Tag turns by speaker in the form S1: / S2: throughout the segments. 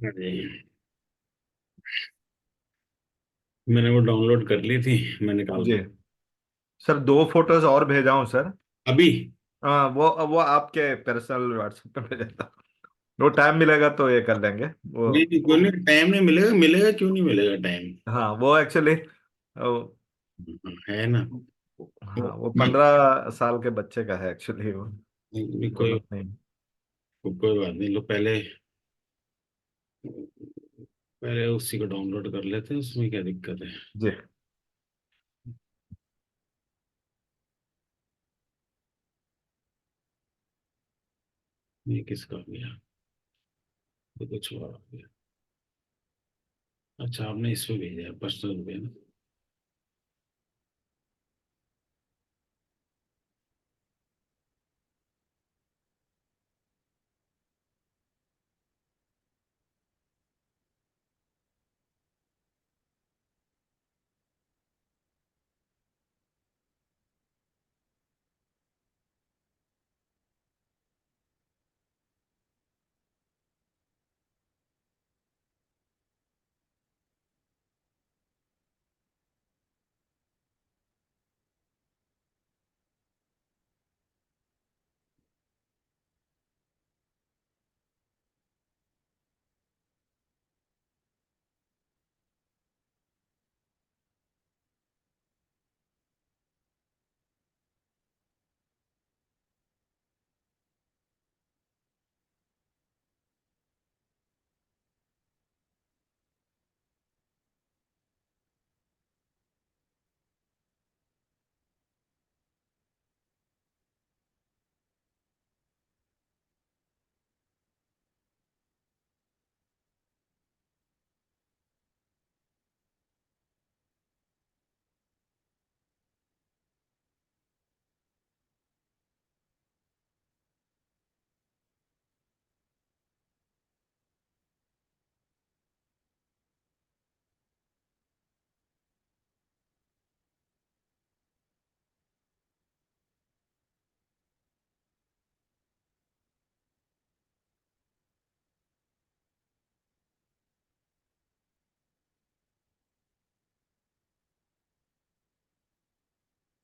S1: अरे, मैंने वो डाउनलोड कर ली थी। मैं निकाल
S2: जी
S1: रहा हूँ
S2: सर, दो फोटोज और भेजा हूँ सर।
S1: अभी।
S2: हाँ, वो आपके पर्सनल व्हाट्सएप पे भेजा था। वो टाइम मिलेगा तो ये कर लेंगे वो।
S1: नहीं नहीं, कोई
S2: वो
S1: नहीं, टाइम नहीं मिलेगा। मिलेगा क्यों नहीं मिलेगा टाइम?
S2: हाँ, वो एक्चुअली
S1: है ना।
S2: हाँ, वो 15 साल के बच्चे का है एक्चुअली वो।
S1: नहीं, नहीं, कोई
S2: दोनों नहीं।
S1: कोई बात नहीं। लो पहले पहले उसी को डाउनलोड कर लेते हैं, उसमें क्या दिक्कत है।
S2: जी
S1: ये किसका आ गया? ये कुछ और आ गया। अच्छा, आपने इसमें भेजा है पर्सनल पे ना।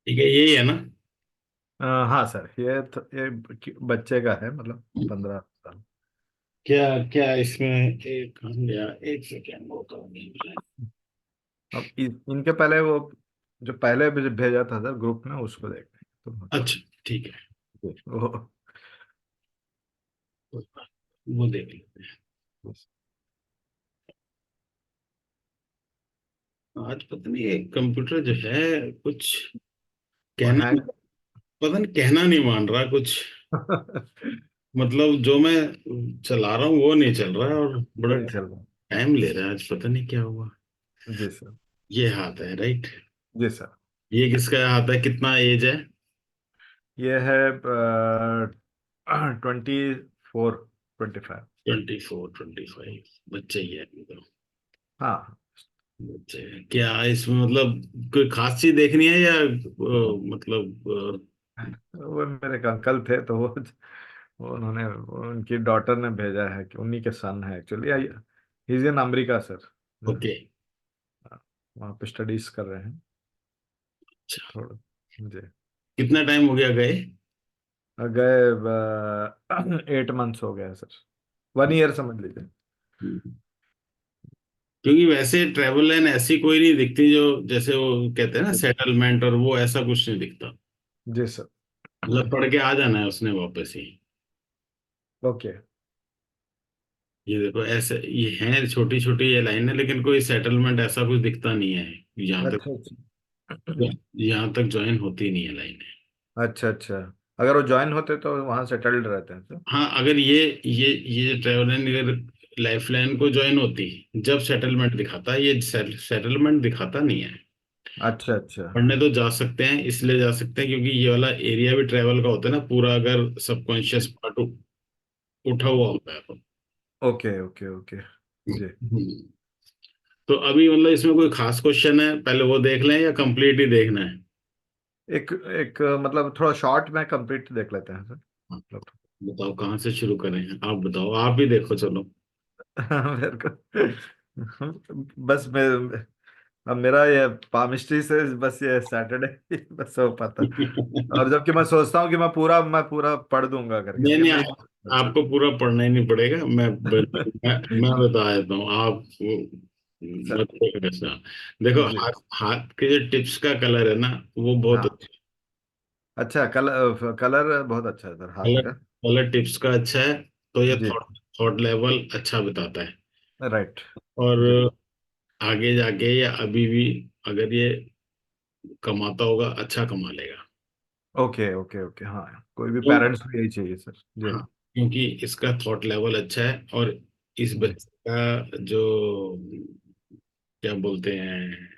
S1: ठीक है, यही है ना।
S2: हाँ सर, ये बच्चे का है, मतलब 15 साल।
S1: क्या क्या इसमें एक हम गया, एक सेकेंड वो तो नहीं।
S2: अब इनके पहले वो जो पहले भेजा था सर ग्रुप में, उसको देखते हैं तो मतलब।
S1: अच्छा, ठीक है।
S2: वो
S1: वो देख लेते हैं। आज पता नहीं एक कंप्यूटर जो है कुछ
S2: वो
S1: कहना,
S2: हैंग
S1: पता नहीं कहना नहीं मान रहा कुछ। मतलब जो मैं चला रहा हूँ वो नहीं चल रहा है, और बड़ा
S2: नहीं चल रहा।
S1: टाइम ले रहा है। आज पता नहीं क्या हुआ।
S2: जी सर।
S1: ये हाथ है, राइट?
S2: जी सर।
S1: ये किसका हाथ है? कितना एज है?
S2: ये है 24 25।
S1: 24 25 बच्चे ही है अभी तो।
S2: हाँ।
S1: बच्चे हैं क्या इसमें? मतलब कोई खास चीज देखनी है या मतलब
S2: वो मेरे एक अंकल थे तो वो उन्होंने उनकी डॉटर ने भेजा है कि उन्हीं के सन है actually. Is in America sir.
S1: Okay.
S2: वहाँ पे स्टडीज कर रहे हैं
S1: अच्छा,
S2: थोड़ा। जी।
S1: कितना टाइम हो गया गए?
S2: गए 8 मंथ्स हो गया सर। 1 ईयर समझ लीजिए।
S1: क्योंकि वैसे ट्रेवल लाइन ऐसी कोई नहीं दिखती जो, जैसे वो कहते हैं ना सेटलमेंट, और वो ऐसा कुछ नहीं दिखता।
S2: जी सर।
S1: मतलब पढ़ के आ जाना है उसने वापस ही।
S2: ओके।
S1: ये देखो, ऐसे ये हैं छोटी छोटी ये लाइन है, लेकिन कोई सेटलमेंट ऐसा कुछ दिखता नहीं है। यहाँ तक
S2: अच्छा अच्छा।
S1: यहाँ तक ज्वाइन होती नहीं है लाइन।
S2: अच्छा अच्छा। अगर वो ज्वाइन होते तो वहाँ सेटल्ड रहते हैं सर।
S1: हाँ, अगर ये जो ट्रेवल लाइन अगर लाइफ लाइन को ज्वाइन होती जब सेटलमेंट दिखाता है, ये सेटलमेंट दिखाता नहीं है।
S2: अच्छा अच्छा।
S1: पढ़ने तो जा सकते हैं, इसलिए जा सकते हैं क्योंकि ये वाला एरिया भी ट्रेवल का होता है ना पूरा, अगर सबकॉन्शियस पार्ट उठा हुआ होता है तो।
S2: Okay okay okay. जी।
S1: हम्म। तो अभी मतलब इसमें कोई खास क्वेश्चन है, पहले वो देख लें या कंप्लीट ही देखना है?
S2: एक एक मतलब थोड़ा शॉर्ट में कंप्लीट देख लेते हैं सर।
S1: हाँ,
S2: मतलब
S1: बताओ कहाँ से शुरू करें? आप बताओ, आप ही देखो चलो।
S2: मेरे बस मैं, अब मेरा ये पामिस्ट्री से बस ये सैटरडे बस हो पाता। और जबकि मैं सोचता हूँ कि मैं पूरा पढ़ दूंगा करके,
S1: नहीं
S2: लेकिन
S1: नहीं,
S2: नहीं।
S1: आपको पूरा पढ़ना ही नहीं पड़ेगा। मैं बता देता हूँ आप
S2: सर।
S1: मत ऐसा। देखो,
S2: जी।
S1: हाथ हाथ के जो टिप्स का कलर है ना, वो बहुत
S2: हाँ।
S1: अच्छा
S2: अच्छा, कलर कलर बहुत अच्छा है सर
S1: है।
S2: हाथ
S1: कलर
S2: का।
S1: कलर टिप्स का अच्छा है, तो ये
S2: जी।
S1: थॉट थॉट लेवल अच्छा बताता है।
S2: राइट। जी।
S1: और आगे जाके या अभी भी अगर ये कमाता होगा, अच्छा कमा लेगा।
S2: ओके ओके ओके, हाँ, कोई भी
S1: तो
S2: पेरेंट्स को यही चाहिए सर। जी।
S1: हाँ, क्योंकि इसका थॉट लेवल अच्छा है, और इस
S2: जी।
S1: बच्चे का जो क्या बोलते हैं,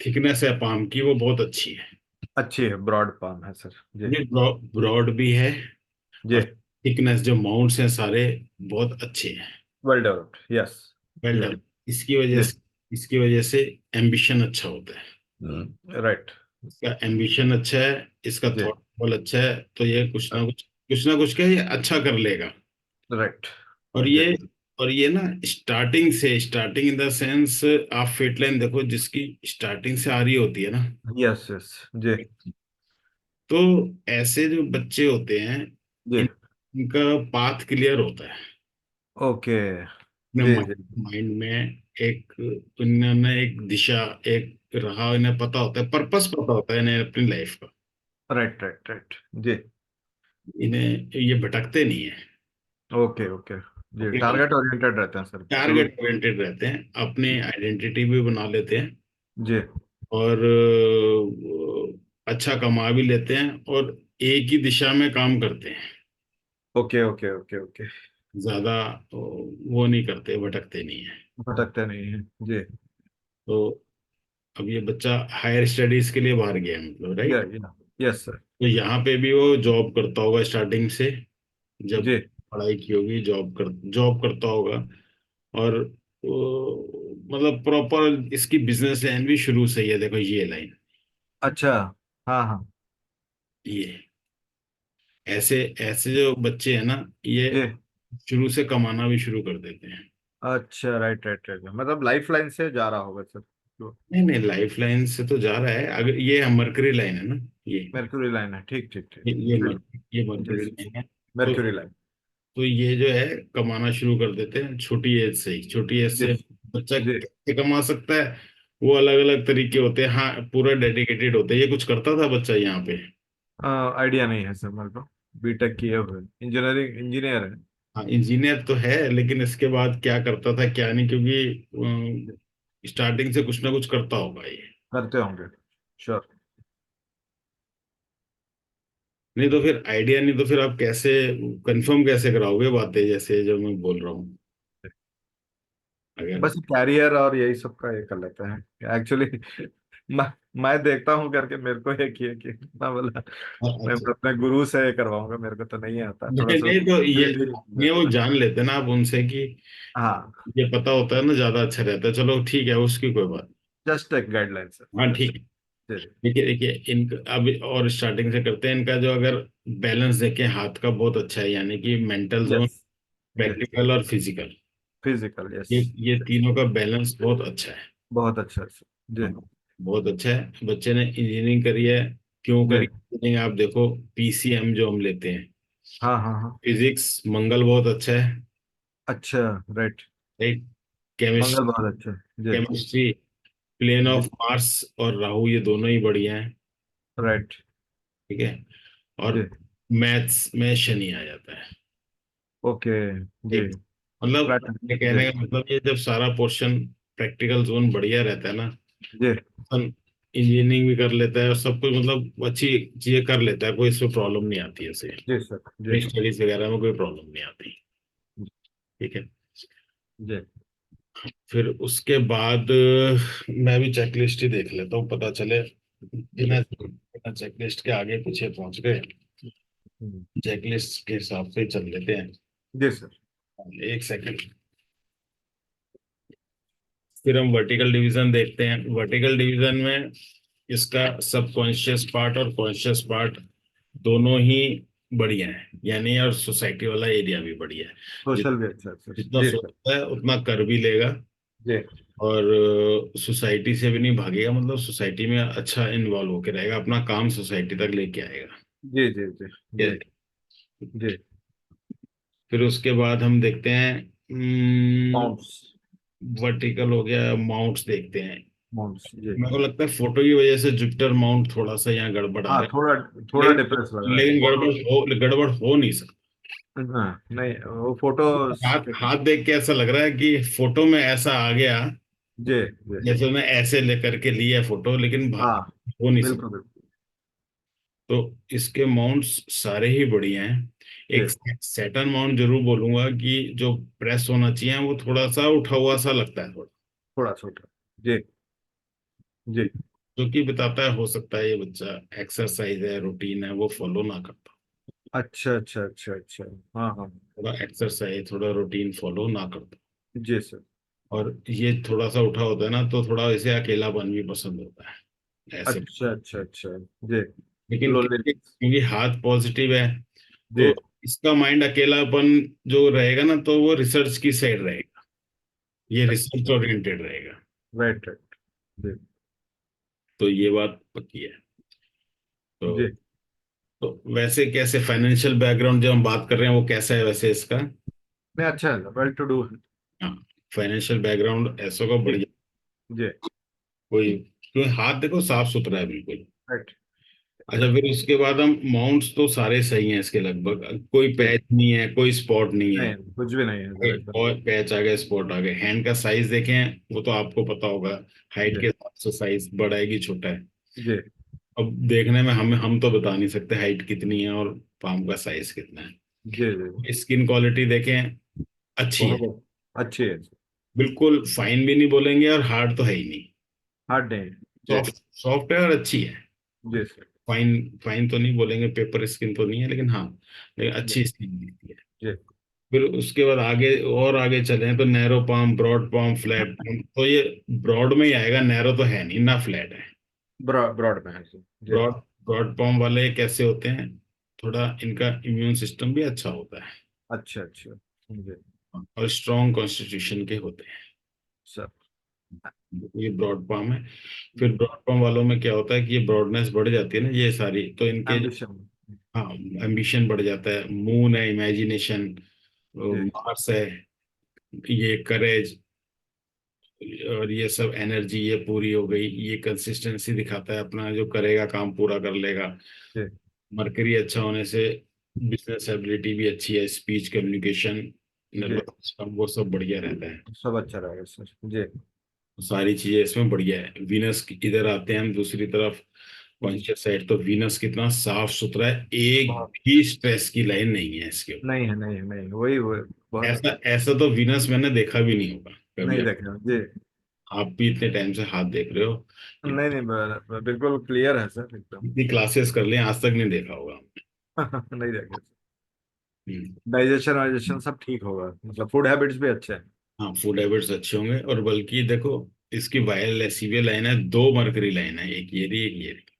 S1: थिकनेस है पाम की, वो बहुत अच्छी है।
S2: अच्छी है, ब्रॉड पाम है सर। जी।
S1: ये ब्रॉड भी है,
S2: जी।
S1: और थिकनेस जो माउंट्स हैं सारे बहुत अच्छे हैं,
S2: वेल डेवलप्ड, यस।
S1: वेल
S2: जी।
S1: डन। इसकी वजह
S2: जी।
S1: से इसकी वजह से एम्बिशन अच्छा होता है।
S2: राइट।
S1: इसका एम्बिशन अच्छा है, इसका
S2: जी।
S1: थॉट लेवल अच्छा है, तो ये कुछ ना कुछ क्या ये अच्छा कर लेगा।
S2: राइट।
S1: और
S2: जी।
S1: ये ना स्टार्टिंग इन द सेंस, आप फिट लाइन देखो जिसकी स्टार्टिंग से आ रही होती है ना,
S2: यस यस। जी।
S1: तो ऐसे जो बच्चे होते हैं,
S2: जी।
S1: इनका पाथ क्लियर होता है।
S2: ओके।
S1: अपने
S2: जी जी।
S1: माइंड में एक, इन्होंने एक दिशा, एक राह इन्हें पता होता है, पर्पस पता होता है इन्हें अपनी लाइफ का।
S2: Right right right. जी।
S1: इन्हें ये भटकते नहीं है।
S2: Okay okay. जी, टारगेट ओरिएंटेड रहते हैं सर शुरू।
S1: टारगेट ओरिएंटेड रहते हैं, अपनी आइडेंटिटी भी बना लेते हैं,
S2: जी।
S1: और अच्छा कमा भी लेते हैं, और एक ही दिशा में काम करते हैं।
S2: Okay okay okay okay.
S1: ज्यादा वो नहीं करते, भटकते नहीं है।
S2: भटकते नहीं हैं। जी।
S1: तो अब ये बच्चा हायर स्टडीज के लिए बाहर गया है, मतलब, राइट।
S2: या यस सर।
S1: तो यहाँ पे भी वो जॉब करता होगा स्टार्टिंग से, जब
S2: जी।
S1: पढ़ाई की होगी जॉब करता होगा। और मतलब प्रॉपर इसकी बिजनेस लाइन भी शुरू से ही है, देखो ये लाइन,
S2: अच्छा। हाँ हाँ।
S1: ये ऐसे ऐसे जो बच्चे हैं ना, ये
S2: जी।
S1: शुरू से कमाना भी शुरू कर देते हैं।
S2: अच्छा, राइट राइट राइट, मतलब लाइफ लाइन से जा रहा होगा सर तो।
S1: नहीं नहीं, लाइफ लाइन से तो जा रहा है, अगर ये मरकरी लाइन है ना,
S2: मेर्क्यूरी लाइन है, ठीक ठीक ठीक। जी।
S1: ये
S2: जी।
S1: मरकरी लाइन है। तो
S2: मेर्क्यूरी लाइन।
S1: ये जो है कमाना शुरू कर देते हैं छोटी एज से ही। छोटी एज
S2: जी।
S1: से बच्चा
S2: जी।
S1: कैसे कमा सकता है, वो अलग अलग तरीके होते हैं। हाँ, पूरा डेडिकेटेड होता है। ये कुछ करता था बच्चा यहाँ पे?
S2: आइडिया नहीं है सर मेरे को। बीटेक किए हुए इंजीनियरिंग इंजीनियर है।
S1: हाँ, इंजीनियर तो है, लेकिन इसके बाद क्या करता था क्या नहीं, क्योंकि स्टार्टिंग से कुछ ना कुछ करता होगा ये।
S2: करते होंगे। श्योर।
S1: नहीं तो फिर आइडिया, नहीं तो फिर आप कैसे कंफर्म कैसे कराओगे बातें जैसे जो मैं बोल रहा हूँ, अगर।
S2: बस कैरियर और यही सब का ये कर लेते हैं एक्चुअली। मैं मैं देखता हूँ करके, मेरे को ये किए कि मैं बोला मैं
S1: अच्छा,
S2: अपने गुरु से ये करवाऊंगा, मेरे को तो नहीं आता थोड़ा
S1: नहीं
S2: सा।
S1: नहीं, तो ये वो
S2: रहता है।
S1: जान लेते हैं ना आप उनसे कि
S2: हाँ।
S1: ये पता होता है ना, ज्यादा अच्छा रहता है। चलो ठीक है, उसकी कोई बात
S2: जस्ट एक गाइडलाइन सर।
S1: नहीं। हाँ
S2: जस्ट।
S1: ठीक है।
S2: जी जी।
S1: देखिए देखिए, इनका अब और स्टार्टिंग से करते हैं, इनका जो अगर बैलेंस देखें हाथ का, बहुत अच्छा है, यानी कि मेंटल जोन,
S2: यस। जी।
S1: प्रैक्टिकल और फिजिकल,
S2: फिजिकल, यस।
S1: ये तीनों का बैलेंस बहुत अच्छा है।
S2: बहुत अच्छा है सर। जी।
S1: हाँ, बहुत अच्छा है। बच्चे ने इंजीनियरिंग करी है, क्यों
S2: जी।
S1: करी इंजीनियरिंग, आप देखो पीसीएम जो हम लेते हैं,
S2: हाँ हाँ हाँ।
S1: फिजिक्स, मंगल बहुत अच्छा है,
S2: अच्छा। राइट।
S1: राइट।
S2: मंगल
S1: केमिस्ट्री
S2: बहुत अच्छा है। जी।
S1: केमिस्ट्री प्लेन
S2: जी।
S1: ऑफ मार्स और राहु, ये दोनों ही बढ़िया हैं।
S2: राइट।
S1: ठीक है। और
S2: जी।
S1: मैथ्स में शनि आ जाता है।
S2: ओके। जी।
S1: एक मतलब,
S2: फ्लैट।
S1: ये
S2: जी।
S1: कहने का मतलब, ये जब सारा पोर्शन प्रैक्टिकल जोन बढ़िया रहता है ना,
S2: जी।
S1: इंजीनियरिंग भी कर लेता है और सब कुछ, मतलब अच्छी चीजें कर लेता है, कोई इसमें प्रॉब्लम नहीं आती है उसे।
S2: जी सर। जी।
S1: स्टडीज वगैरह में कोई प्रॉब्लम नहीं आती। ठीक है।
S2: जी।
S1: फिर उसके बाद मैं भी चेकलिस्ट ही देख लेता हूँ, पता चले
S2: जी।
S1: बिना बिना चेकलिस्ट के आगे पीछे पहुंच गए।
S2: हम्म।
S1: चेकलिस्ट के हिसाब से चल लेते हैं।
S2: जी सर।
S1: एक सेकंड। फिर हम वर्टिकल डिवीजन देखते हैं। वर्टिकल डिवीजन में इसका सबकॉन्शियस पार्ट और कॉन्शियस पार्ट दोनों ही बढ़िया है यानी, और सोसाइटी वाला एरिया भी बढ़िया है।
S2: सोशल
S1: जित-
S2: भी अच्छा अच्छा।
S1: जितना
S2: जी सर।
S1: सोचता है उतना कर भी लेगा।
S2: जी
S1: और सोसाइटी से भी नहीं भागेगा, मतलब सोसाइटी में अच्छा इन्वॉल्व होके रहेगा, अपना काम सोसाइटी तक लेके आएगा।
S2: जी जी जी जी
S1: ये-
S2: जी।
S1: फिर उसके बाद हम देखते हैं
S2: माउंट्स।
S1: वर्टिकल हो गया, माउंट्स देखते हैं।
S2: माउंट्स जी।
S1: मेरे को लगता है फोटो की वजह से जुपिटर माउंट थोड़ा सा यहाँ गड़बड़ आ
S2: हाँ
S1: रहा है।
S2: थोड़ा थोड़ा
S1: लेकिन
S2: डिफरेंस लग रहा है
S1: लेकिन
S2: वो।
S1: गड़बड़ हो नहीं सकता।
S2: हाँ नहीं वो फोटो।
S1: हाथ हाथ देख के ऐसा लग रहा है कि फोटो में ऐसा आ गया,
S2: जी जी।
S1: जैसे मैं ऐसे लेकर के लिया फोटो, लेकिन
S2: हाँ
S1: हो नहीं सकता।
S2: बिल्कुल बिल्कुल।
S1: तो इसके माउंट्स सारे ही बढ़िया हैं।
S2: जी
S1: एक सैटर्न माउंट जरूर बोलूंगा कि जो प्रेस होना चाहिए वो थोड़ा सा उठा हुआ सा लगता है थोड़ा,
S2: थोड़ा छोटा। जी जी।
S1: जो कि बताता है हो सकता है ये बच्चा एक्सरसाइज है, रूटीन है, वो फॉलो ना करता।
S2: अच्छा अच्छा अच्छा अच्छा। हाँ हाँ।
S1: थोड़ा एक्सरसाइज, थोड़ा रूटीन फॉलो ना करता।
S2: जी सर।
S1: और ये थोड़ा सा उठा होता है ना, तो थोड़ा इसे अकेलापन भी पसंद होता है ऐसे।
S2: अच्छा अच्छा अच्छा। जी।
S1: लेकिन
S2: लोनलीनेस।
S1: क्योंकि हाथ पॉजिटिव है,
S2: जी।
S1: तो इसका माइंड अकेलापन जो रहेगा ना, तो वो रिसर्च की साइड रहेगा, ये रिसर्च
S2: अच्छा।
S1: ओरिएंटेड रहेगा।
S2: Right right. जी
S1: तो ये बात पक्की है। तो
S2: जी।
S1: तो वैसे कैसे फाइनेंशियल बैकग्राउंड जब हम बात कर रहे हैं वो कैसा है वैसे इसका?
S2: नहीं अच्छा है, वेल टू डू।
S1: हाँ, फाइनेंशियल बैकग्राउंड ऐसा का
S2: जी
S1: बढ़िया।
S2: जी।
S1: कोई, क्योंकि हाथ देखो साफ सुथरा है बिल्कुल।
S2: राइट
S1: अच्छा,
S2: राइट।
S1: फिर उसके बाद हम माउंट्स तो सारे सही हैं इसके लगभग, कोई
S2: जी।
S1: पैच नहीं है, कोई स्पॉट नहीं है।
S2: नहीं कुछ भी नहीं है सर एकदम।
S1: और पैच आ गए, स्पॉट आ गए। हैंड का साइज देखें, वो तो आपको पता होगा, हाइट
S2: जी
S1: के हिसाब से साइज बड़ा है कि छोटा है।
S2: जी।
S1: अब देखने में हम तो बता नहीं सकते हाइट कितनी है और पाम का साइज कितना
S2: जी जी।
S1: है। स्किन क्वालिटी देखें, अच्छी है।
S2: बहुत अच्छी है।
S1: बिल्कुल फाइन भी नहीं बोलेंगे और हार्ड तो है ही नहीं।
S2: हार्ड नहीं है। जी
S1: सॉफ्ट सॉफ्ट है और अच्छी है।
S2: जी सर।
S1: फाइन फाइन तो नहीं बोलेंगे, पेपर स्किन तो नहीं है, लेकिन हाँ, लेकिन
S2: जी
S1: अच्छी स्किन दिखती है।
S2: जी।
S1: फिर उसके बाद आगे और आगे चले हैं तो narrow palm, broad palm, flat palm, तो ये ब्रॉड में ही आएगा, नैरो तो है नहीं ना, फ्लैट है।
S2: ब्रॉड में है सर। जी।
S1: ब्रॉड ब्रॉड पाम वाले कैसे होते हैं, थोड़ा इनका इम्यून सिस्टम भी अच्छा होता है
S2: अच्छा अच्छा। जी
S1: और स्ट्रॉन्ग कॉन्स्टिट्यूशन के होते
S2: सर।
S1: हैं। ये ब्रॉड पाम है। फिर ब्रॉड पाम वालों में क्या होता है कि ये ब्रॉडनेस बढ़ जाती है ना, ये सारी तो इनके,
S2: एम्बिशन।
S1: हाँ, एम्बिशन बढ़ जाता है, मून है, इमेजिनेशन,
S2: जी
S1: मार्स है, ये करेज, और ये सब एनर्जी ये पूरी हो गई, ये कंसिस्टेंसी दिखाता है अपना, जो करेगा काम पूरा कर लेगा।
S2: जी।
S1: मरकरी अच्छा होने से बिजनेस एबिलिटी भी अच्छी है, स्पीच, कम्युनिकेशन,
S2: जी
S1: नर्वस सिस्टम, वो सब बढ़िया रहता है।
S2: सब अच्छा रहेगा सर। जी
S1: सारी चीजें इसमें बढ़िया है। वीनस इधर आते हैं हम दूसरी तरफ,
S2: जी।
S1: कॉन्शियस साइड, तो वीनस कितना साफ सुथरा है, एक
S2: बहुत।
S1: भी स्ट्रेस की लाइन नहीं है इसके ऊपर।
S2: नहीं है नहीं है नहीं है, वही बहुत।
S1: ऐसा ऐसा तो वीनस मैंने देखा भी नहीं होगा कभी।
S2: नहीं देखे जी।
S1: आप भी इतने टाइम से हाथ देख रहे हो,
S2: नहीं नहीं बिल्कुल क्लियर है सर एकदम।
S1: इतनी क्लासेस कर लें, आज तक नहीं देखा होगा।
S2: नहीं देखे।
S1: हम्म।
S2: डाइजेशन वाइजेशन सब ठीक होगा, मतलब फूड हैबिट्स भी अच्छे हैं।
S1: हाँ, फूड हैबिट्स अच्छे होंगे, और बल्कि देखो, इसकी वायल सीवियर लाइन है, दो मरकरी लाइन है, एक ये रही, एक ये रही।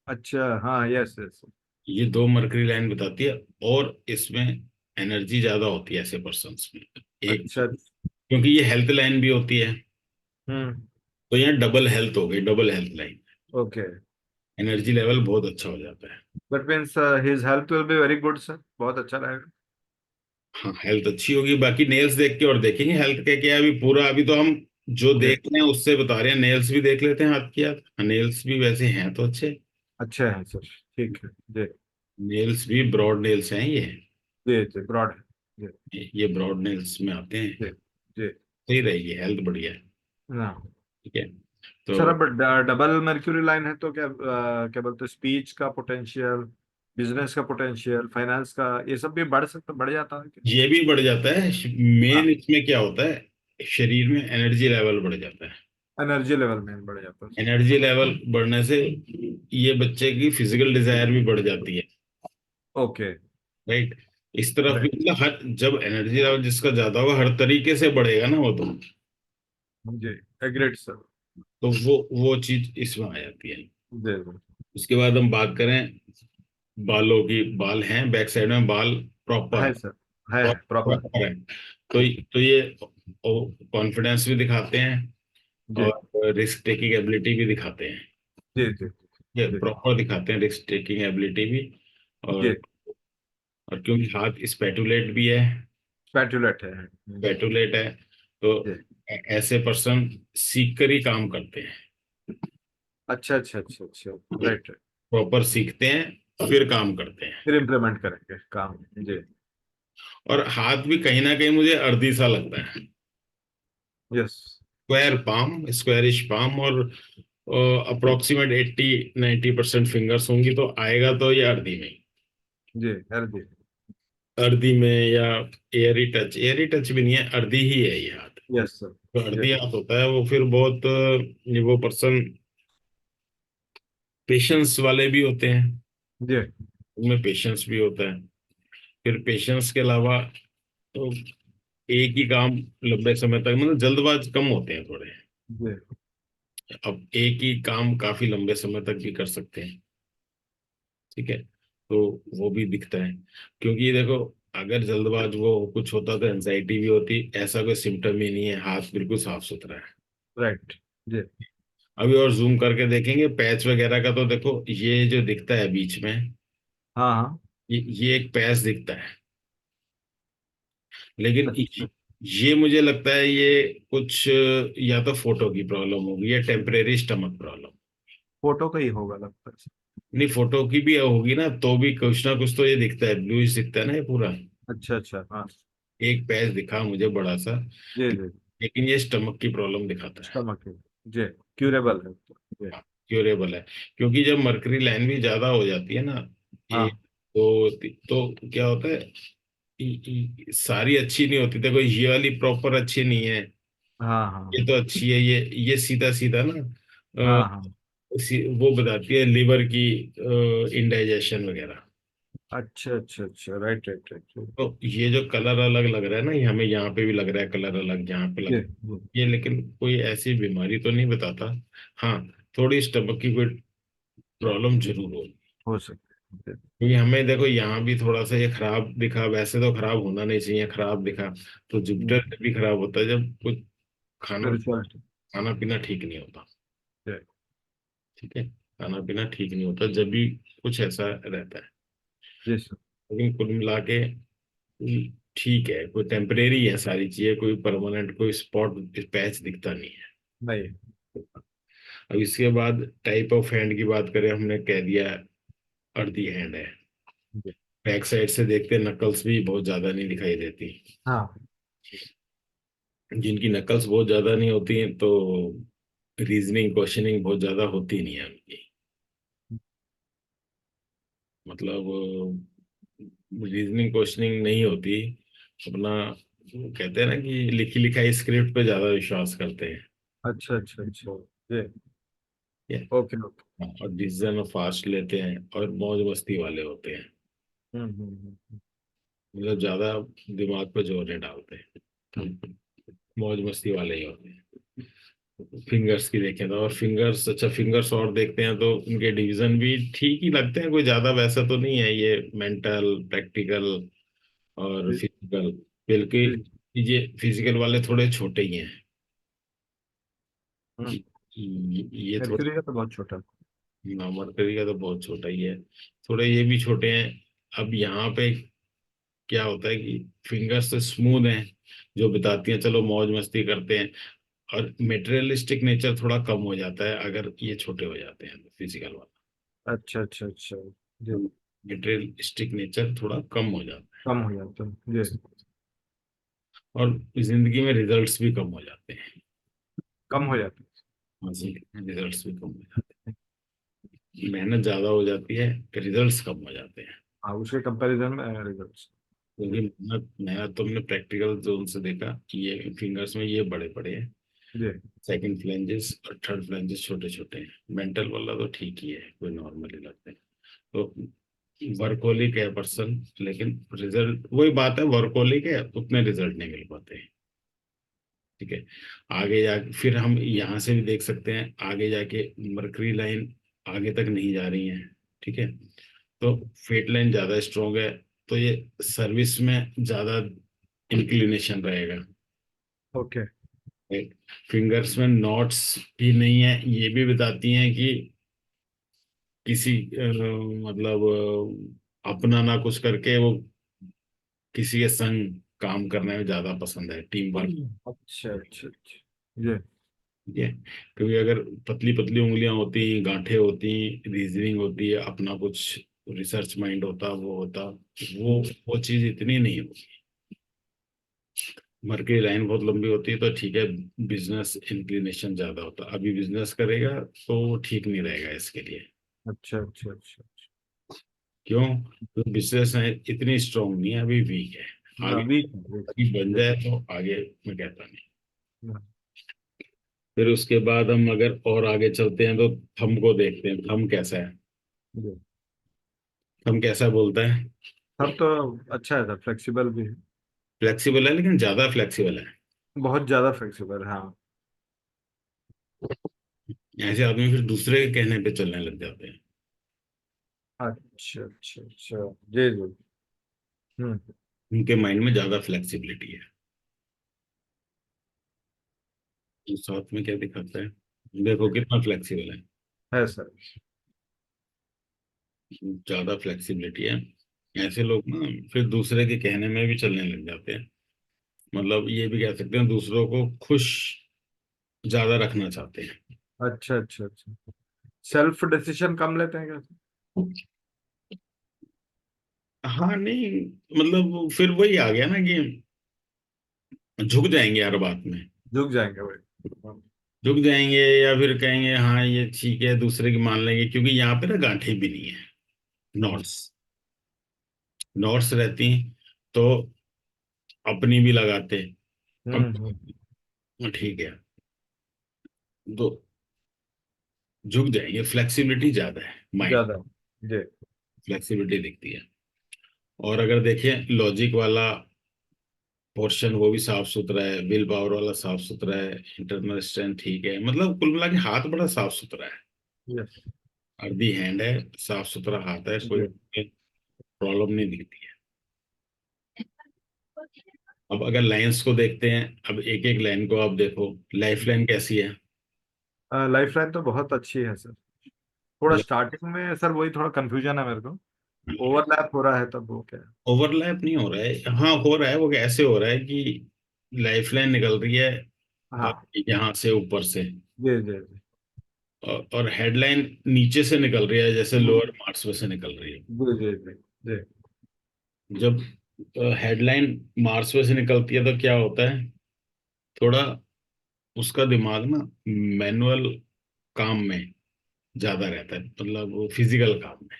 S2: अच्छा हाँ यस यस।
S1: ये दो मरकरी लाइन बताती है। और इसमें एनर्जी ज्यादा होती है ऐसे पर्सन्स में, एक,
S2: अच्छा।
S1: क्योंकि ये हेल्थ लाइन भी होती है,
S2: हम्म।
S1: तो यहाँ डबल हेल्थ हो गई, double health line,
S2: okay.
S1: Energy level बहुत अच्छा हो जाता है।
S2: That means his health will be very good sir, बहुत अच्छा रहेगा।
S1: हाँ, हेल्थ अच्छी होगी। बाकी नेल्स देख के और देखेंगे हेल्थ क्या क्या है, अभी पूरा, अभी तो हम जो
S2: जी
S1: देख रहे हैं उससे बता रहे हैं, नेल्स भी देख लेते हैं हाथ की हाथ, नेल्स भी वैसे हैं तो अच्छे।
S2: अच्छे हैं सर। ठीक है। जी
S1: नेल्स भी ब्रॉड नेल्स हैं ये।
S2: जी जी ब्रॉड है। जी
S1: ये ब्रॉड नेल्स में आते हैं।
S2: जी जी।
S1: सही रहेगी, हेल्थ बढ़िया है।
S2: हाँ
S1: ठीक है। तो
S2: सर अब डबल मर्क्यूरी लाइन है तो क्या क्या बोलते हैं, स्पीच का पोटेंशियल, बिजनेस का पोटेंशियल, फाइनेंस का, ये सब भी बढ़ सकता, बढ़ जाता है क्या?
S1: ये भी बढ़ जाता है। मेन
S2: हाँ
S1: इसमें क्या होता है, शरीर में एनर्जी लेवल बढ़ जाता है।
S2: एनर्जी लेवल में बढ़ जाता है।
S1: एनर्जी लेवल बढ़ने से ये बच्चे की फिजिकल डिजायर भी बढ़ जाती है।
S2: ओके।
S1: राइट। इस तरफ भी
S2: राइट।
S1: मतलब हर, जब एनर्जी लेवल जिसका ज्यादा होगा हर तरीके से बढ़ेगा ना वो
S2: जी एग्रेड सर।
S1: तो वो चीज इसमें आ जाती है।
S2: जी जी।
S1: उसके बाद हम बात करें बालों की, बाल हैं बैक साइड में, बाल प्रॉपर
S2: है
S1: है
S2: सर,
S1: और
S2: है प्रॉपर।
S1: प्रॉपर है। तो ये कॉन्फिडेंस भी दिखाते हैं
S2: जी
S1: और रिस्क टेकिंग एबिलिटी भी दिखाते हैं।
S2: जी जी
S1: ये
S2: जी
S1: प्रॉपर दिखाते हैं रिस्क टेकिंग एबिलिटी भी।
S2: जी।
S1: और और क्योंकि हाथ स्पेटुलेट भी है,
S2: स्पैटुलेट है।
S1: स्पेटुलेट है, तो
S2: जी।
S1: ऐसे पर्सन सीख कर ही काम करते हैं।
S2: अच्छा अच्छा अच्छा अच्छा। Right right.
S1: प्रॉपर सीखते हैं फिर काम करते हैं।
S2: फिर इम्प्लीमेंट करेंगे काम। जी।
S1: और हाथ भी कहीं ना कहीं मुझे अर्दी सा लगता है,
S2: yes.
S1: Square palm, squarish palm, और अप्रोक्सीमेट 80-90% फिंगर्स होंगी तो आएगा तो ये अर्दी में,
S2: जी हर जी।
S1: अर्दी में या एयरी टच, एयरी टच भी नहीं है, अर्दी ही है ये हाथ।
S2: Yes sir.
S1: तो
S2: जी
S1: अर्दी हाथ होता है वो, फिर बहुत वो पर्सन पेशेंस वाले भी होते हैं,
S2: जी।
S1: उनमें पेशेंस भी होता है। फिर पेशेंस के अलावा तो एक ही काम लंबे समय तक, मतलब जल्दबाज कम होते हैं थोड़े।
S2: जी।
S1: अब एक ही काम काफी लंबे समय तक भी कर सकते हैं, ठीक है। तो वो भी दिखता है, क्योंकि देखो अगर जल्दबाज वो कुछ होता तो एंजाइटी भी होती, ऐसा कोई सिम्टम ही नहीं है, हाथ बिल्कुल साफ सुथरा है।
S2: राइट। जी।
S1: अभी और जूम करके देखेंगे पैच वगैरह का, तो देखो ये जो दिखता है बीच में,
S2: हाँ हाँ।
S1: ये एक पैच दिखता है, लेकिन
S2: अच्छा।
S1: ये मुझे लगता है ये कुछ या तो फोटो की प्रॉब्लम होगी या टेम्परेरी स्टमक प्रॉब्लम।
S2: फोटो का ही होगा लगता है।
S1: नहीं, फोटो की भी होगी ना, तो भी कुछ ना कुछ तो ये दिखता है, ब्लूइश दिखता है ना ये पूरा।
S2: अच्छा अच्छा हाँ।
S1: एक पैच दिखा मुझे बड़ा सा,
S2: जी जी।
S1: लेकिन ये स्टमक की प्रॉब्लम दिखाता है।
S2: स्टमक है। जी। क्यूरेबल है जी।
S1: क्यूरेबल है, क्योंकि जब मर्करी लाइन भी ज्यादा हो जाती है ना,
S2: हाँ
S1: एक तो क्या होता है, सारी अच्छी नहीं होती, देखो ये वाली प्रॉपर अच्छी नहीं है,
S2: हाँ
S1: ये
S2: हाँ
S1: तो अच्छी है, ये सीधा सीधा ना
S2: हाँ हाँ।
S1: वो बताती है लिवर की इंडाइजेशन वगैरह।
S2: अच्छा अच्छा अच्छा। Right right right.
S1: तो ये जो कलर अलग लग रहा है ना, ये हमें यहाँ पे भी लग रहा है कलर अलग, यहाँ पे लग
S2: जी
S1: रहा है,
S2: जी।
S1: ये लेकिन कोई ऐसी बीमारी तो नहीं बताता। हाँ, थोड़ी स्टमक की कोई प्रॉब्लम जरूर हो,
S2: हो सकता है।
S1: क्योंकि हमें देखो यहाँ भी थोड़ा सा ये खराब दिखा, वैसे तो खराब होना नहीं चाहिए, खराब दिखा तो जुपिटर से भी खराब होता है जब कुछ खाना
S2: स्पिरिचुअलिटी।
S1: खाना पीना ठीक नहीं होता, ठीक है, खाना पीना ठीक नहीं होता जब भी कुछ ऐसा रहता है।
S2: जी सर।
S1: लेकिन कुल मिला के ठीक है, कोई टेम्परेरी है सारी चीजें, कोई परमानेंट कोई स्पॉट पैच दिखता नहीं है।
S2: नहीं।
S1: अब इसके बाद टाइप ऑफ हैंड की बात करें, हमने कह दिया अर्धी हैंड है।
S2: जी।
S1: बैक साइड से देखते नकल्स भी बहुत ज्यादा नहीं दिखाई देती,
S2: हाँ।
S1: जिनकी नकल्स बहुत ज्यादा नहीं होती हैं तो रीजनिंग क्वेश्चनिंग बहुत ज्यादा होती नहीं है उनकी, मतलब रीजनिंग क्वेश्चनिंग नहीं होती, अपना वो कहते हैं ना कि लिखी लिखाई स्क्रिप्ट पे ज्यादा विश्वास करते हैं,
S2: अच्छा अच्छा अच्छा। जी।
S1: ठीक
S2: ओके ओके।
S1: है? और डिसीजन फास्ट लेते हैं और मौज मस्ती वाले होते हैं,
S2: हम्म।
S1: मतलब ज्यादा दिमाग पे जोर नहीं डालते हैं, मौज मस्ती वाले ही होते हैं। फिंगर्स की देखें तो, और फिंगर्स, अच्छा फिंगर्स और देखते हैं तो उनके डिवीजन भी ठीक ही लगते हैं, कोई ज्यादा वैसा तो नहीं है, ये मेंटल प्रैक्टिकल और
S2: जी
S1: फिजिकल, बल्कि
S2: जी।
S1: ये फिजिकल वाले थोड़े छोटे ही हैं,
S2: हम्म।
S1: ये थोड़े,
S2: मर्क्यूरी का तो बहुत छोटा।
S1: मरकरी का तो बहुत छोटा ही है, थोड़े ये भी छोटे हैं। अब यहाँ पे क्या होता है कि फिंगर्स तो स्मूथ हैं, जो बताती हैं चलो मौज मस्ती करते हैं, और मेटेरियलिस्टिक नेचर थोड़ा कम हो जाता है अगर ये छोटे हो जाते हैं फिजिकल
S2: अच्छा अच्छा अच्छा। जी।
S1: वाला, मेटेरियलिस्टिक नेचर थोड़ा कम हो जाता
S2: कम हो जाता है जी।
S1: है, और जिंदगी में रिजल्ट्स भी कम हो जाते हैं,
S2: कम हो जाता
S1: हाँ, जिंदगी में रिजल्ट्स भी कम हो जाते हैं, मेहनत ज्यादा हो जाती है, रिजल्ट्स कम हो जाते हैं,
S2: है। हाँ उसके कंपैरिजन में रिजल्ट्स।
S1: क्योंकि मेहनत मेहनत तो हमने प्रैक्टिकल जोन से देखा कि ये फिंगर्स में ये बड़े बड़े हैं,
S2: जी
S1: सेकंड फ्लेंजेस और थर्ड फ्लेंजेस छोटे छोटे हैं, मेंटल वाला तो ठीक ही है, कोई नॉर्मल ही लगते हैं। तो वर्कोलिक है पर्सन, लेकिन रिजल्ट वही बात है, वर्कोलिक है उतने रिजल्ट नहीं मिल पाते हैं, ठीक है। आगे जाके फिर हम यहाँ से भी देख सकते हैं, आगे जाके मरकरी लाइन आगे तक नहीं जा रही है, ठीक है, तो फेट लाइन ज्यादा स्ट्रोंग है, तो ये सर्विस में ज्यादा इंक्लिनेशन रहेगा।
S2: ओके।
S1: फिंगर्स में नॉट्स भी नहीं है, ये भी बताती हैं कि किसी मतलब अपना ना कुछ करके वो किसी के संग काम करने में ज्यादा पसंद है, टीम वर्क।
S2: अच्छा अच्छा अच्छा। ये।
S1: ठीक है, क्योंकि अगर पतली पतली उंगलियां होती, गांठें होती, रीजनिंग होती है, अपना कुछ रिसर्च माइंड होता, वो होता, वो चीज इतनी नहीं होती। मर की लाइन बहुत लंबी होती है तो ठीक है, बिजनेस इंक्लिनेशन ज्यादा होता, अभी बिजनेस करेगा तो ठीक नहीं रहेगा इसके लिए।
S2: अच्छा अच्छा अच्छा अच्छा।
S1: क्यों? तो बिजनेस इतनी स्ट्रांग नहीं है, अभी वीक है।
S2: हाँ,
S1: आगे
S2: वीक
S1: अभी बन
S2: है।
S1: जाए तो आगे मैं कहता नहीं। फिर उसके बाद हम अगर और आगे चलते हैं तो थंब को देखते हैं, थंब कैसा है, थंब कैसा बोलता है।
S2: सब तो अच्छा है सर, फ्लेक्सिबल भी है।
S1: फ्लेक्सिबल है, लेकिन ज्यादा फ्लेक्सिबल है।
S2: बहुत ज्यादा फ्लेक्सिबल है, हाँ।
S1: ऐसे आदमी फिर दूसरे के कहने पे चलने लग जाते हैं।
S2: अच्छा अच्छा अच्छा। जी जी। हम्म।
S1: उनके माइंड में ज्यादा फ्लेक्सिबिलिटी है। तो साथ में क्या दिखाता है, देखो कितना फ्लेक्सिबल है,
S2: है सर।
S1: ज्यादा फ्लेक्सिबिलिटी है। ऐसे लोग ना फिर दूसरे के कहने में भी चलने लग जाते हैं। मतलब ये भी कह सकते हैं दूसरों को खुश ज्यादा रखना चाहते हैं।
S2: अच्छा अच्छा अच्छा। सेल्फ डिसीजन कम लेते हैं क्या?
S1: हाँ नहीं, मतलब फिर वही आ गया ना कि झुक जाएंगे हर बात में।
S2: झुक जाएंगे भाई।
S1: झुक जाएंगे या फिर कहेंगे हाँ ये ठीक है, दूसरे की मान लेंगे, क्योंकि यहाँ पे ना गांठें भी नहीं है, नॉट्स, नॉट्स रहती तो अपनी भी लगाते। अब
S2: हम्म।
S1: ठीक है, तो झुक जाएंगे, फ्लेक्सिबिलिटी ज्यादा है माइंड,
S2: ज्यादा। जी।
S1: फ्लेक्सिबिलिटी दिखती है। और अगर देखें लॉजिक वाला पोर्शन, वो भी साफ सुथरा है, विल पावर वाला साफ सुथरा है, इंटरनल स्ट्रेंथ ठीक है, मतलब कुल मिला के हाथ बड़ा साफ सुथरा है।
S2: यस।
S1: अर्धी हैंड है, साफ सुथरा हाथ है, कोई
S2: जी।
S1: प्रॉब्लम नहीं दिखती है। अब अगर लाइंस को देखते हैं, अब एक एक लाइन को आप देखो, लाइफ लाइन कैसी है।
S2: लाइफ लाइन तो बहुत अच्छी है सर। थोड़ा स्टार्टिंग में सर वही थोड़ा कंफ्यूजन है मेरे को। ओवरलैप हो रहा है तब वो क्या है?
S1: ओवरलैप नहीं हो रहा है, हाँ हो रहा है, वो कैसे हो रहा है कि लाइफ लाइन निकल रही है
S2: हाँ।
S1: यहाँ से ऊपर से,
S2: जी जी जी।
S1: और हेडलाइन नीचे से निकल रही है, जैसे लोअर पार्ट्स में से निकल रही है।
S2: जी जी जी जी।
S1: जब हेडलाइन मार्स में से निकलती है तो क्या होता है, थोड़ा उसका दिमाग ना मैनुअल काम में ज्यादा रहता है, मतलब वो फिजिकल काम में,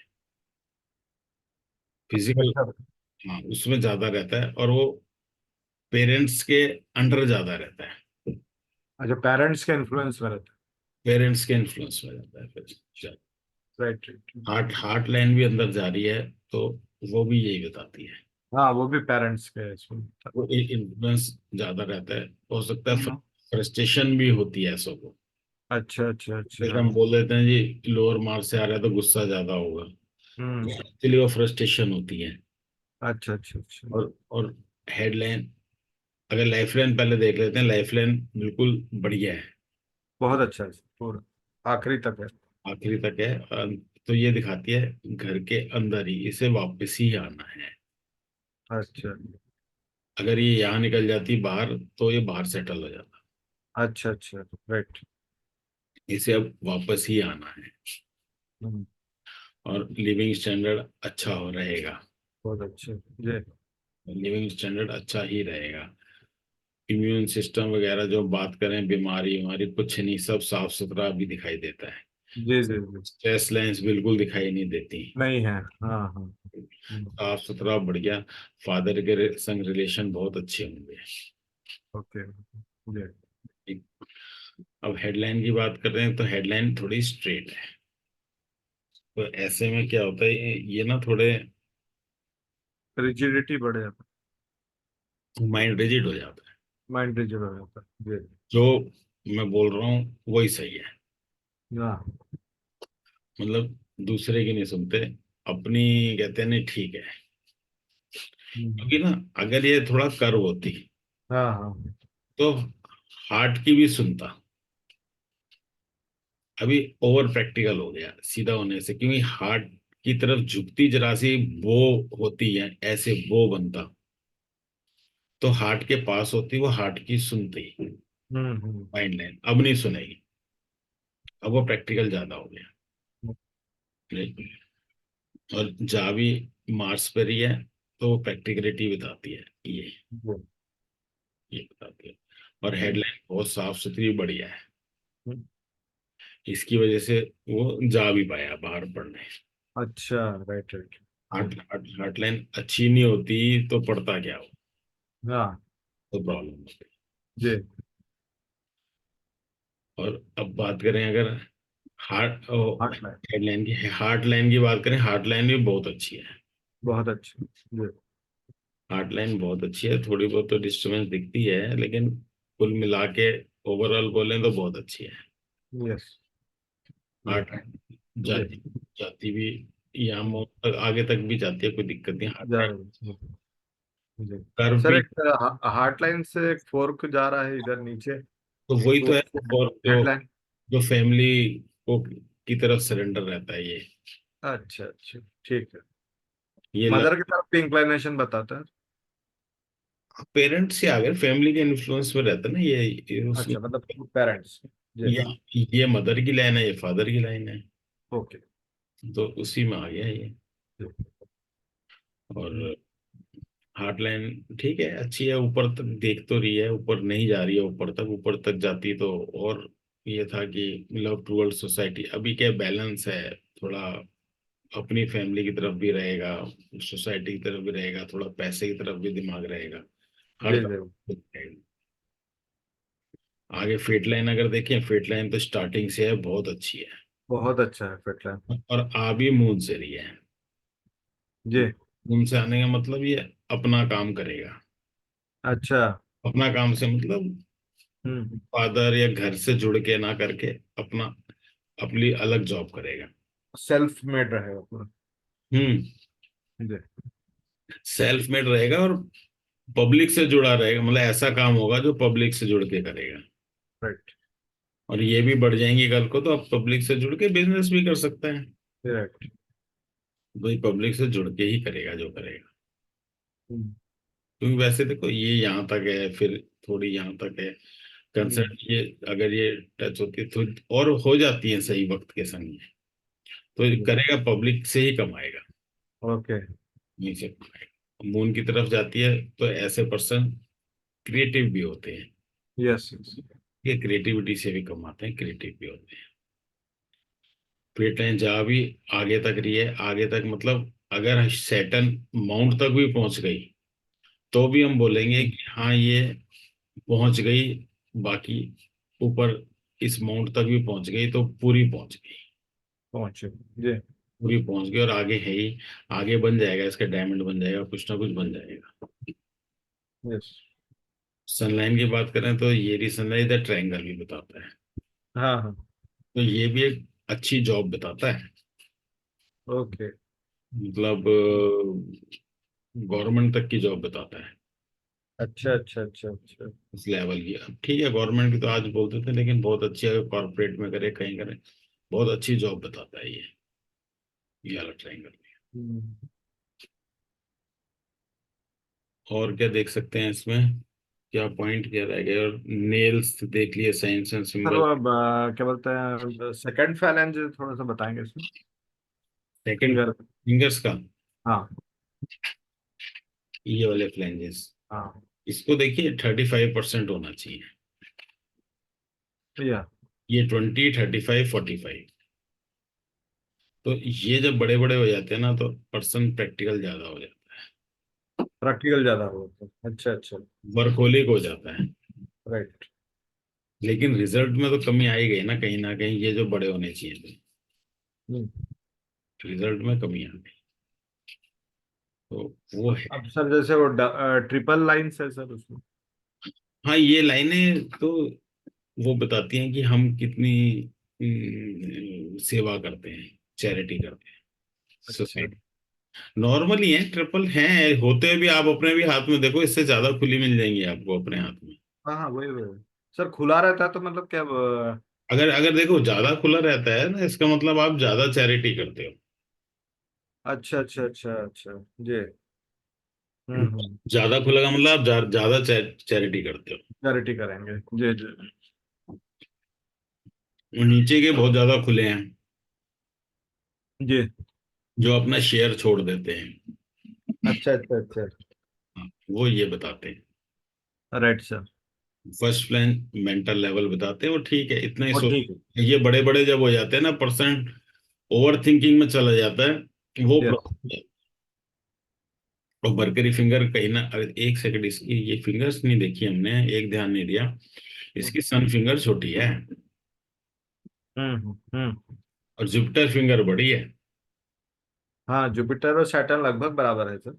S1: फिजिकल,
S2: अच्छा।
S1: हाँ उसमें ज्यादा रहता है, और वो पेरेंट्स के अंडर ज्यादा रहता है,
S2: अच्छा, पेरेंट्स के इन्फ्लुएंस में रहता
S1: पेरेंट्स के इन्फ्लुएंस में रहता है फिर।
S2: है। Right right.
S1: हार्ट लाइन भी अंदर जा रही है, तो वो भी यही बताती है,
S2: हाँ, वो भी पेरेंट्स के इसमें।
S1: वो इन्फ्लुएंस ज्यादा रहता है। हो सकता है
S2: हाँ।
S1: फ्रस्ट्रेशन भी होती है ऐसों को,
S2: अच्छा अच्छा
S1: जैसे
S2: अच्छा।
S1: हम बोल देते हैं जी लोअर मार्क्स से आ रहा है तो गुस्सा ज्यादा होगा,
S2: हम्म।
S1: इसलिए वो फ्रस्ट्रेशन होती है।
S2: अच्छा अच्छा अच्छा।
S1: और हेडलाइन, अगर लाइफ लाइन पहले देख लेते हैं, लाइफ लाइन बिल्कुल बढ़िया है,
S2: बहुत अच्छा है पूरा, आखिरी तक है।
S1: आखिरी तक है। तो ये दिखाती है घर के अंदर ही इसे वापस ही आना है।
S2: अच्छा
S1: अगर ये यहाँ निकल जाती बाहर तो ये बाहर सेटल हो जाता,
S2: अच्छा अच्छा। राइट।
S1: इसे अब वापस ही आना है, और लिविंग स्टैंडर्ड अच्छा हो रहेगा,
S2: बहुत अच्छे। जी।
S1: लिविंग स्टैंडर्ड अच्छा ही रहेगा। इम्यून सिस्टम वगैरह जो बात करें, बीमारी बीमारी कुछ नहीं, सब साफ सुथरा भी दिखाई देता है।
S2: जी जी जी।
S1: स्ट्रेस लाइंस बिल्कुल दिखाई नहीं देती,
S2: नहीं है। हाँ हाँ।
S1: साफ सुथरा बढ़िया। फादर के संग रिलेशन बहुत अच्छे होंगे।
S2: ओके। जी।
S1: ठीक। अब हेडलाइन की बात कर रहे हैं तो हेडलाइन थोड़ी स्ट्रेट है, तो ऐसे में क्या होता है, ये ना थोड़े
S2: रिजिडिटी बढ़ जाता
S1: माइंड रिजिड हो जाता है।
S2: है, माइंड रिजिड हो जाता है। जी।
S1: जो मैं बोल रहा हूँ वही सही है,
S2: हाँ।
S1: मतलब दूसरे की नहीं सुनते, अपनी कहते हैं नहीं ठीक है,
S2: हम्म,
S1: क्योंकि ना अगर ये थोड़ा कर्व होती
S2: हाँ हाँ।
S1: तो हार्ट की भी सुनता। अभी ओवर प्रैक्टिकल हो गया सीधा होने से, क्योंकि हार्ट की तरफ झुकती जरा सी वो होती है, ऐसे वो बनता, तो हार्ट के पास होती, वो हार्ट की सुनती
S2: हम्म।
S1: माइंड लाइन, अब नहीं सुनेगी। अब वो प्रैक्टिकल ज्यादा हो गया। नहीं? और जा भी मार्स पर ही है, तो प्रैक्टिकलिटी बताती है
S2: वो,
S1: ये बताती है। और
S2: हम्म,
S1: हेडलाइन बहुत साफ सुथरी बढ़िया है,
S2: हम्म,
S1: इसकी वजह से वो जा भी पाया बाहर पढ़ने।
S2: अच्छा, राइट राइट।
S1: हार्टलाइन अच्छी नहीं होती तो पढ़ता क्या हो,
S2: हाँ
S1: तो प्रॉब्लम होती।
S2: जी।
S1: और अब बात करें अगर हार्ट
S2: हॉटलाइन
S1: हेडलाइन की, हार्टलाइन की बात करें, हार्टलाइन भी बहुत अच्छी है।
S2: बहुत अच्छी जी।
S1: हार्टलाइन बहुत अच्छी है, थोड़ी बहुत तो डिस्टरबेंस दिखती है, लेकिन कुल मिला के ओवरऑल बोलें तो बहुत अच्छी है।
S2: यस जी
S1: हार्ट
S2: जी।
S1: जाती जाती भी यहाँ तक, आगे तक भी जाती है, कोई दिक्कत नहीं।
S2: जा
S1: हार्टलाइन
S2: रही है जी।
S1: कर्व
S2: सर
S1: भी,
S2: एक हार्टलाइन से एक फोर्क जा रहा है इधर नीचे,
S1: तो वही
S2: वो
S1: तो है। और जो
S2: हेडलाइन।
S1: जो फैमिली को की तरफ सरेंडर रहता है
S2: अच्छा अच्छा, ठीक है।
S1: ये
S2: मदर की तरफ भी इंक्लाइनेशन बताता है।
S1: पेरेंट्स से आगे फैमिली के इन्फ्लुएंस में रहता है ना ये उसमें।
S2: अच्छा, मतलब पेरेंट्स जी।
S1: ये मदर की लाइन है, ये फादर की लाइन है,
S2: ओके।
S1: तो उसी में आ गया ये।
S2: हम्म,
S1: और हार्टलाइन ठीक है, अच्छी है, ऊपर तक देख तो रही है, ऊपर नहीं जा रही है, ऊपर तक, ऊपर तक जाती तो। और ये था कि लव टूवर्ड सोसाइटी, अभी क्या बैलेंस है थोड़ा, अपनी फैमिली की तरफ भी रहेगा, सोसाइटी की तरफ भी रहेगा, थोड़ा पैसे की तरफ भी दिमाग रहेगा, हर
S2: जी जी।
S1: तरफ रहेगा। आगे फेट लाइन अगर देखें, फेट लाइन तो स्टार्टिंग से है बहुत अच्छी है,
S2: बहुत अच्छा है फिटलैंड
S1: और आ भी मून से रही है।
S2: जी।
S1: मून से आने का मतलब ये अपना काम करेगा।
S2: अच्छा।
S1: अपना काम से मतलब
S2: हम्म।
S1: फादर या घर से जुड़ के ना करके अपना, अपनी अलग जॉब करेगा।
S2: सेल्फ मेड रहेगा पूरा।
S1: हम्म।
S2: जी।
S1: सेल्फ मेड रहेगा और पब्लिक से जुड़ा रहेगा, मतलब ऐसा काम होगा जो पब्लिक से जुड़ के करेगा।
S2: राइट
S1: और ये भी बढ़ जाएंगी कल को, तो अब पब्लिक से जुड़ के बिजनेस भी कर सकते हैं।
S2: राइट।
S1: भाई पब्लिक से जुड़ के ही करेगा जो करेगा। क्योंकि वैसे देखो ये यहाँ तक है, फिर थोड़ी यहाँ तक है कंसर्न, ये अगर ये टच होती है तो और हो जाती है सही वक्त के संग में, तो ये करेगा पब्लिक से ही कमाएगा,
S2: ओके।
S1: यहीं से कमाएगा। मून की तरफ जाती है तो ऐसे पर्सन क्रिएटिव भी होते हैं,
S2: यस यस।
S1: ये क्रिएटिविटी से भी कमाते हैं, क्रिएटिव भी होते हैं। पेट लाइन जहाँ भी आगे तक रही है, आगे तक मतलब अगर सैटर्न माउंट तक भी पहुंच गई, तो भी हम बोलेंगे कि हाँ ये पहुंच गई, बाकी ऊपर इस माउंट तक भी पहुंच गई, तो पूरी पहुंच गई,
S2: पहुंचे जी।
S1: पूरी पहुंच गई, और आगे है ही, आगे बन जाएगा इसका डायमंड, बन जाएगा, कुछ ना कुछ बन जाएगा।
S2: यस।
S1: सनलाइन की बात करें तो ये भी सनलाइन इधर ट्रायंगल भी बताता है,
S2: हाँ हाँ।
S1: तो ये भी एक अच्छी जॉब बताता है,
S2: ओके।
S1: मतलब गवर्नमेंट तक की जॉब बताता है,
S2: अच्छा अच्छा अच्छा अच्छा।
S1: इस लेवल की। अब ठीक है गवर्नमेंट की तो आज बोलते थे, लेकिन बहुत अच्छी, अगर कॉर्पोरेट में करे कहीं करे, बहुत अच्छी जॉब बताता है ये वाला ट्रायंगल।
S2: हम्म।
S1: और क्या देख सकते हैं इसमें, क्या पॉइंट क्या रह गए, और नेल्स देख लिए, साइंस एंड
S2: सर वो
S1: सिंबल।
S2: अब क्या बोलते हैं सेकंड फैलेंज थोड़ा सा बताएंगे इसमें।
S1: Second
S2: finger.
S1: फिंगर्स का,
S2: हाँ
S1: ये वाले फ्लैंजेस,
S2: हाँ।
S1: इसको देखिए 35% होना चाहिए,
S2: या
S1: ये 20, 35, 45, तो ये जब बड़े बड़े हो जाते हैं ना, तो पर्सन प्रैक्टिकल ज्यादा हो जाता
S2: प्रैक्टिकल ज्यादा हो तो अच्छा अच्छा।
S1: है, वर्कहोलिक हो जाता है।
S2: राइट।
S1: लेकिन रिजल्ट में तो कमी आई गई ना कहीं, ये जो बड़े होने चाहिए थे, रिजल्ट में कमी आ गई, तो वो है।
S2: अब सर जैसे वो ट्रिपल लाइंस है सर उसमें।
S1: हाँ ये लाइनें तो वो बताती हैं कि हम कितनी सेवा करते हैं, चैरिटी करते हैं।
S2: अच्छा।
S1: नॉर्मली है, ट्रिपल है, होते हुए भी आप अपने भी हाथ में देखो, इससे ज्यादा खुली मिल जाएंगी आपको अपने हाथ में।
S2: हाँ हाँ, वही वही सर, खुला रहता है तो मतलब क्या
S1: अगर अगर देखो ज्यादा खुला रहता है ना, इसका मतलब आप ज्यादा चैरिटी करते हो।
S2: अच्छा अच्छा अच्छा अच्छा। जी। हम्म।
S1: ज्यादा खुला का मतलब आप ज्यादा चैरिटी करते हो।
S2: चैरिटी करेंगे। जी जी।
S1: और नीचे के बहुत ज्यादा खुले हैं,
S2: जी।
S1: जो अपना शेयर छोड़ देते हैं।
S2: अच्छा अच्छा अच्छा।
S1: हाँ, वो ये बताते हैं।
S2: Right sir.
S1: First plan mental level बताते हैं, वो ठीक है, इतना ही
S2: और
S1: सोच।
S2: ठीक है।
S1: ये बड़े बड़े जब हो जाते हैं ना, परसेंट ओवर थिंकिंग में चला जाता है, वो
S2: यस।
S1: प्रॉब्लम है। और मरकरी फिंगर कहीं ना, अरे एक सेकंड, इसकी ये फिंगर्स नहीं देखी हमने, एक ध्यान नहीं दिया। इसकी सन फिंगर छोटी है
S2: हम्म।
S1: और जुपिटर फिंगर बड़ी है।
S2: हाँ, जुपिटर और सैटर्न लगभग बराबर है सर।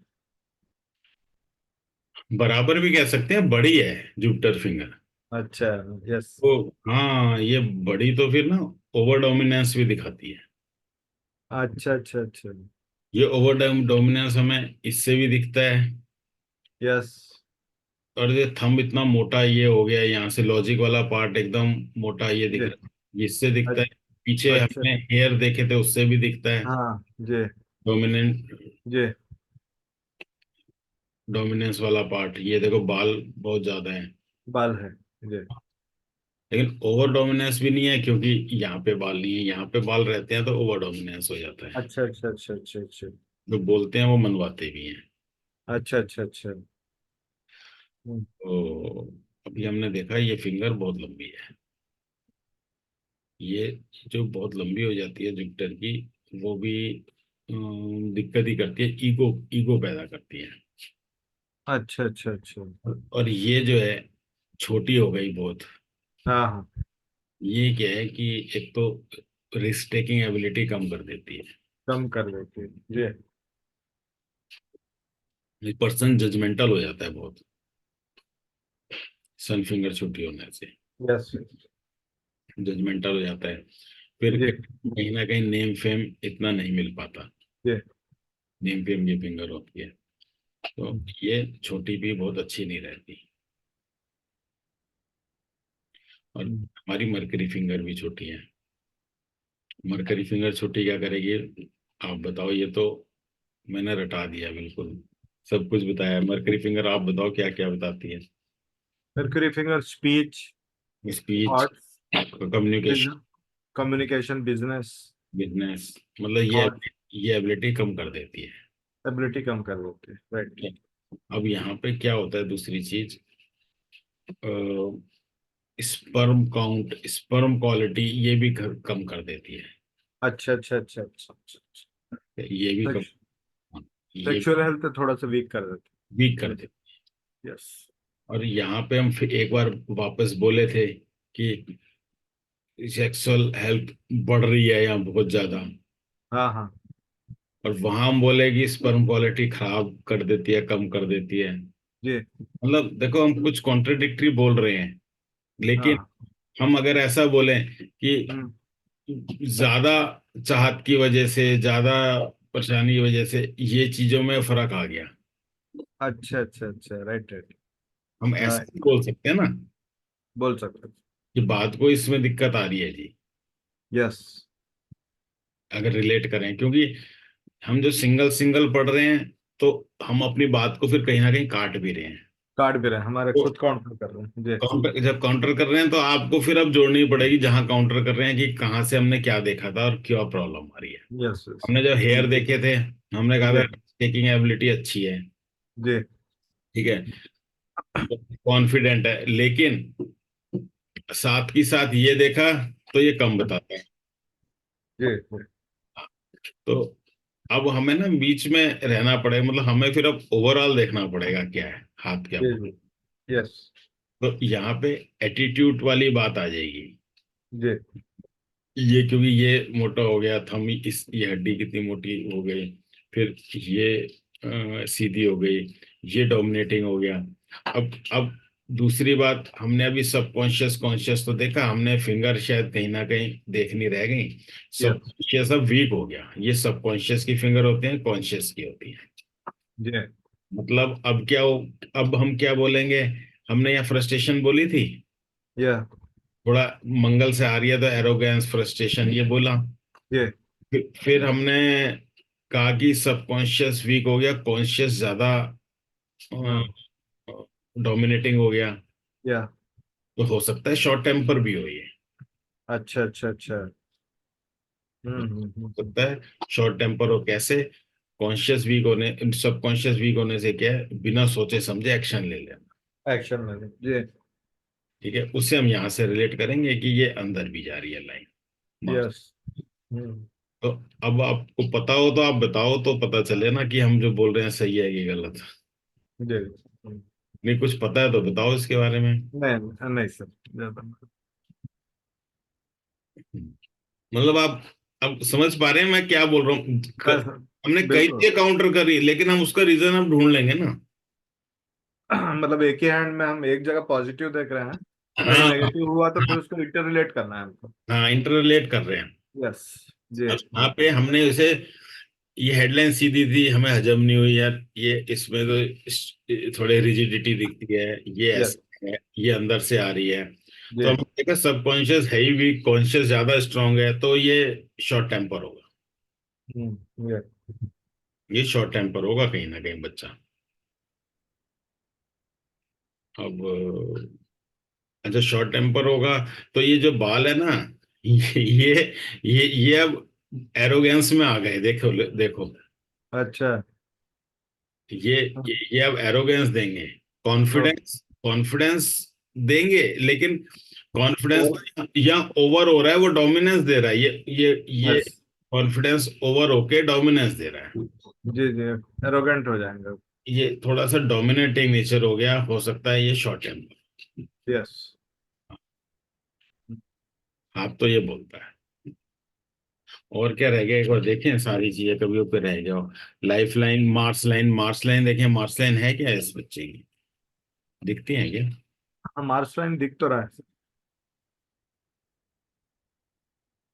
S1: बराबर भी कह सकते हैं, बड़ी है जुपिटर फिंगर।
S2: अच्छा। यस।
S1: तो हाँ, ये बड़ी तो फिर ना ओवर डोमिनेंस भी दिखाती है।
S2: अच्छा अच्छा अच्छा।
S1: ये ओवर डोमिनेंस हमें इससे भी दिखता है।
S2: यस।
S1: और ये थंब इतना मोटा ये हो गया, यहाँ से लॉजिक वाला पार्ट एकदम मोटा ये दिख
S2: जी।
S1: रहा है, इससे दिखता है। पीछे
S2: अच्छा।
S1: हमने हेयर देखे थे, उससे भी दिखता है।
S2: हाँ। जी
S1: डोमिनेंट
S2: जी।
S1: डोमिनेंस वाला पार्ट, ये देखो बाल बहुत ज्यादा है।
S2: बाल है। जी।
S1: लेकिन ओवर डोमिनेंस भी नहीं है, क्योंकि यहाँ पे बाल नहीं है, यहाँ पे बाल रहते हैं तो ओवर डोमिनेंस हो जाता है।
S2: अच्छा अच्छा अच्छा अच्छा अच्छा।
S1: जो बोलते हैं वो मनवाते भी हैं।
S2: अच्छा अच्छा अच्छा। हम्म।
S1: तो अभी हमने देखा ये फिंगर बहुत लंबी है। ये जो बहुत लंबी हो जाती है जुपिटर की, वो भी दिक्कत ही करती है, ईगो ईगो पैदा करती है।
S2: अच्छा अच्छा अच्छा।
S1: और ये जो है छोटी हो गई बहुत।
S2: हाँ हाँ।
S1: ये क्या है कि एक तो रिस्क टेकिंग एबिलिटी कम कर देती है।
S2: कम कर देती है। जी।
S1: ये पर्सन जजमेंटल हो जाता है बहुत, सन फिंगर छोटी होने से
S2: यस।
S1: जजमेंटल हो जाता है। फिर
S2: जी
S1: कहीं ना कहीं नेम फेम इतना नहीं मिल पाता।
S2: जी।
S1: नेम फेम ये फिंगर होती है। तो ये छोटी भी बहुत अच्छी नहीं रहती। और हमारी मरकरी फिंगर भी छोटी है। मरकरी फिंगर छोटी क्या करेगी, आप बताओ, ये तो मैंने रटा दिया बिल्कुल, सब कुछ बताया। मरकरी फिंगर आप बताओ क्या क्या बताती है।
S2: Mercury finger speech,
S1: speech,
S2: thoughts,
S1: communication,
S2: communication, business,
S1: business, मतलब
S2: थॉट,
S1: ये एबिलिटी कम कर देती है।
S2: एबिलिटी कम कर देती है। राइट।
S1: अब यहाँ पे क्या होता है, दूसरी चीज, स्पर्म काउंट, स्पर्म क्वालिटी, ये भी कम कर देती है।
S2: अच्छा अच्छा अच्छा अच्छा अच्छा।
S1: ये भी कम, ये
S2: सेक्सुअल हेल्थ थोड़ा सा वीक कर
S1: वीक कर
S2: देती
S1: देती
S2: है। यस।
S1: है। और यहाँ पे हम फिर एक बार वापस बोले थे कि सेक्सुअल हेल्थ बढ़ रही है यहाँ बहुत ज्यादा।
S2: हाँ हाँ।
S1: और वहां हम बोले कि स्पर्म क्वालिटी खराब कर देती है, कम कर देती है।
S2: जी।
S1: मतलब देखो, हम कुछ कॉन्ट्रडिक्टरी बोल रहे हैं,
S2: हाँ
S1: लेकिन
S2: हाँ।
S1: हम अगर ऐसा बोलें कि
S2: हम्म।
S1: ज्यादा चाहत की वजह से, ज्यादा परेशानी की वजह से ये चीजों में फर्क आ गया,
S2: अच्छा अच्छा अच्छा। Right right.
S1: हम ऐसा
S2: हाँ,
S1: भी बोल सकते हैं ना,
S2: बोल सकते हैं।
S1: कि बात को इसमें दिक्कत आ रही है जी,
S2: यस।
S1: अगर रिलेट करें, क्योंकि हम जो सिंगल सिंगल पढ़ रहे हैं, तो हम अपनी बात को फिर कहीं ना कहीं काट भी रहे हैं।
S2: कार्ड भी रहे हमारे,
S1: तो
S2: खुद काउंटर कर रहे हैं। जी।
S1: जब काउंटर कर रहे हैं, तो आपको फिर अब जोड़नी पड़ेगी जहां काउंटर कर रहे हैं, कि कहाँ से हमने क्या देखा था और क्या प्रॉब्लम आ रही है।
S2: Yes yes.
S1: हमने जो हेयर देखे थे, हमने कहा
S2: जी
S1: था टेकिंग एबिलिटी अच्छी है,
S2: जी
S1: ठीक है, कॉन्फिडेंट है, लेकिन साथ ही साथ ये देखा तो ये कम बताता है।
S2: जी जी
S1: तो अब हमें ना बीच में रहना पड़ेगा, मतलब हमें फिर अब ओवरऑल देखना पड़ेगा क्या है, हाथ क्या
S2: जी
S1: बोल।
S2: जी। यस।
S1: तो यहाँ पे एटीट्यूड वाली बात आ जाएगी।
S2: जी
S1: ये क्योंकि ये मोटा हो गया, थंब, इस ये हड्डी कितनी मोटी हो गई, फिर ये सीधी हो गई, ये डोमिनेटिंग हो गया। अब दूसरी बात, हमने अभी सबकॉन्शियस कॉन्शियस तो देखा, हमने फिंगर शायद कहीं ना कहीं देखनी रह गई।
S2: यस।
S1: सबकॉन्शियस अब वीक हो गया, ये सबकॉन्शियस की फिंगर होती हैं, कॉन्शियस की होती है।
S2: जी।
S1: मतलब अब क्या हो, अब हम क्या बोलेंगे, हमने यहाँ फ्रस्ट्रेशन बोली थी,
S2: या।
S1: थोड़ा मंगल से आ रही है तो एरोगेंस फ्रस्ट्रेशन ये बोला।
S2: ये।
S1: फिर हमने कहा कि सबकॉन्शियस वीक हो गया, कॉन्शियस ज्यादा
S2: हाँ।
S1: डोमिनेटिंग हो गया।
S2: या।
S1: तो हो सकता है शॉर्ट टेम्पर भी हो ये,
S2: अच्छा अच्छा अच्छा।
S1: हो सकता है शॉर्ट टेम्पर हो। कैसे? कॉन्शियस वीक होने, सबकॉन्शियस वीक होने से क्या है, बिना सोचे समझे एक्शन ले लेना।
S2: एक्शन में जी।
S1: ठीक है, उससे हम यहाँ से रिलेट करेंगे कि ये अंदर भी जा रही है लाइन मार्क्स।
S2: यस। हम्म।
S1: तो अब आपको पता हो तो आप बताओ, तो पता चले ना कि हम जो बोल रहे हैं सही है कि गलत।
S2: जी। हम्म।
S1: नहीं कुछ पता है तो बताओ इसके बारे में।
S2: नहीं नहीं सर, ज्यादा
S1: मतलब आप अब समझ पा रहे हैं मैं क्या बोल रहा हूँ?
S2: हाँ सर,
S1: हमने कई
S2: बिल्कुल।
S1: चीजें काउंटर करी, लेकिन हम उसका रीजन अब ढूंढ लेंगे ना।
S2: मतलब एक ही हैंड में हम एक जगह पॉजिटिव देख रहे हैं, कहीं
S1: हाँ
S2: नेगेटिव हुआ तो फिर उसको इंटर रिलेट करना है हमको।
S1: हाँ, इंटरलेट कर रहे हैं।
S2: यस। जी।
S1: अब यहाँ पे हमने उसे, ये हेडलाइन सीधी थी, हमें हजम नहीं हुई यार, ये इसमें तो थोड़े रिजिडिटी दिखती है, ये
S2: यस।
S1: ऐसा है, ये अंदर से आ रही है। तो
S2: जी।
S1: हमने देखा सबकॉन्शियस है ही वीक, कॉन्शियस ज्यादा स्ट्रांग है, तो ये शॉर्ट टेम्पर होगा।
S2: ये।
S1: ये शॉर्ट टेम्पर होगा कहीं ना कहीं बच्चा। अब अच्छा शॉर्ट टेम्पर होगा, तो ये जो बाल है ना, ये अब एरोगेंस में आ गए, देखो देखो,
S2: अच्छा।
S1: ये ये अब एरोगेंस देंगे, कॉन्फिडेंस कॉन्फिडेंस देंगे, लेकिन कॉन्फिडेंस या ओवर हो रहा है, वो डोमिनेंस दे रहा है, ये
S2: यस।
S1: कॉन्फिडेंस ओवर होके डोमिनेंस दे रहा है।
S2: जी जी, एरोगेंट हो जाएंगे।
S1: ये थोड़ा सा डोमिनेटिंग नेचर हो गया, हो सकता है ये शॉर्ट टेम्पर।
S2: यस।
S1: आप तो ये बोलता है। और क्या रह गया, एक बार देखें सारी चीजें, कभी पे रह गया हो। Life line, Mars line, Mars line देखें, मार्स लाइन है क्या इस बच्चे की, दिखती है क्या?
S2: हाँ, मार्स लाइन दिख तो रहा है,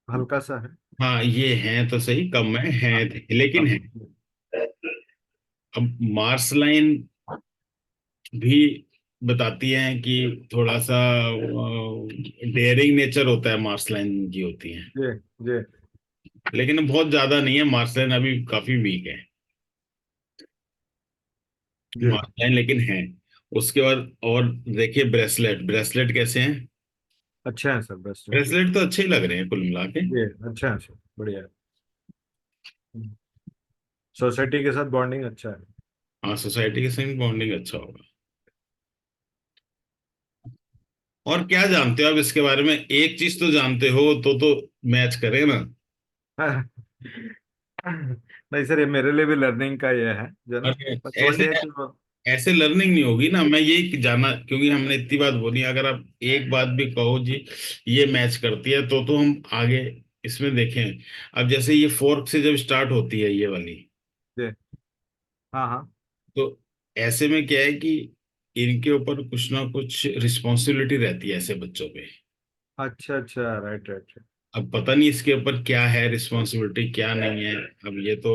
S2: हल्का सा है।
S1: हाँ ये है तो सही, कम है
S2: हाँ।
S1: लेकिन है।
S2: हाँ।
S1: अब मार्स लाइन भी बताती हैं कि थोड़ा सा डेयरिंग नेचर होता है, मार्स लाइन की होती है,
S2: जी। जी।
S1: लेकिन बहुत ज्यादा नहीं है, मार्स लाइन अभी काफी वीक है
S2: जी।
S1: मार्स लाइन, लेकिन है। उसके बाद और देखिए, ब्रेसलेट, ब्रेसलेट कैसे हैं?
S2: अच्छा है सर, बेस्ट है।
S1: ब्रेसलेट तो अच्छे ही लग रहे हैं कुल मिला के।
S2: जी। अच्छा है सर, बढ़िया है। सोसाइटी के साथ बॉन्डिंग अच्छा है।
S1: हाँ सोसाइटी के संग बॉन्डिंग अच्छा होगा। और क्या जानते हो आप इसके बारे में? एक चीज तो जानते हो, तो मैच करें ना।
S2: नहीं सर, ये मेरे लिए भी लर्निंग का ये है जो ना,
S1: और
S2: बस
S1: ऐसे
S2: वही है कि
S1: ऐसे लर्निंग नहीं होगी ना, मैं यही जाना, क्योंकि हमने इतनी बात बोली, अगर आप एक बात भी कहो जी ये मैच करती है, तो हम आगे इसमें देखें। अब जैसे ये फोर्क से जब स्टार्ट होती है ये वाली,
S2: जी। हाँ हाँ।
S1: तो ऐसे में क्या है कि इनके ऊपर कुछ ना कुछ रिस्पॉन्सिबिलिटी रहती है ऐसे बच्चों पे।
S2: अच्छा अच्छा, राइट राइट।
S1: अब पता नहीं इसके ऊपर क्या है रिस्पॉन्सिबिलिटी, क्या नहीं है, अब ये तो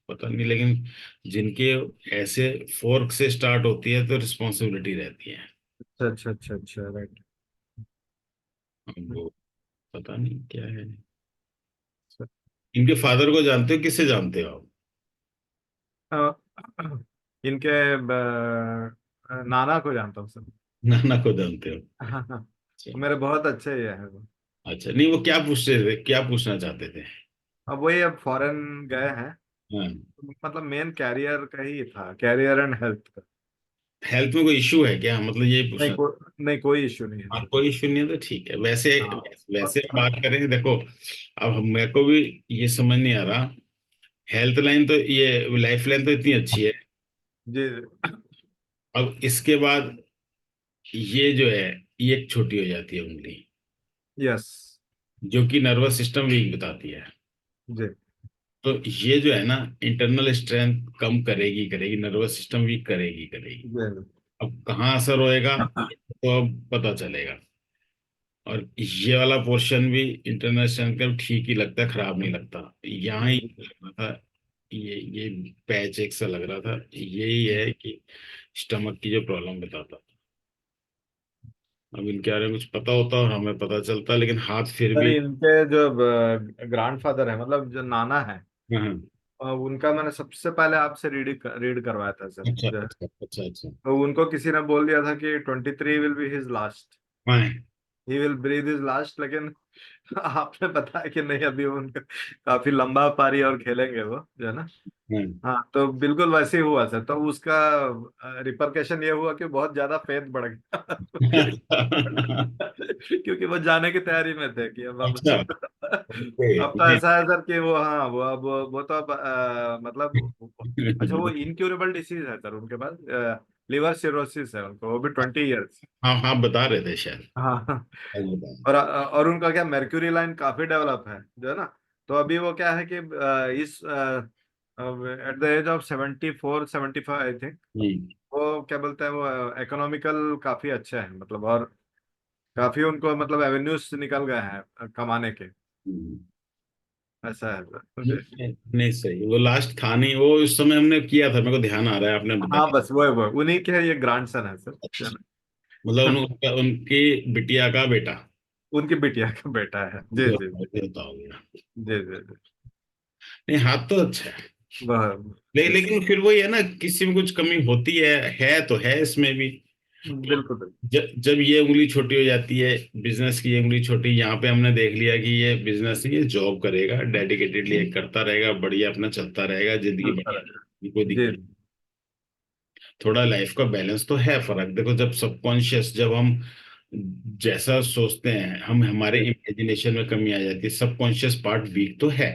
S1: पता नहीं, लेकिन जिनके ऐसे फोर्क से स्टार्ट होती है तो रिस्पॉन्सिबिलिटी रहती है।
S2: अच्छा अच्छा अच्छा अच्छा, राइट।
S1: अब वो पता नहीं क्या है। इनके फादर को जानते हो, किससे जानते हो आप?
S2: इनके नाना को जानता हूँ सर।
S1: नाना को जानते हो?
S2: हाँ हाँ।
S1: अच्छा।
S2: मेरे बहुत अच्छे ये है वो।
S1: अच्छा, नहीं वो क्या पूछ रहे थे, क्या पूछना चाहते थे?
S2: अब वही, अब फॉरेन गए हैं,
S1: हाँ,
S2: मतलब मेन कैरियर का ही था, कैरियर एंड हेल्थ का।
S1: हेल्थ में कोई इशू है क्या, मतलब यही
S2: नहीं
S1: पूछना?
S2: नहीं, कोई इश्यू नहीं है
S1: हाँ
S2: सर।
S1: कोई इशू नहीं है तो ठीक है। वैसे
S2: हाँ।
S1: वैसे बात करें, देखो अब मेरे को भी ये समझ नहीं आ रहा, हेल्थ लाइन तो, ये लाइफ लाइन तो इतनी अच्छी है,
S2: जी।
S1: अब इसके बाद ये जो है, ये एक छोटी हो जाती है उंगली,
S2: यस।
S1: जो कि नर्वस सिस्टम वीक बताती है।
S2: जी।
S1: तो ये जो है ना, इंटरनल स्ट्रेंथ कम करेगी करेगी, नर्वस सिस्टम वीक करेगी करेगी।
S2: जी।
S1: अब कहाँ असर होएगा तो अब पता चलेगा। और ये वाला पोर्शन भी इंटरनेशनल का ठीक ही लगता है, खराब नहीं लगता। यहाँ ही लग रहा था, ये पैच एक सा लग रहा था, यही है कि स्टमक की जो प्रॉब्लम बताता। अब इनके बारे में कुछ पता होता और हमें पता चलता, लेकिन हाथ फिर
S2: सर
S1: भी।
S2: इनके जो ग्रैंडफादर है, मतलब जो नाना है,
S1: हाँ हाँ।
S2: उनका मैंने सबसे पहले आपसे रीड करवाया था सर।
S1: अच्छा अच्छा अच्छा अच्छा।
S2: तो उनको किसी ने बोल दिया था कि 23 विल बी हिज लास्ट,
S1: हाँ
S2: he will breathe his last, लेकिन आपने बताया कि नहीं, अभी वो उनका काफी लंबा पारी और खेलेंगे वो, जो है ना।
S1: हाँ।
S2: हाँ, तो बिल्कुल वैसे ही हुआ सर। तो उसका रिपरकशन ये हुआ कि बहुत ज्यादा फेथ बढ़ गया क्योंकि वो जाने की तैयारी में थे कि अब
S1: अच्छा। ओके।
S2: अब तो ऐसा है सर कि वो, हाँ, वो अब वो तो अब मतलब, अच्छा, वो इनक्यूरेबल डिसीज है सर उनके पास, लिवर सिरोसिस है उनको, वो भी 20 इयर्स।
S1: हाँ हाँ, बता रहे थे शायद।
S2: हाँ।
S1: आज बताया।
S2: और उनका क्या, mercury लाइन काफी डेवलप है, जो है ना। तो अभी वो क्या है कि इस at the age of 74 75 I think,
S1: hmm.
S2: वो क्या बोलते हैं, वो इकोनॉमिकल काफी अच्छे हैं, मतलब, और काफी उनको मतलब एवेन्यूज निकल गए हैं कमाने के।
S1: हम्म।
S2: ऐसा है सर।
S1: नहीं नहीं, सही, वो लास्ट था नहीं, वो उस समय हमने किया था, मेरे को ध्यान आ रहा है, आपने
S2: हाँ,
S1: बताया।
S2: बस वो उन्हीं के ये ग्रैंडसन है सर, जो है
S1: अच्छा। मतलब
S2: ना।
S1: उनकी बिटिया का बेटा।
S2: उनकी बिटिया का बेटा है, जी
S1: जो
S2: जी
S1: होता हो गया।
S2: जी जी जी।
S1: नहीं, हाथ तो अच्छा है।
S2: वह, यस,
S1: लेकिन फिर वही है ना, किसी में कुछ कमी होती है तो है इसमें भी।
S2: बिल्कुल बिल्कुल।
S1: जब ये उंगली छोटी हो जाती है, बिजनेस की ये उंगली छोटी, यहाँ पे हमने देख लिया कि ये बिजनेस नहीं, ये जॉब करेगा डेडिकेटेडली, ये करता रहेगा, बढ़िया अपना चलता रहेगा, जिंदगी
S2: चलता
S1: बढ़िया,
S2: रहेगा।
S1: कोई
S2: जी
S1: दिक्कत। थोड़ा लाइफ का बैलेंस तो है, फर्क देखो, जब सबकॉन्शियस, जब हम जैसा सोचते हैं, हम हमारे
S2: जी।
S1: इमेजिनेशन में कमी आ जाती है, सबकॉन्शियस पार्ट वीक तो है।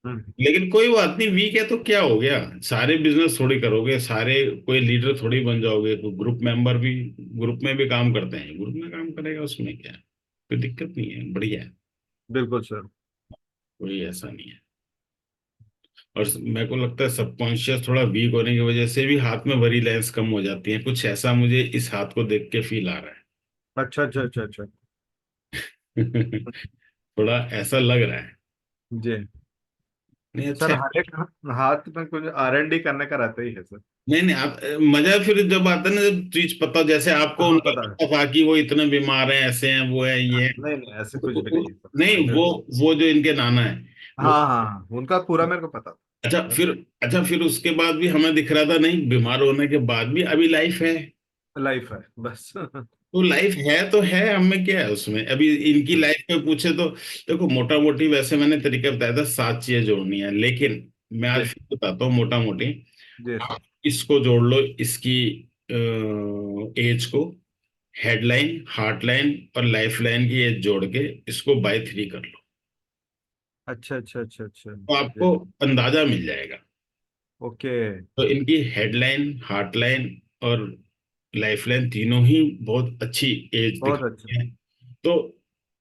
S2: हम्म,
S1: लेकिन कोई बात नहीं, वीक है तो क्या हो गया, सारे बिजनेस थोड़ी करोगे, सारे कोई लीडर थोड़ी बन जाओगे, तो ग्रुप मेंबर भी, ग्रुप में भी काम करते हैं, ग्रुप में काम करेगा, उसमें क्या है, कोई दिक्कत नहीं है, बढ़िया है।
S2: बिल्कुल सर।
S1: कोई ऐसा नहीं है। और मेरे को लगता है सबकॉन्शियस थोड़ा वीक होने की वजह से भी हाथ में वरी लेंस कम हो जाती है, कुछ ऐसा मुझे इस हाथ को देख के फील आ रहा
S2: अच्छा अच्छा अच्छा अच्छा।
S1: है। थोड़ा ऐसा लग रहा है।
S2: जी
S1: नहीं,
S2: सर,
S1: अच्छा है।
S2: हर एक हाथ में कुछ R&D करने का रहता ही है सर।
S1: नहीं नहीं, आप मजा फिर जब आता है ना, जब चीज पता, जैसे आपको
S2: हाँ,
S1: उनका
S2: पता है।
S1: पता था कि वो इतने बीमार हैं, ऐसे हैं, वो है, ये है।
S2: नहीं नहीं, ऐसे कुछ भी नहीं है
S1: नहीं,
S2: सर।
S1: वो जो इनके नाना है, वो।
S2: हाँ हाँ हाँ, उनका पूरा मेरे को पता
S1: अच्छा
S2: था।
S1: फिर, अच्छा फिर उसके बाद भी हमें दिख रहा था, नहीं, बीमार होने के बाद भी अभी लाइफ है।
S2: लाइफ है बस
S1: तो लाइफ है तो है, हमें क्या है उसमें, अभी इनकी लाइफ में पूछे तो देखो, मोटा मोटी वैसे मैंने तरीका बताया था, 7 चीजें जोड़नी है, लेकिन मैं
S2: जी
S1: आज फिर बताता हूँ मोटा मोटी।
S2: जी सर।
S1: आप इसको जोड़ लो, इसकी एज को, हेडलाइन, हार्टलाइन और लाइफ लाइन की एज जोड़ के इसको बाय 3 कर लो,
S2: अच्छा अच्छा अच्छा अच्छा।
S1: तो
S2: जी।
S1: आपको अंदाजा मिल जाएगा।
S2: ओके।
S1: तो इनकी हेडलाइन, हार्टलाइन और लाइफलाइन तीनों ही बहुत अच्छी एज
S2: बहुत अच्छा।
S1: दिखती है। तो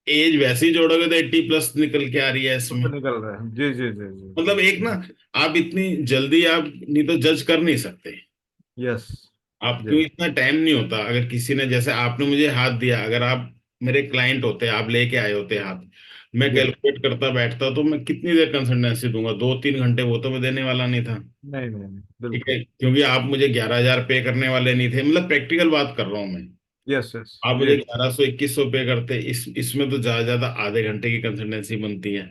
S1: एज वैसे ही जोड़ोगे तो 80+ निकल के आ रही है
S2: वो तो
S1: इसमें।
S2: निकल रहा है, जी जी जी जी
S1: मतलब
S2: जी।
S1: एक ना, आप इतनी जल्दी आप नहीं तो जज कर नहीं सकते।
S2: यस।
S1: आप
S2: जी
S1: क्यों, इतना टाइम नहीं होता, अगर किसी ने, जैसे आपने मुझे हाथ दिया, अगर आप मेरे क्लाइंट होते, आप लेके आए होते हाथ, मैं
S2: जी।
S1: कैलकुलेट करता बैठता तो मैं कितनी देर कंसल्टेंसी दूंगा, 2-3 घंटे, वो तो मैं देने वाला नहीं था।
S2: नहीं नहीं नहीं,
S1: ठीक
S2: बिल्कुल।
S1: है, क्योंकि आप मुझे 11,000 पे करने वाले नहीं थे, मतलब प्रैक्टिकल बात कर रहा हूँ मैं।
S2: Yes yes.
S1: आप
S2: जी।
S1: मुझे 1100 2100 पे करते, इसमें तो ज्यादा ज्यादा आधे घंटे की कंसल्टेंसी बनती है।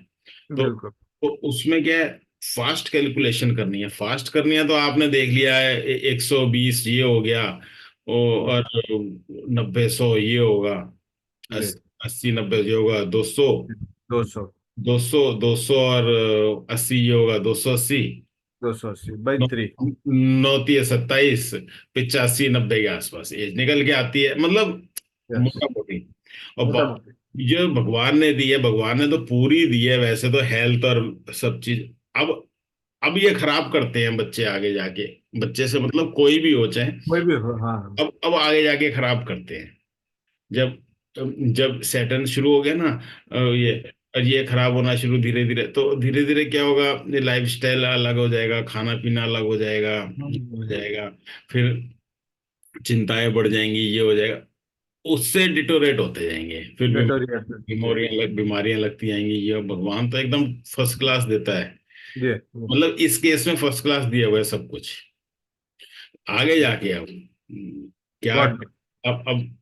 S2: बिल्कुल।
S1: तो उसमें क्या है, फास्ट कैलकुलेशन करनी है, फास्ट करनी है, तो आपने देख लिया है, 120 ये हो गया, और 90 100 ये होगा,
S2: जी।
S1: 80 90 ये होगा, 200,
S2: 200।
S1: 200 और 80 ये होगा, 280,
S2: 280/3।
S1: 9 9 27, 85 90 के आसपास एज निकल के आती है, मतलब
S2: यस।
S1: मोटा मोटी। और
S2: मोटा मोटी।
S1: ये भगवान ने दी है, भगवान ने तो पूरी दी है वैसे तो, हेल्थ और सब चीज। अब अब ये खराब करते हैं बच्चे आगे जाके, बच्चे से मतलब कोई भी हो चाहे,
S2: कोई भी हो, हाँ हाँ।
S1: अब आगे जाके खराब करते हैं। जब जब सैटर्न शुरू हो गया ना, ये खराब होना शुरू, धीरे धीरे तो धीरे धीरे क्या होगा, ये लाइफ स्टाइल अलग हो जाएगा, खाना पीना अलग हो जाएगा, हो
S2: हम्म,
S1: जाएगा। फिर चिंताएं बढ़ जाएंगी, ये हो जाएगा, उससे डिटोरेट होते जाएंगे, फिर
S2: नोटोरियस। जी
S1: बीमारियां लगती जाएंगी। ये भगवान तो एकदम फर्स्ट क्लास देता है,
S2: जी।
S1: मतलब इस केस में फर्स्ट क्लास दिया हुआ है सब कुछ। आगे जाके अब क्या,
S2: गॉड।
S1: अब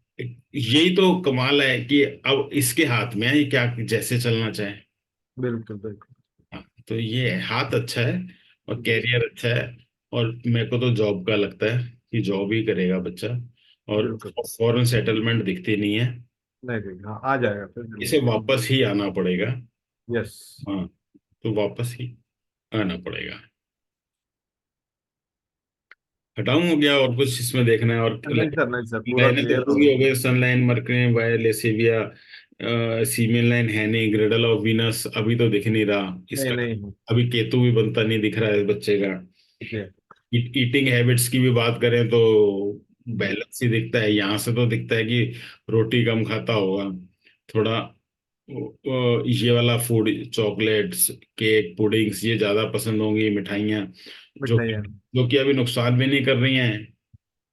S1: यही तो कमाल है कि अब इसके हाथ में है ये क्या जैसे चलना चाहे।
S2: बिल्कुल बिल्कुल।
S1: हाँ, तो ये है, हाथ अच्छा है और
S2: जी
S1: कैरियर अच्छा है। और मेरे को तो जॉब का लगता है कि जॉब ही करेगा बच्चा, और
S2: बिल्कुल।
S1: फॉरेन सेटलमेंट दिखती नहीं है,
S2: नहीं नहीं, हाँ आ जाएगा फिर
S1: इसे
S2: जरूर।
S1: वापस ही आना पड़ेगा।
S2: यस।
S1: हाँ, तो वापस ही आना पड़ेगा। हटाऊं हो गया और कुछ इसमें देखना है? और
S2: नहीं सर, नहीं सर, पूरा
S1: लाइनें तो
S2: क्लियर हो
S1: पूरी
S2: गया।
S1: हो गई, सनलाइन, मरकरी, वायर, लेसिविया, सीमेन लाइन है नहीं, ग्रेडल ऑफ वीनस अभी तो दिख नहीं रहा
S2: नहीं
S1: इसका।
S2: नहीं।
S1: अभी केतु भी बनता नहीं दिख रहा है इस बच्चे का।
S2: जी।
S1: ईटिंग हैबिट्स की भी बात करें तो
S2: जी।
S1: बैलेंस ही दिखता है, यहाँ से तो दिखता है कि रोटी कम खाता होगा थोड़ा। ये वाला फूड, चॉकलेट्स, केक, पुडिंग्स ये ज्यादा पसंद होंगी, मिठाइयाँ, जो
S2: मिठाई है।
S1: जो कि अभी नुकसान भी नहीं कर रही हैं।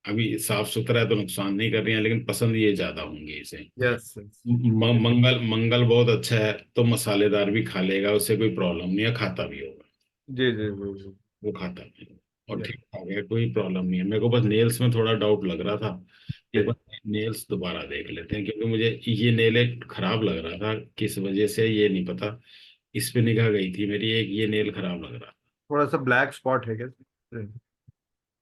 S1: अभी साफ सुथरा है तो नुकसान नहीं कर रही हैं, लेकिन पसंद ये ज्यादा होंगी इसे।
S2: Yes yes.
S1: मंगल मंगल बहुत अच्छा है, तो मसालेदार भी खा लेगा, उससे कोई प्रॉब्लम नहीं है, खाता भी होगा।
S2: जी जी जी जी।
S1: वो खाता भी है और
S2: जी
S1: ठीक ठाक है, कोई प्रॉब्लम नहीं है। मेरे को बस नेल्स में थोड़ा डाउट लग रहा था, एक
S2: जी।
S1: बार नेल्स दोबारा देख लेते हैं, क्योंकि मुझे ये नेल एक खराब लग रहा था, किस वजह से ये नहीं पता। इस पे निगाह गई थी मेरी, एक ये नेल खराब लग रहा था।
S2: थोड़ा सा ब्लैक स्पॉट है क्या? जी।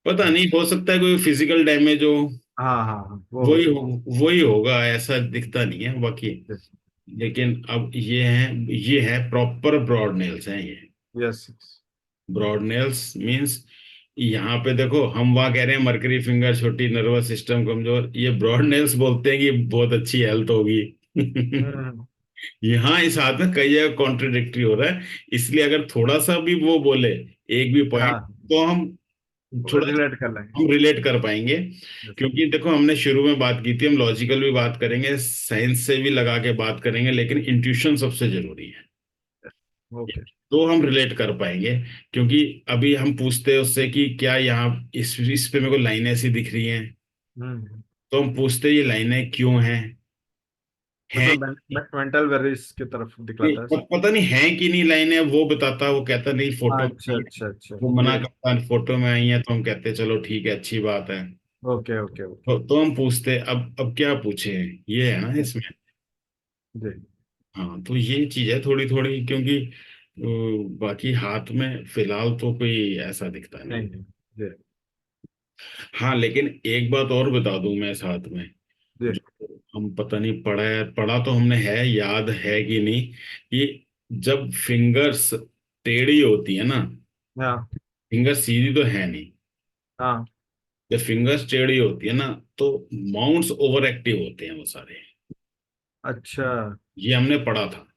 S1: पता नहीं, हो सकता है कोई फिजिकल डैमेज हो,
S2: हाँ हाँ हाँ, वो हो
S1: वही
S2: सकता
S1: वही होगा, ऐसा दिखता नहीं है बाकी।
S2: है।
S1: लेकिन अब ये है प्रॉपर ब्रॉड नेल्स हैं ये।
S2: Yes yes.
S1: Broad nails means, यहाँ पे देखो हम वहाँ कह रहे हैं मरकरी फिंगर छोटी, नर्वस सिस्टम कमजोर, ये ब्रॉड नेल्स बोलते हैं कि बहुत अच्छी हेल्थ होगी।
S2: हम्म।
S1: यहाँ इस हाथ में कई जगह कॉन्ट्रडिक्टरी हो रहा है, इसलिए अगर थोड़ा सा भी वो बोले, एक भी पॉइंट,
S2: हाँ,
S1: तो हम थोड़ा
S2: रिलेट कर लेंगे।
S1: हम रिलेट कर पाएंगे।
S2: Yes.
S1: क्योंकि देखो हमने शुरू में बात की थी, हम लॉजिकल भी बात करेंगे, साइंस से भी लगा के बात करेंगे, लेकिन इंट्यूशन सबसे जरूरी है,
S2: ओके।
S1: तो हम रिलेट कर पाएंगे। क्योंकि अभी हम पूछते हैं उससे कि क्या यहाँ इस पे मेरे को लाइनें ऐसी दिख रही हैं,
S2: हम्म।
S1: तो हम पूछते हैं ये लाइनें क्यों हैं
S2: मतलब मेंटल वेरिस की तरफ
S1: नहीं,
S2: दिखलाता है सर।
S1: पता नहीं है कि नहीं लाइनें, वो बताता, वो कहता नहीं फोटो में
S2: अच्छा
S1: आई है।
S2: अच्छा अच्छा।
S1: वो मना
S2: ये।
S1: करता है, फोटो में आई है, तो हम कहते हैं चलो ठीक है, अच्छी बात है।
S2: Okay okay okay.
S1: तो हम पूछते हैं, अब क्या पूछे, ये है ना इसमें।
S2: जी।
S1: हाँ, तो ये चीज है थोड़ी थोड़ी, क्योंकि बाकी हाथ में फिलहाल तो कोई ऐसा दिखता नहीं।
S2: नहीं नहीं। जी
S1: हाँ, लेकिन एक बात और बता दूं मैं इस हाथ में,
S2: जी।
S1: जो हम पता नहीं पढ़ा तो हमने है, याद है कि नहीं, कि जब फिंगर्स टेढ़ी होती है ना,
S2: हाँ
S1: फिंगर सीधी तो है नहीं,
S2: हाँ।
S1: जब फिंगर्स टेढ़ी होती है ना, तो माउंट्स ओवर एक्टिव होते हैं वो सारे।
S2: अच्छा।
S1: ये हमने पढ़ा था।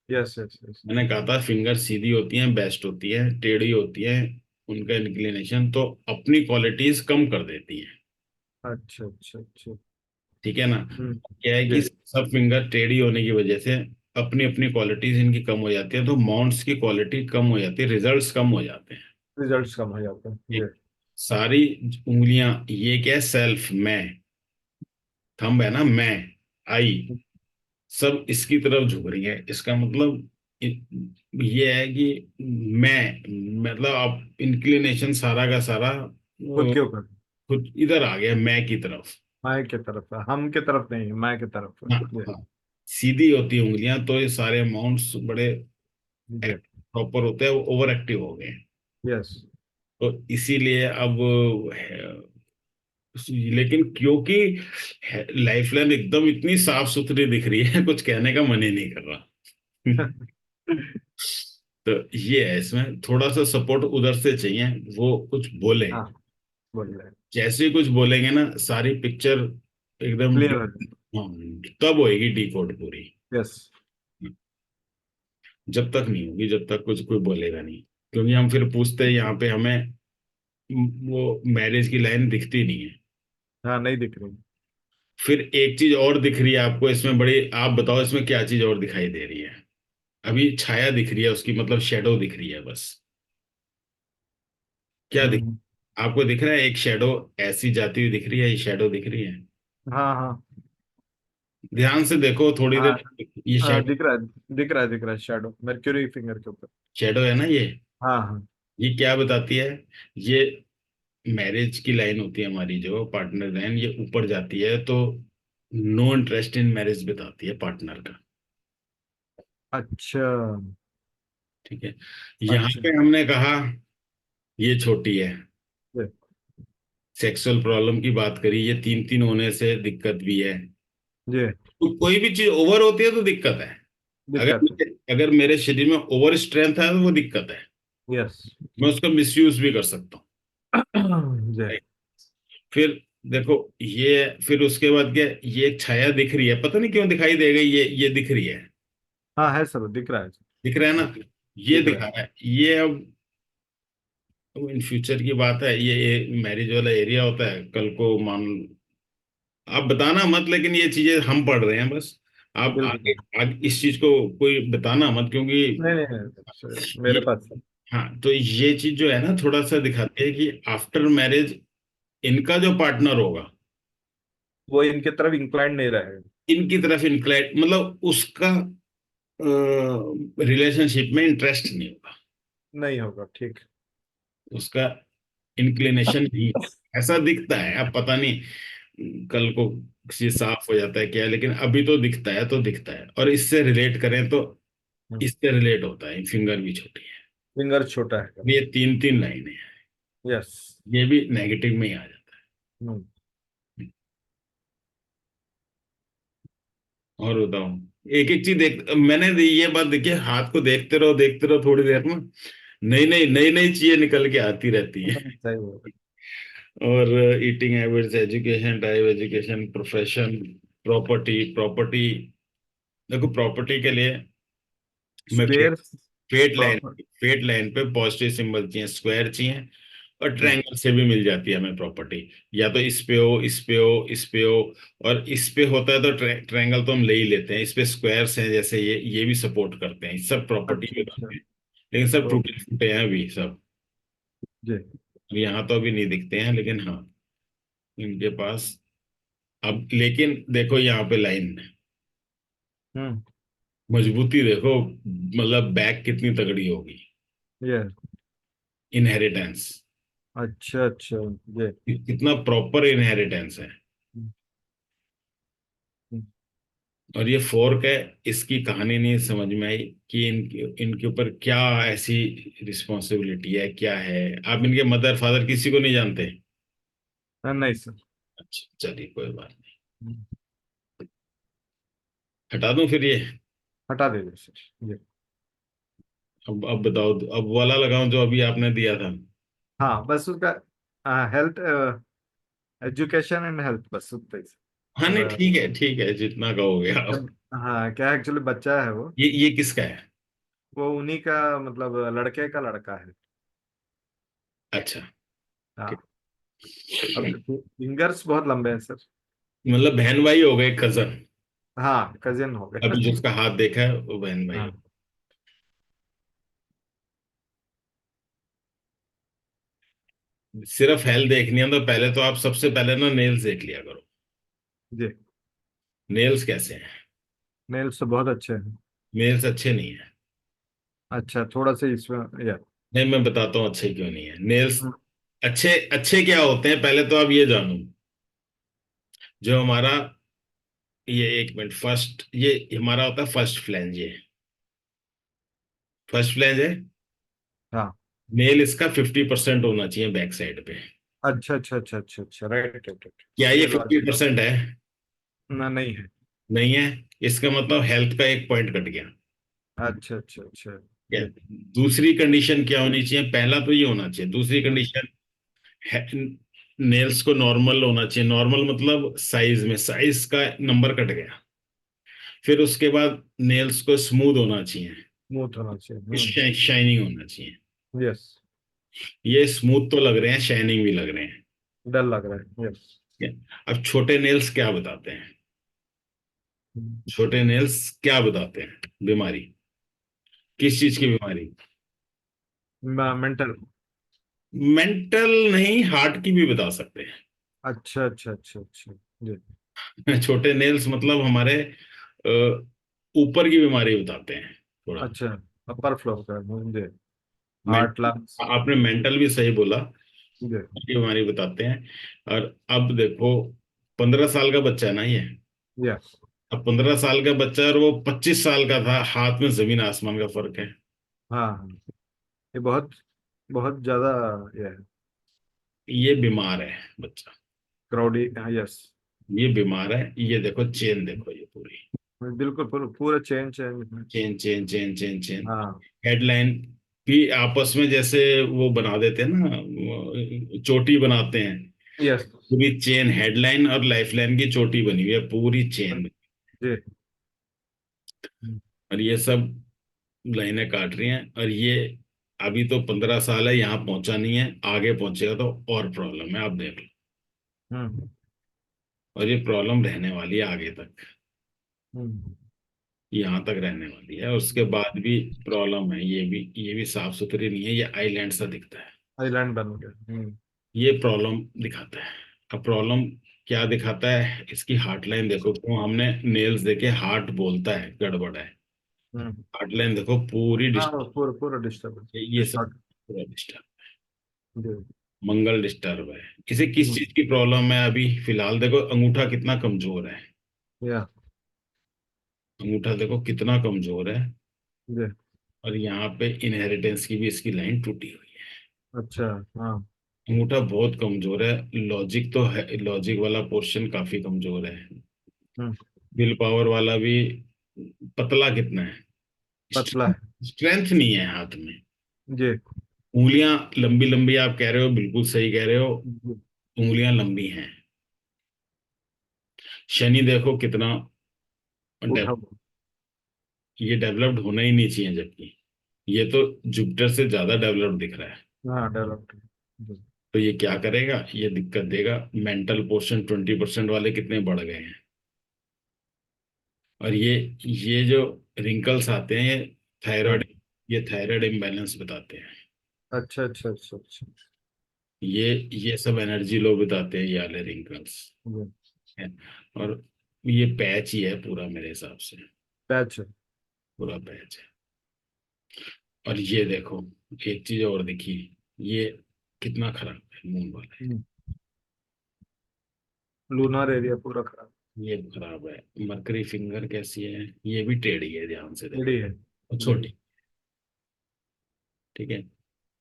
S2: Yes yes yes.
S1: मैंने कहा था फिंगर सीधी होती हैं बेस्ट होती है, टेढ़ी होती है उनका इंक्लिनेशन तो अपनी क्वालिटीज कम कर देती हैं।
S2: अच्छा अच्छा अच्छा।
S1: ठीक है ना? क्या है
S2: जी।
S1: कि सब फिंगर टेढ़ी होने की वजह से अपनी अपनी क्वालिटीज इनकी कम हो जाती है, तो माउंट्स की क्वालिटी कम हो जाती है, रिजल्ट्स कम हो जाते हैं।
S2: रिजल्ट्स कम हो जाते हैं। जी।
S1: एक सारी उंगलियां, ये क्या है, सेल्फ, मैं, थंब है ना, मैं, आई, सब इसकी तरफ झुक रही है, इसका मतलब ये है कि मैं, मतलब आप इंक्लिनेशन सारा का सारा
S2: खुद के ऊपर।
S1: खुद इधर आ गया, मैं की तरफ।
S2: मैं की तरफ है, हम की तरफ नहीं, मैं की तरफ है।
S1: हाँ,
S2: जी।
S1: हाँ, सीधी होती है उंगलियां, तो ये सारे अमाउंट्स बड़े
S2: जी।
S1: प्रॉपर होते हैं, वो ओवर एक्टिव हो गए हैं।
S2: यस।
S1: तो इसीलिए अब लेकिन क्योंकि लाइफलाइन एकदम इतनी साफ सुथरी दिख रही है, कुछ कहने का मन ही नहीं कर रहा। तो ये है, इसमें थोड़ा सा सपोर्ट उधर से चाहिए, वो कुछ बोले,
S2: हाँ, बोल रहे।
S1: जैसे ही कुछ बोलेंगे ना, सारी पिक्चर एकदम,
S2: क्लियर हो जाए।
S1: हाँ, तब होएगी डिकोड पूरी।
S2: यस।
S1: जब तक नहीं होगी, जब तक कुछ कोई बोलेगा नहीं, क्योंकि हम फिर पूछते हैं यहाँ पे हमें, वो मैरिज की लाइन दिखती नहीं है।
S2: हाँ, नहीं दिख रही।
S1: फिर एक चीज और दिख रही है आपको इसमें बड़ी, आप बताओ इसमें क्या चीज और दिखाई दे रही है? अभी छाया दिख रही है उसकी, मतलब शेडो दिख रही है बस, क्या दिख,
S2: हम्म।
S1: आपको दिख रहा है एक शेडो ऐसी जाती हुई दिख रही है, ये शेडो दिख रही है?
S2: हाँ हाँ
S1: ध्यान से देखो थोड़ी
S2: हाँ
S1: देर, ये
S2: हाँ,
S1: शेडो,
S2: दिख रहा है, दिख रहा है, दिख रहा है, शैडो मर्क्यूरी फिंगर के ऊपर।
S1: शेडो है ना
S2: हाँ हाँ।
S1: ये क्या बताती है? ये मैरिज की लाइन होती है हमारी, जो पार्टनर लाइन, ये ऊपर जाती है तो नो इंटरेस्ट इन मैरिज बताती है पार्टनर का।
S2: अच्छा
S1: ठीक है, यहाँ
S2: अच्छा।
S1: पे हमने कहा ये छोटी है,
S2: जी
S1: सेक्सुअल प्रॉब्लम की बात करी, ये तीन तीन होने से दिक्कत भी है।
S2: जी।
S1: तो कोई भी चीज ओवर होती है तो दिक्कत है।
S2: दिक्कत है।
S1: अगर मेरे शरीर में ओवर स्ट्रेंथ है तो वो दिक्कत है,
S2: यस।
S1: मैं उसका मिसयूज भी कर सकता
S2: जी।
S1: हूँ। फिर देखो ये, फिर उसके बाद क्या, ये एक छाया दिख रही है, पता नहीं क्यों दिखाई दे गई, ये दिख रही है,
S2: हाँ है सर, दिख रहा है सर।
S1: दिख रहा है ना, ये
S2: दिख रहा
S1: दिखा
S2: है।
S1: रहा है ये। अब इन फ्यूचर की बात है, ये मैरिज वाला एरिया होता है, कल को मान, आप बताना मत, लेकिन ये चीजें हम पढ़ रहे हैं बस। आप
S2: बिल्कुल।
S1: आगे, आगे इस चीज को कोई बताना मत, क्योंकि
S2: नहीं नहीं नहीं सर,
S1: ये,
S2: मेरे पास सर।
S1: हाँ तो ये चीज जो है ना थोड़ा सा दिखाती है कि आफ्टर मैरिज इनका जो पार्टनर होगा,
S2: वो इनके तरफ इंक्लाइंड नहीं रहेगा।
S1: इनकी तरफ इंक्लाइंड, मतलब उसका रिलेशनशिप में इंटरेस्ट नहीं होगा,
S2: नहीं होगा, ठीक।
S1: उसका इंक्लिनेशन भी, ऐसा दिखता है। अब पता नहीं कल को किसी साफ हो जाता है क्या है, लेकिन अभी तो दिखता है, तो दिखता है। और इससे रिलेट करें तो इससे रिलेट होता है, फिंगर भी छोटी है,
S2: फिंगर छोटा है।
S1: ये तीन तीन लाइनें हैं,
S2: यस।
S1: ये भी नेगेटिव में ही आ जाता है। और बताओ, एक एक चीज देख, ये बात देखिए, हाथ को देखते रहो थोड़ी देर में नई नई चीजें निकल के आती रहती है।
S2: सही है।
S1: और eating habits, education, type education, profession, property, property, देखो प्रॉपर्टी के लिए मैं
S2: square
S1: fate line,
S2: proper.
S1: Fate line पे पॉजिटिव सिंबल चाहिए, स्क्वायर चाहिए, और
S2: जी।
S1: ट्रायंगल से भी मिल जाती है हमें प्रॉपर्टी। या तो इस पे हो, इस पे हो, इस पे हो, और इस पे होता है तो ट्रायंगल तो हम ले ही लेते हैं, इस पे स्क्वायर्स हैं जैसे ये भी सपोर्ट करते हैं, सब प्रॉपर्टी
S2: अच्छा
S1: में
S2: अच्छा।
S1: आते हैं। लेकिन सब
S2: ओके।
S1: टूटे फूटे हैं अभी सब,
S2: जी।
S1: यहाँ तो अभी नहीं दिखते हैं, लेकिन हाँ इनके पास। अब लेकिन देखो यहाँ पे लाइन
S2: हम्म।
S1: मजबूती देखो, मतलब बैक कितनी तगड़ी होगी,
S2: ये।
S1: इनहेरिटेंस,
S2: अच्छा अच्छा। ये।
S1: कितना प्रॉपर इनहेरिटेंस है।
S2: हम्म, हम्म,
S1: और ये फोर्क है, इसकी कहानी नहीं समझ में आई कि इनके इनके ऊपर क्या ऐसी रिस्पॉन्सिबिलिटी है, क्या है। आप इनके मदर फादर किसी को नहीं जानते?
S2: नहीं सर।
S1: अच्छा चलिए कोई बात नहीं,
S2: हम्म,
S1: हटा दूं फिर ये?
S2: हटा दीजिए सर। ये।
S1: अब बताओ, अब वाला लगाऊं जो अभी आपने दिया था?
S2: हाँ बस उसका हेल्थ, एजुकेशन एंड हेल्थ, बस उतना ही
S1: हाँ नहीं
S2: सर।
S1: ठीक है जितना कहोगे आप।
S2: हाँ क्या, एक्चुअली बच्चा है वो।
S1: ये किसका है?
S2: वो उन्हीं का, मतलब लड़के का लड़का है।
S1: अच्छा,
S2: हाँ। अब फिंगर्स बहुत लंबे हैं सर।
S1: मतलब बहन भाई हो गए, कजन।
S2: हाँ कजिन हो गए।
S1: अभी जिसका हाथ देखा है वो बहन भाई हो।
S2: हाँ।
S1: सिर्फ हेल्थ देखनी है तो पहले तो आप सबसे पहले ना नेल्स देख लिया करो,
S2: जी।
S1: नेल्स कैसे हैं।
S2: नेल्स तो बहुत अच्छे हैं।
S1: नेल्स अच्छे नहीं है,
S2: अच्छा, थोड़ा सा इसमें या।
S1: नहीं मैं बताता हूँ अच्छे क्यों नहीं है नेल्स।
S2: हम्म,
S1: अच्छे अच्छे क्या होते हैं पहले तो आप ये जानो, जो हमारा, ये एक मिनट, फर्स्ट ये हमारा होता है फर्स्ट फ्लैंज, ये फर्स्ट फ्लैंज है,
S2: हाँ।
S1: नेल इसका 50% होना चाहिए बैक साइड पे।
S2: अच्छा अच्छा अच्छा अच्छा अच्छा, राइट राइट राइट।
S1: क्या ये
S2: ये
S1: 50% है?
S2: ना, नहीं है।
S1: नहीं है, इसका मतलब हेल्थ का एक पॉइंट कट गया।
S2: अच्छा अच्छा अच्छा।
S1: क्या,
S2: ये।
S1: दूसरी कंडीशन क्या होनी चाहिए? पहला तो ये होना चाहिए, दूसरी कंडीशन नेल्स को नॉर्मल होना चाहिए, नॉर्मल मतलब साइज में, साइज का नंबर कट गया। फिर उसके बाद नेल्स को स्मूथ होना चाहिए,
S2: स्मूथ होना चाहिए।
S1: शाइनिंग होना चाहिए।
S2: यस।
S1: ये स्मूथ तो लग रहे हैं, शाइनिंग भी लग रहे हैं।
S2: डर लग रहा है, यस।
S1: क्या? अब छोटे नेल्स क्या बताते हैं? छोटे नेल्स क्या बताते हैं बीमारी, किस चीज की बीमारी?
S2: मेंटल।
S1: मेंटल नहीं, हार्ट की भी बता सकते
S2: अच्छा अच्छा अच्छा अच्छा। जी।
S1: हैं। छोटे नेल्स मतलब हमारे ऊपर की बीमारी बताते हैं थोड़ा।
S2: अच्छा, अपर फ्लोर का मुझे, हार्ट
S1: मेंटल,
S2: लंग्स।
S1: आपने मेंटल भी सही बोला,
S2: जी।
S1: की बीमारी बताते हैं। और अब देखो, 15 साल का बच्चा है ना ये,
S2: यस।
S1: अब 15 साल का बच्चा और वो 25 साल का था, हाथ में जमीन आसमान का फर्क है।
S2: हाँ हाँ, ये बहुत बहुत ज्यादा ये है।
S1: ये बीमार है बच्चा,
S2: क्राउडी, यस।
S1: ये बीमार है। ये देखो चेन, देखो ये पूरी
S2: बिल्कुल, पूरा पूरा chain chain.
S1: Chain chain chain chain chain.
S2: हाँ।
S1: हेडलाइन भी आपस में जैसे वो बना देते हैं ना, वो चोटी बनाते हैं,
S2: यस।
S1: पूरी चेन, हेडलाइन और लाइफलाइन की चोटी बनी हुई है, पूरी चेन।
S2: जी।
S1: और ये सब लाइनें काट रही हैं। और ये अभी तो 15 साल है, यहाँ पहुंचा नहीं है, आगे पहुंचेगा तो और प्रॉब्लम है, आप देख लो।
S2: हम्म
S1: और ये प्रॉब्लम रहने वाली है आगे तक,
S2: हम्म।
S1: यहाँ तक रहने वाली है। उसके बाद भी प्रॉब्लम है, ये भी साफ सुथरी नहीं है, ये आइलैंड सा दिखता है।
S2: आइलैंड बन गया।
S1: ये प्रॉब्लम दिखाता है। अब प्रॉब्लम क्या दिखाता है, इसकी हार्ट लाइन देखो, क्यों हमने नेल्स देखे, हार्ट बोलता है गड़बड़ है।
S2: हम्म।
S1: हार्ट लाइन देखो पूरी
S2: हाँ,
S1: डिस्टर्ब,
S2: वो पूरा पूरा डिस्टर्ब
S1: ये सब
S2: स्टार्ट।
S1: पूरा डिस्टर्ब,
S2: जी।
S1: मंगल डिस्टर्ब है। इसे किस
S2: हम्म।
S1: चीज की प्रॉब्लम है अभी फिलहाल, देखो अंगूठा कितना कमजोर है,
S2: या।
S1: अंगूठा देखो कितना कमजोर है।
S2: जी।
S1: और यहाँ पे इनहेरिटेंस की भी इसकी लाइन टूटी हुई
S2: अच्छा। हाँ।
S1: है, अंगूठा बहुत कमजोर है। लॉजिक तो है, लॉजिक वाला पोर्शन काफी कमजोर है।
S2: हम्म।
S1: विल पावर वाला भी पतला कितना है,
S2: पतला है।
S1: स्ट्रेंथ नहीं है हाथ में।
S2: जी।
S1: उंगलियां लंबी लंबी, आप कह रहे हो, बिल्कुल सही कह रहे हो,
S2: जी।
S1: उंगलियां लंबी हैं। शनि देखो कितना
S2: उठा
S1: डेव-
S2: हुआ।
S1: ये डेवलप्ड होना ही नहीं चाहिए, जबकि ये तो जुपिटर से ज्यादा डेवलप्ड दिख रहा है।
S2: हाँ, डेवलप्ड। जी।
S1: तो ये क्या करेगा, ये दिक्कत देगा। मेंटल पोर्शन 20% वाले कितने बढ़ गए हैं। और ये जो रिंकल्स आते हैं, ये थायराइड,
S2: हाँ।
S1: ये थायराइड इम्बैलेंस बताते हैं।
S2: अच्छा अच्छा अच्छा अच्छा।
S1: ये सब एनर्जी लो बताते हैं, ये वाले रिंकल्स
S2: जी।
S1: है। और ये पैच ही है पूरा मेरे हिसाब से,
S2: पैच है।
S1: पूरा पैच है। और ये देखो, एक चीज और दिखी, ये कितना खराब है मून वाला,
S2: लूनर एरिया पूरा खराब।
S1: ये खराब है। मरकरी फिंगर कैसी है, ये भी टेढ़ी है, ध्यान से देखो,
S2: एडी है।
S1: और
S2: जी।
S1: छोटी, ठीक है।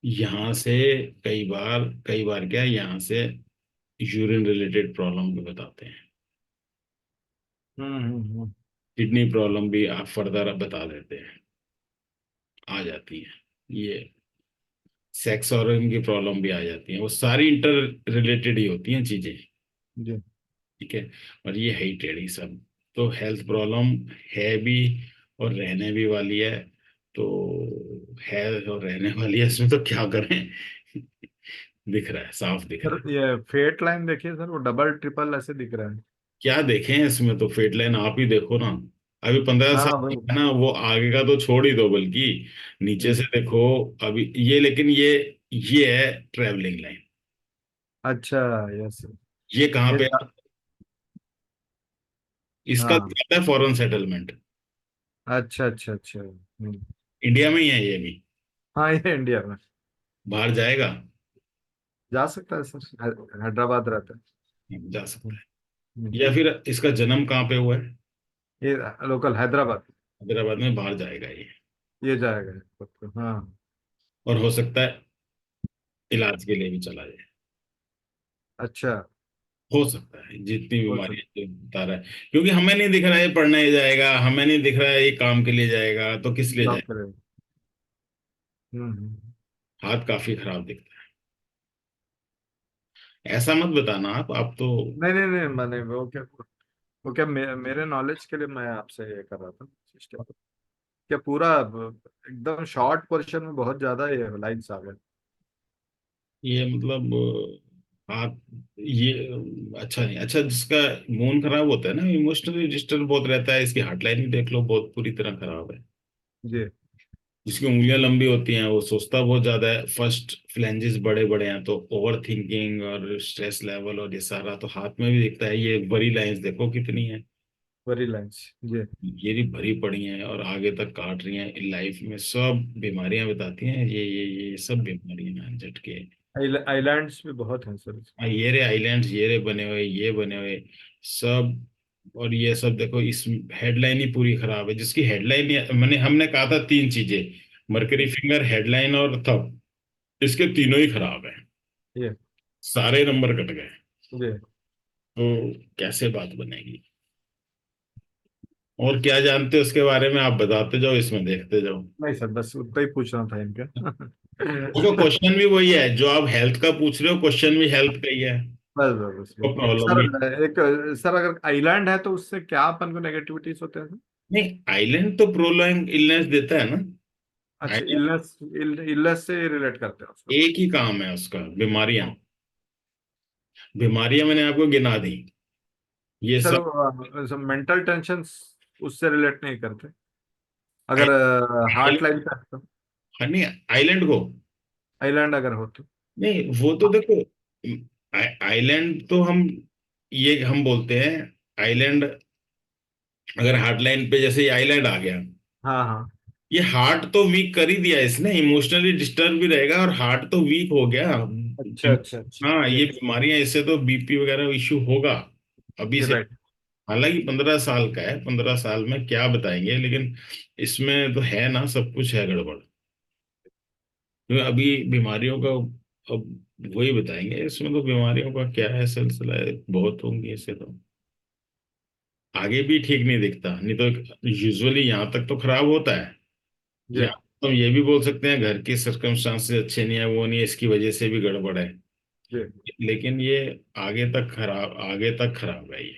S1: यहाँ से कई बार क्या है, यहाँ से यूरिन रिलेटेड प्रॉब्लम भी बताते हैं।
S2: हम्म।
S1: किडनी प्रॉब्लम भी आप फर्दर बता देते हैं, आ जाती है। ये सेक्स ऑर्गन की प्रॉब्लम भी आ जाती है, वो सारी इंटर रिलेटेड ही होती हैं चीजें,
S2: जी।
S1: ठीक है। और ये है ही टेढ़ी सब, तो हेल्थ प्रॉब्लम है भी, और रहने भी वाली है। तो है और रहने वाली है, इसमें तो क्या करें। दिख रहा है, साफ दिख रहा
S2: सर,
S1: है।
S2: ये फेट लाइन देखिए सर, वो डबल ट्रिपल ऐसे दिख रहा है।
S1: क्या देखें इसमें, तो फेट लाइन आप ही देखो ना। अभी 15 साल
S2: हाँ
S1: की
S2: वही।
S1: है ना, वो आगे का तो छोड़ ही दो, बल्कि नीचे से देखो। अभी ये, लेकिन ये है ट्रेवलिंग लाइन।
S2: अच्छा। यस।
S1: ये कहाँ
S2: ये
S1: पे, इसका
S2: हाँ।
S1: दिखाता है फॉरेन सेटलमेंट,
S2: अच्छा अच्छा अच्छा।
S1: इंडिया में ही है ये भी।
S2: हाँ, ये इंडिया में
S1: बाहर जाएगा,
S2: जा सकता है सर, हैदराबाद रहता है।
S1: जा सकता है।
S2: हम्म।
S1: या फिर इसका जन्म कहाँ पे हुआ है,
S2: ये लोकल हैदराबाद।
S1: हैदराबाद में, बाहर जाएगा ये।
S2: ये जाएगा हाँ।
S1: और हो सकता है इलाज के लिए भी चला जाए,
S2: अच्छा।
S1: हो सकता है, जितनी
S2: हो
S1: बीमारी
S2: सकता।
S1: जो बता रहा है। क्योंकि हमें नहीं दिख रहा है ये पढ़ने जाएगा, हमें नहीं दिख रहा है ये काम के लिए जाएगा, तो किस लिए
S2: जॉब
S1: जाए।
S2: करेगा।
S1: हाथ काफी खराब दिखता है, ऐसा मत बताना आप तो।
S2: नहीं नहीं नहीं, मैंने वो क्या मेरे नॉलेज के लिए मैं आपसे ये कर रहा था सिस्टम। क्या पूरा एकदम शॉर्ट पोर्शन में बहुत ज्यादा ये लाइन्स आ गए।
S1: ये मतलब हाथ, ये अच्छा नहीं, अच्छा जिसका मूड खराब होता है ना, इमोशनली डिस्टर्ब बहुत रहता है, इसकी हार्ट लाइन भी देख लो, बहुत पूरी तरह खराब है।
S2: जी।
S1: जिसकी उंगलियां लंबी होती हैं वो सोचता बहुत ज्यादा है, फर्स्ट फ्लैंजेस बड़े बड़े हैं, तो ओवर थिंकिंग और स्ट्रेस लेवल और ये सारा तो हाथ में भी दिखता है। ये बड़ी लाइंस देखो कितनी है,
S2: वेरी लाइंस। जी।
S1: ये भी भरी पड़ी हैं और आगे तक काट रही हैं। लाइफ में सब बीमारियां बताती हैं, ये सब बीमारियां हैं, झटके।
S2: आइलैंड्स भी बहुत हैं सर।
S1: ये रे आइलैंड्स, ये रे बने हुए, ये बने हुए सब। और ये सब देखो, इस हेडलाइन ही पूरी खराब है। जिसकी हेडलाइन, हमने कहा था तीन चीजें, मरकरी फिंगर, हेडलाइन और थंब, इसके तीनों ही खराब है।
S2: ये।
S1: सारे नंबर कट गए।
S2: जी।
S1: तो कैसे बात बनेगी? और क्या जानते हो उसके बारे में, आप बताते जाओ, इसमें देखते जाओ।
S2: नहीं सर, बस उतना ही पूछना था इनका।
S1: देखो क्वेश्चन भी वही है जो आप हेल्थ का पूछ रहे हो, क्वेश्चन भी हेल्थ का ही है।
S2: बस बस बस
S1: तो
S2: बस।
S1: प्रॉब्लम भी।
S2: सर एक, सर अगर आइलैंड है तो उससे क्या अपन को नेगेटिविटीज होते हैं सर?
S1: नहीं, आइलैंड तो प्रोलॉन्ग इलनेस देता है ना।
S2: अच्छा,
S1: आइलैंड
S2: इलनेस, इलनेस से रिलेट करते हैं उसको।
S1: एक ही काम है उसका, बीमारियां। बीमारियां मैंने आपको गिना दी, ये
S2: सर
S1: सब।
S2: मेंटल टेंशन उससे रिलेट नहीं करते अगर हार्ट
S1: आइलैंड,
S2: लाइन पे तो?
S1: नहीं, आइलैंड को
S2: आइलैंड अगर हो तो?
S1: नहीं, वो तो देखो, आइलैंड तो हम, ये हम बोलते हैं आइलैंड। अगर हार्टलाइन पे जैसे ये आइलैंड आ गया,
S2: हाँ हाँ।
S1: ये हार्ट तो वीक कर ही दिया इसने, इमोशनली डिस्टर्ब भी रहेगा और हार्ट तो वीक हो गया।
S2: अच्छा अच्छा अच्छा।
S1: हाँ,
S2: जी।
S1: ये बीमारियां, इससे तो बीपी वगैरह इश्यू होगा अभी
S2: जी
S1: से।
S2: राइट।
S1: हालांकि 15 साल का है, 15 साल में क्या बताएंगे, लेकिन इसमें तो है ना, सब कुछ है गड़बड़। क्योंकि अभी बीमारियों का, अब वही बताएंगे, इसमें तो बीमारियों का क्या है, सिलसिला है, बहुत होंगी इससे तो। आगे भी ठीक नहीं दिखता, नहीं तो यूजुअली यहाँ तक तो खराब होता है।
S2: जी।
S1: या तो हम ये भी बोल सकते हैं घर की सर्कमस्टांसेस अच्छे नहीं है, वो नहीं है, इसकी वजह से भी गड़बड़ है।
S2: जी।
S1: लेकिन ये आगे तक खराब है ये।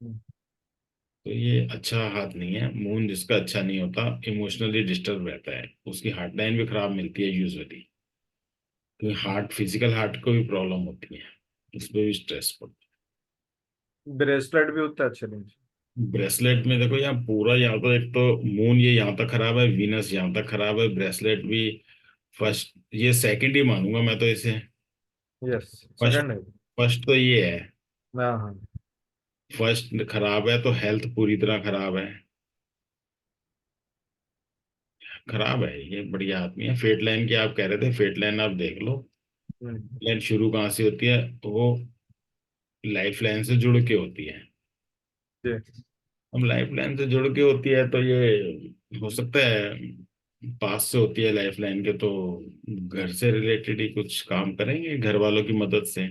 S2: हम्म।
S1: तो ये अच्छा हाथ नहीं है। मून जिसका अच्छा नहीं होता, इमोशनली डिस्टर्ब रहता है, उसकी हार्ट लाइन भी खराब मिलती है यूजुअली। क्योंकि हार्ट, फिजिकल हार्ट को भी प्रॉब्लम होती है, उस पर भी स्ट्रेस पड़ता
S2: ब्रेसलेट भी उतना अच्छे नहीं।
S1: है। ब्रेसलेट में देखो, यहाँ पूरा, यहाँ तो एक तो मून ये यहाँ तक खराब है, वीनस यहाँ तक खराब है, ब्रेसलेट भी फर्स्ट, ये सेकंड ही मानूंगा मैं तो इसे।
S2: यस।
S1: फर्स्ट,
S2: सेकंड है।
S1: फर्स्ट तो ये है।
S2: हाँ हाँ।
S1: फर्स्ट खराब है तो हेल्थ पूरी तरह खराब है। खराब है ये, बढ़िया आदमी है। फेट लाइन की आप कह रहे थे, फेट लाइन आप देख लो।
S2: हम्म।
S1: लाइन शुरू कहाँ से होती है, तो वो लाइफ लाइन से जुड़ के होती है।
S2: जी।
S1: हम लाइफ लाइन से जुड़ के होती है तो ये हो सकता है पास से होती है लाइफ लाइन के, तो घर से रिलेटेड ही कुछ काम करेंगे, घर वालों की मदद से,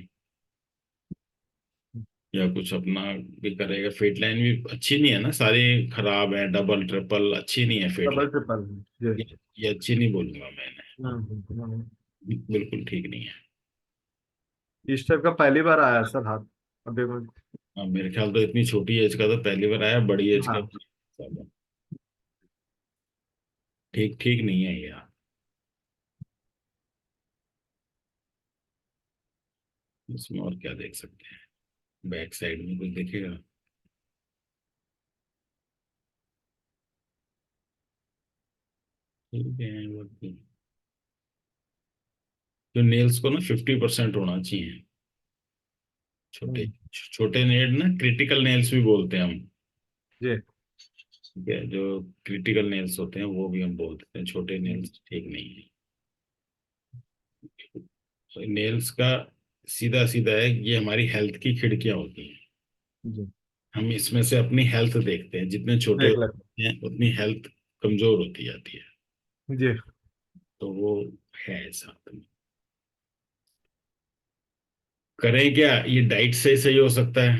S1: या कुछ अपना भी करेगा। फेट लाइन भी अच्छी नहीं है ना, सारी खराब है, डबल ट्रिपल अच्छी नहीं है फेट
S2: डबल
S1: लाइन।
S2: ट्रिपल। जी।
S1: ये अच्छी नहीं बोलूंगा मैंने,
S2: हम्म।
S1: बिल्कुल ठीक नहीं है।
S2: इस टाइप का पहली बार आया है सर हाथ अभी मुझे।
S1: हाँ, मेरे ख्याल तो इतनी छोटी एज का तो पहली बार आया, बड़ी एज का
S2: हाँ।
S1: ठीक ठीक नहीं है यार। इसमें और क्या देख सकते हैं, बैक साइड में कुछ दिखेगा? ठीक है वो जो नेल्स को ना 50% होना चाहिए, छोटे
S2: हम्म।
S1: छोटे नेल ना, क्रिटिकल नेल्स भी बोलते हैं हम।
S2: जी।
S1: ठीक है, जो क्रिटिकल नेल्स होते हैं वो भी हम बोलते हैं, छोटे नेल्स ठीक नहीं है। नेल्स का सीधा सीधा है, ये हमारी हेल्थ की खिड़कियां होती हैं।
S2: जी।
S1: हम इसमें से अपनी हेल्थ देखते हैं, जितने छोटे
S2: देख लेते
S1: होते हैं उतनी हेल्थ कमजोर होती जाती है।
S2: हैं। जी।
S1: तो वो है साथ में। करें क्या, ये डाइट से ही सही हो सकता है।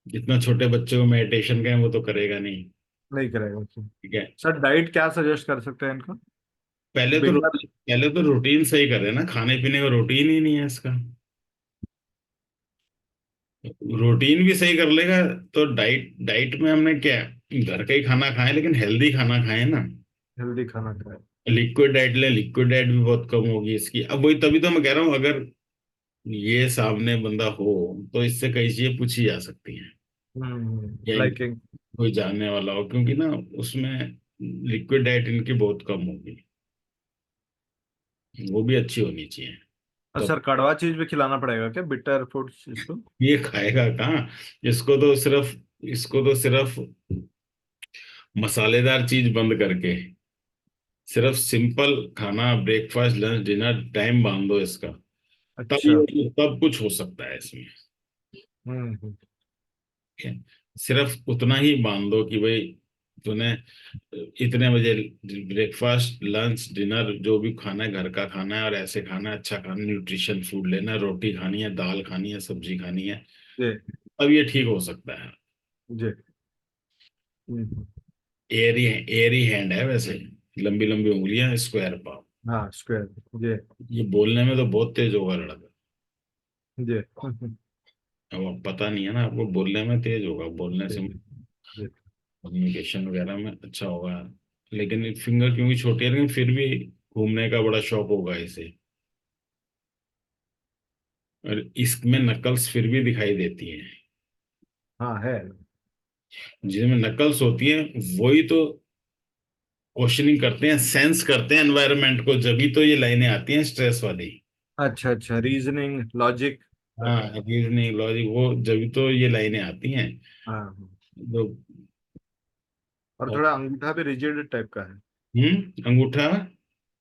S1: जितना छोटे बच्चे को मेडिटेशन कहें वो तो करेगा नहीं।
S2: नहीं करेगा सर।
S1: ठीक है,
S2: सर डाइट क्या सजेस्ट कर सकते हैं इनका? बिगनर।
S1: पहले तो रूटीन सही करे ना, खाने पीने का रूटीन ही नहीं है इसका। रूटीन भी सही कर लेगा तो डाइट, डाइट में हमने क्या, घर का ही खाना खाएं, लेकिन हेल्दी खाना खाएं ना।
S2: हेल्दी खाना खाए।
S1: लिक्विड डाइट ले, लिक्विड डाइट भी बहुत कम होगी इसकी। अब वही, तभी तो मैं कह रहा हूँ, अगर ये सामने बंदा हो तो इससे कई चीजें पूछी जा सकती हैं, या
S2: लाइकिंग।
S1: कोई जानने वाला हो, क्योंकि ना उसमें लिक्विड डाइट इनकी बहुत कम होगी, वो भी अच्छी होनी चाहिए।
S2: और
S1: तो
S2: सर कड़वा चीज भी खिलाना पड़ेगा क्या, बिटर फूड्स इसको?
S1: ये खाएगा कहाँ? इसको तो सिर्फ इसको तो सिर्फ मसालेदार चीज बंद करके सिर्फ सिंपल खाना, ब्रेकफास्ट लंच डिनर टाइम बांध दो इसका, तब
S2: अच्छा।
S1: ये तब कुछ हो सकता है इसमें।
S2: हम्म।
S1: ठीक है? सिर्फ उतना ही बांध दो कि भाई तूने इतने बजे ब्रेकफास्ट लंच डिनर जो भी खाना है घर का खाना है, और ऐसे खाना है, अच्छा खाना, न्यूट्रिशन फूड लेना है, रोटी खानी है, दाल खानी है, सब्जी खानी है,
S2: जी।
S1: अब ये ठीक हो सकता है।
S2: जी। हम्म।
S1: एयरी एयरी हैंड है वैसे, लंबी लंबी उंगलियां, स्क्वायर पाव।
S2: हाँ स्क्वायर। जी।
S1: ये बोलने में तो बहुत तेज होगा लड़का।
S2: जी।
S1: अब पता नहीं है ना आपको, बोलने में तेज होगा, बोलने
S2: जी।
S1: से
S2: जी।
S1: कम्युनिकेशन वगैरह में अच्छा होगा। लेकिन फिंगर क्योंकि छोटी है, लेकिन फिर भी घूमने का बड़ा शौक होगा इसे। और इसमें नकल्स फिर भी दिखाई देती हैं।
S2: हाँ है।
S1: जिसमें नकल्स होती हैं वही तो क्वेश्चनिंग करते हैं, सेंस करते हैं एनवायरनमेंट को, जभी तो ये लाइनें आती हैं स्ट्रेस वाली।
S2: अच्छा अच्छा, रीजनिंग लॉजिक
S1: हाँ,
S2: करते हैं।
S1: रीजनिंग लॉजिक, वो जभी तो ये लाइनें आती हैं।
S2: हाँ।
S1: तो
S2: और थोड़ा अंगूठा भी रिजिड टाइप का है,
S1: अंगूठा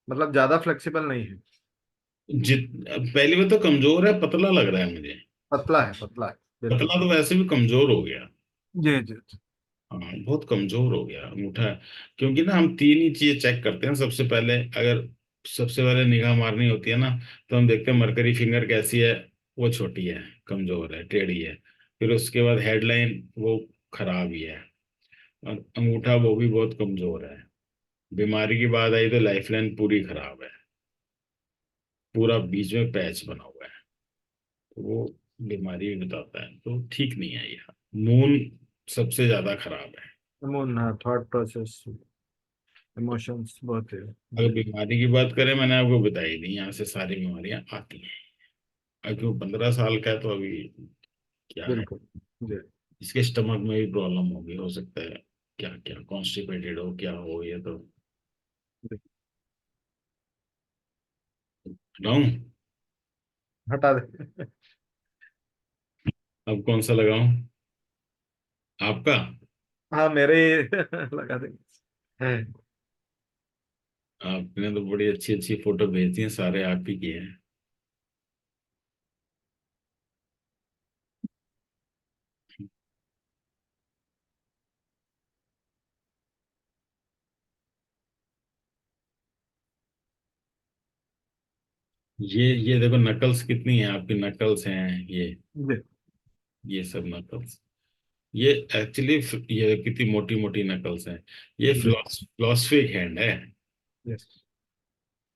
S2: मतलब ज्यादा फ्लेक्सिबल नहीं है।
S1: जित पहली बार तो कमजोर है, पतला लग रहा है मुझे।
S2: पतला है, पतला है। बिल्कुल।
S1: पतला तो वैसे भी कमजोर हो गया।
S2: जी जी जी।
S1: हाँ, बहुत कमजोर हो गया अंगूठा। क्योंकि ना हम तीन ही चीजें चेक करते हैं सबसे पहले, अगर सबसे पहले निगाह मारनी होती है ना, तो हम देखते हैं मरकरी फिंगर कैसी है, वो छोटी है, कमजोर है, टेढ़ी है। फिर उसके बाद हेडलाइन, वो खराब ही है। और अंगूठा वो भी बहुत कमजोर है। बीमारी की बात आई तो लाइफलाइन पूरी खराब है, पूरा बीच में पैच बना हुआ है। तो वो बीमारी भी बताता है, तो ठीक नहीं है ये। मून सबसे ज्यादा खराब है।
S2: इम्यून, हाँ, थॉट प्रोसेस, इमोशंस बहुत है।
S1: अगर
S2: जी।
S1: बीमारी की बात करें, मैंने आपको बताई दी, यहाँ से सारी बीमारियां आती हैं। अगर वो 15 साल का है तो अभी क्या है,
S2: बिल्कुल। जी।
S1: इसके स्टमक में भी प्रॉब्लम होगी, हो सकता है क्या क्या कॉन्स्टिपेटेड हो, क्या हो ये तो
S2: जी।
S1: बताऊं।
S2: हटा दे।
S1: अब कौन सा लगाऊं, आपका?
S2: हाँ मेरे ही लगा देंगे।
S1: आपने तो बड़ी अच्छी अच्छी फोटो भेजती हैं, सारे आप ही किए हैं। ये देखो नकल्स कितनी है आपकी, नकल्स हैं
S2: जी।
S1: ये सब नकल्स। ये एक्चुअली ये कितनी मोटी मोटी नकल्स हैं। ये
S2: जी।
S1: फिलोसफिक हैंड है,
S2: यस।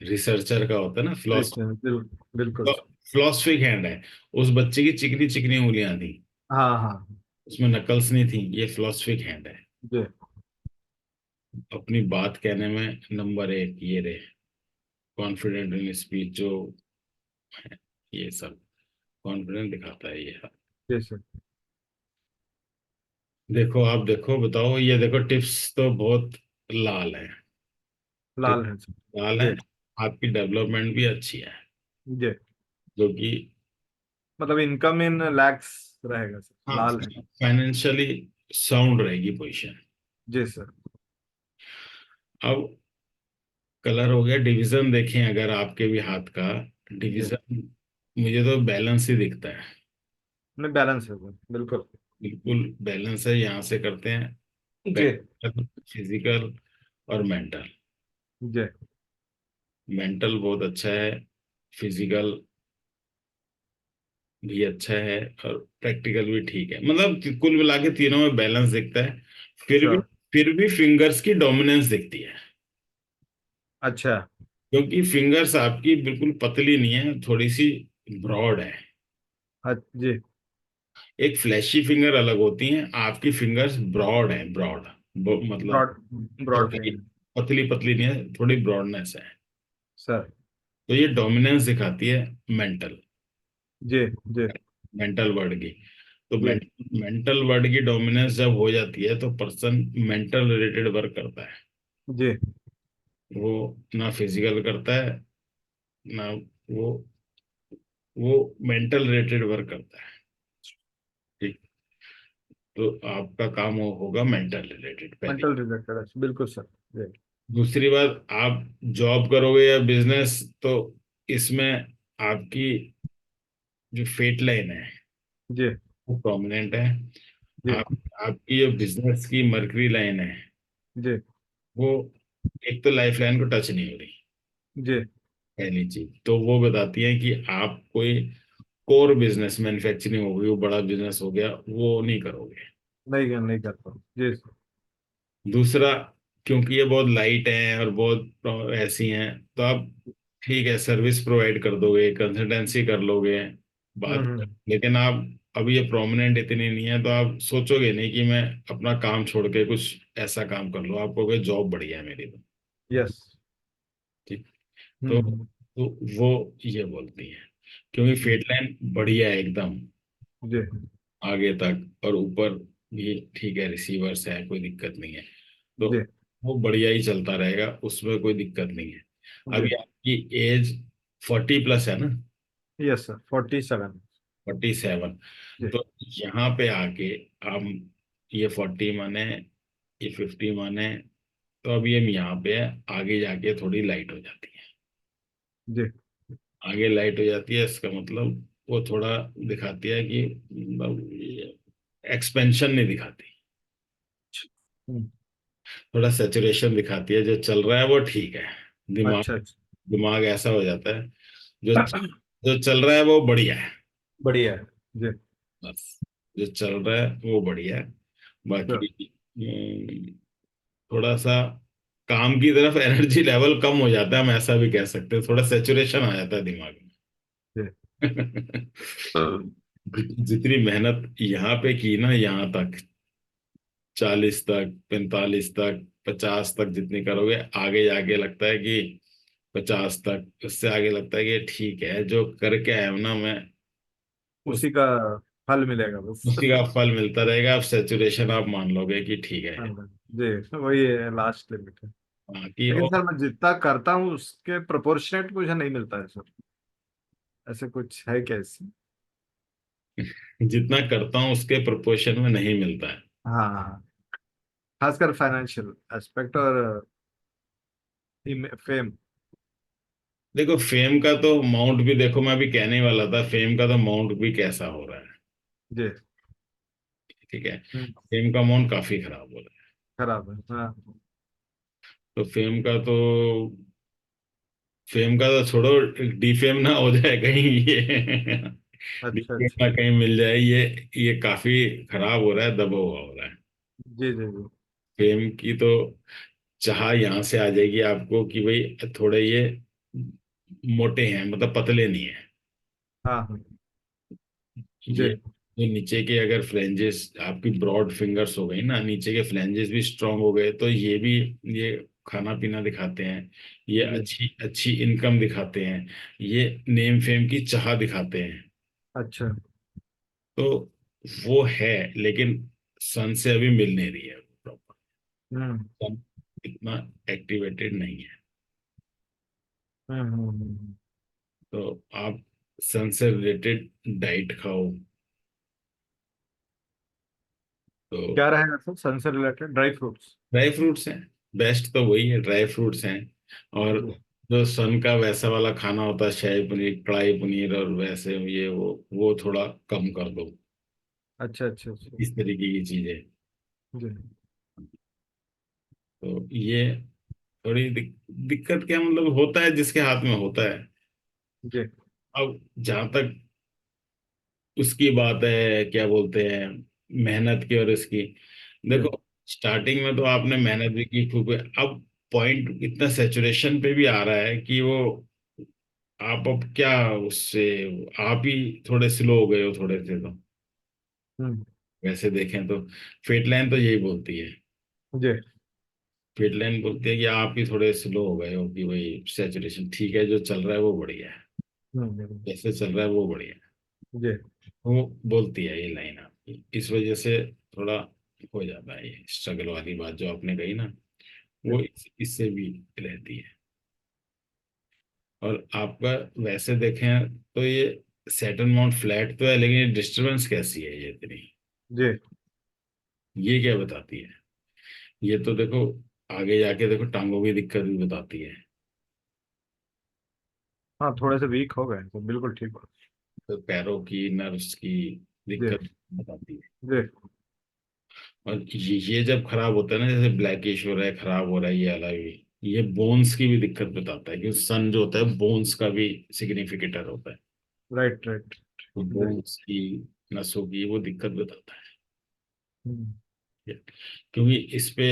S1: रिसर्चर का होता है ना
S2: बिल्कुल बिल्कुल।
S1: फिलोसफिक हैंड है। उस बच्चे की चिकनी चिकनी उंगलियां थी,
S2: हाँ हाँ।
S1: उसमें नकल्स नहीं थी, ये फिलोसफिक हैंड है।
S2: जी।
S1: अपनी बात कहने में नंबर एक ये रहे, कॉन्फिडेंट इन स्पीच जो है, ये सब कॉन्फिडेंस दिखाता है ये।
S2: जी सर।
S1: देखो आप देखो, बताओ, ये देखो टिप्स तो बहुत लाल है,
S2: लाल है सर।
S1: टिप्स लाल है।
S2: जी।
S1: आपकी डेवलपमेंट भी अच्छी है,
S2: जी।
S1: जो कि
S2: मतलब इनकम इन लैक्स रहेगा सर,
S1: हाँ,
S2: लाल है।
S1: फाइनेंशियली साउंड रहेगी पोजीशन।
S2: जी सर।
S1: अब कलर हो गया, डिवीजन देखें अगर आपके भी हाथ का
S2: जी।
S1: डिवीजन, मुझे तो बैलेंस ही दिखता है।
S2: नहीं बैलेंस है सर, बिल्कुल।
S1: बिल्कुल बैलेंस है, यहाँ से करते
S2: जी।
S1: हैं फिजिकल और मेंटल।
S2: जी।
S1: मेंटल बहुत अच्छा है, फिजिकल भी अच्छा है, और प्रैक्टिकल भी ठीक है, मतलब कि कुल मिला के तीनों में बैलेंस दिखता है। फिर भी
S2: श्योर।
S1: फिर भी फिंगर्स की डोमिनेंस दिखती है,
S2: अच्छा।
S1: क्योंकि फिंगर्स आपकी बिल्कुल पतली नहीं है, थोड़ी सी ब्रॉड है।
S2: जी।
S1: एक फ्लैशी फिंगर अलग होती हैं, आपकी फिंगर्स ब्रॉड है, ब्रॉड मतलब
S2: ब्रॉड, ब्रॉड
S1: पतली
S2: फिंगर।
S1: पतली पतली नहीं है, थोड़ी ब्रॉडनेस है।
S2: सर।
S1: तो ये डोमिनेंस दिखाती है मेंटल
S2: जी। जी।
S1: मेंटल वर्ड की। तो
S2: जी।
S1: मेंटल वर्ड की डोमिनेंस जब हो जाती है तो पर्सन मेंटल रिलेटेड वर्क करता है।
S2: जी।
S1: वो ना फिजिकल करता है, ना वो वो मेंटल रिलेटेड वर्क करता है। ठीक। तो आपका काम होगा मेंटल रिलेटेड पहली।
S2: मेंटल रिलेटेड, बिल्कुल सर। जी।
S1: दूसरी बात, आप जॉब करोगे या बिजनेस, तो इसमें आपकी जो फेट लाइन है
S2: जी।
S1: वो प्रोमिनेंट है।
S2: जी।
S1: आप आपकी जो बिजनेस की मर्करी लाइन है
S2: जी।
S1: वो एक तो लाइफ लाइन को टच नहीं हो रही,
S2: जी।
S1: पहली चीज तो वो बताती है कि आप कोई कोर बिजनेस, मैन्युफैक्चरिंग हो गई, वो बड़ा बिजनेस हो गया, वो नहीं करोगे।
S2: नहीं करता हूँ जी सर।
S1: दूसरा, क्योंकि ये बहुत लाइट हैं और बहुत ऐसी हैं, तो आप ठीक है सर्विस प्रोवाइड कर दोगे, कंसल्टेंसी कर लोगे, बात
S2: हम्म।
S1: लेकिन आप अभी ये प्रोमिनेंट इतनी नहीं है, तो आप सोचोगे नहीं कि मैं अपना काम छोड़ के कुछ ऐसा काम कर लूँ। आपको कोई जॉब बढ़िया है मेरी तो।
S2: यस।
S1: ठीक। तो
S2: हम्म।
S1: वो ये बोलती है, क्योंकि
S2: हम्म।
S1: फेट लाइन बढ़िया है एकदम
S2: जी।
S1: आगे तक, और ऊपर भी ठीक है, रिसीवर्स है, कोई दिक्कत नहीं है। तो
S2: जी।
S1: वो बढ़िया ही चलता रहेगा, उसमें कोई दिक्कत नहीं है।
S2: जी।
S1: अभी आपकी एज 40+ है ना?
S2: Yes sir, 47।
S1: 47।
S2: जी।
S1: तो यहाँ पे आके हम, ये 40 माने, ये 50 माने, तो अभी हम यहाँ पे है, आगे जाके थोड़ी लाइट हो जाती है।
S2: जी।
S1: आगे लाइट हो जाती है, इसका मतलब वो थोड़ा दिखाती है कि मतलब एक्सपेंशन नहीं दिखाती,
S2: हम्म।
S1: थोड़ा सेचुरेशन दिखाती है। जो चल रहा है वो ठीक है, दिमाग
S2: अच्छा अच्छा।
S1: दिमाग ऐसा हो जाता है, जो जो चल रहा है वो बढ़िया है,
S2: बढ़िया है। जी।
S1: बस जो चल रहा है वो बढ़िया है।
S2: सर।
S1: बाकी थोड़ा सा काम की तरफ एनर्जी लेवल कम हो जाता है, हम ऐसा भी कह सकते हैं, थोड़ा सेचुरेशन आ जाता है दिमाग
S2: जी।
S1: में। जितनी मेहनत यहाँ पे की ना, यहाँ तक 40 तक, 45 तक, 50 तक जितनी करोगे, आगे जाके लगता है कि 50 तक, उससे आगे लगता है कि ठीक है, जो करके आया हूं ना मैं, उस
S2: उसी का फल मिलेगा बस।
S1: उसी का फल मिलता रहेगा। अब सेचुरेशन आप मान लोगे कि ठीक है।
S2: हाँ, जी वही है लास्ट लिमिट है।
S1: बाकी
S2: लेकिन
S1: और
S2: सर मैं जितना करता हूँ उसके प्रोपोर्शनेट मुझे नहीं मिलता है सर। ऐसे कुछ है क्या इससे?
S1: जितना करता हूँ उसके प्रोपोर्शन में नहीं मिलता है।
S2: हाँ हाँ। खासकर फाइनेंशियल एस्पेक्ट और फेम।
S1: देखो फेम का तो अमाउंट भी देखो, मैं अभी कहने वाला था, फेम का तो अमाउंट भी कैसा हो रहा है।
S2: जी।
S1: ठीक है,
S2: हम्म।
S1: फेम का अमाउंट काफी खराब हो रहा है।
S2: खराब है हाँ।
S1: तो फेम का तो छोड़ो, डिफेम ना हो जाए कहीं ये।
S2: अच्छा
S1: डिफेम
S2: अच्छा।
S1: ना कहीं मिल जाए, ये काफी खराब हो रहा है, दबा हुआ हो रहा है।
S2: जी जी जी।
S1: फेम की तो चाह यहाँ से आ जाएगी आपको कि भाई थोड़े ये मोटे हैं, मतलब पतले नहीं है।
S2: हाँ हाँ।
S1: ये
S2: जी।
S1: ये नीचे के अगर फ्लैंजेस आपकी ब्रॉड फिंगर्स हो गई ना, नीचे के फ्लैंजेस भी स्ट्रांग हो गए, तो ये भी, ये खाना पीना दिखाते हैं, ये
S2: जी।
S1: अच्छी अच्छी इनकम दिखाते हैं, ये नेम फेम की चाह दिखाते हैं।
S2: अच्छा।
S1: तो वो है, लेकिन सन से अभी मिल नहीं रही है प्रॉपर।
S2: हम्म
S1: सन इतना एक्टिवेटेड नहीं है।
S2: हम्म।
S1: तो आप सन से रिलेटेड डाइट खाओ। तो
S2: क्या रहेगा सर सन से related? Dry fruits.
S1: Dry fruits हैं, बेस्ट तो वही है, ड्राई फ्रूट्स हैं। और
S2: जी।
S1: जो सन का वैसा वाला खाना होता है, शाही पनीर, कढ़ाई पनीर, और वैसे ये वो थोड़ा कम कर दो,
S2: अच्छा अच्छा अच्छा।
S1: इस तरीके की चीजें।
S2: जी।
S1: तो ये थोड़ी दिक्कत क्या, मतलब होता है जिसके हाथ में होता है।
S2: जी।
S1: अब जहां तक उसकी बात है, क्या बोलते हैं, मेहनत की और इसकी,
S2: जी।
S1: देखो स्टार्टिंग में तो आपने मेहनत भी की खूब, अब पॉइंट इतना सेचुरेशन पे भी आ रहा है कि वो, आप अब क्या उससे, आप ही थोड़े स्लो हो गए हो थोड़े से तो,
S2: हम्म।
S1: वैसे देखें तो फेट लाइन तो यही बोलती है।
S2: जी।
S1: फेट लाइन बोलती है कि आप ही थोड़े स्लो हो गए हो, कि भाई सेचुरेशन ठीक है, जो चल रहा है वो बढ़िया है,
S2: हम्म।
S1: जैसे चल रहा है वो बढ़िया है।
S2: जी।
S1: वो बोलती है ये लाइन आपकी, इस वजह से थोड़ा हो जाता है ये स्ट्रगल वाली बात जो आपने कही ना, वो इससे भी रहती है। और आपका वैसे देखें तो ये सैटर्न माउंट फ्लैट तो है, लेकिन ये डिस्टरबेंस कैसी है ये इतनी,
S2: जी।
S1: ये क्या बताती है? ये तो देखो आगे जाके देखो टांगों की दिक्कत भी बताती है।
S2: हाँ, थोड़े से वीक हो गए तो बिल्कुल ठीक हो।
S1: तो पैरों की नर्व्स की
S2: जी।
S1: दिक्कत बताती है।
S2: जी।
S1: और ये जब खराब होता है ना, जैसे ब्लैकिश हो रहा है, खराब हो रहा है ये अलग, ये बोन्स की भी दिक्कत बताता है, क्योंकि सन जो होता है बोन्स का भी सिग्निफिकेटर होता है।
S2: Right, right.
S1: तो
S2: जी।
S1: बोन्स की, नसों की वो दिक्कत बताता
S2: हम्म।
S1: है। क्योंकि इस पे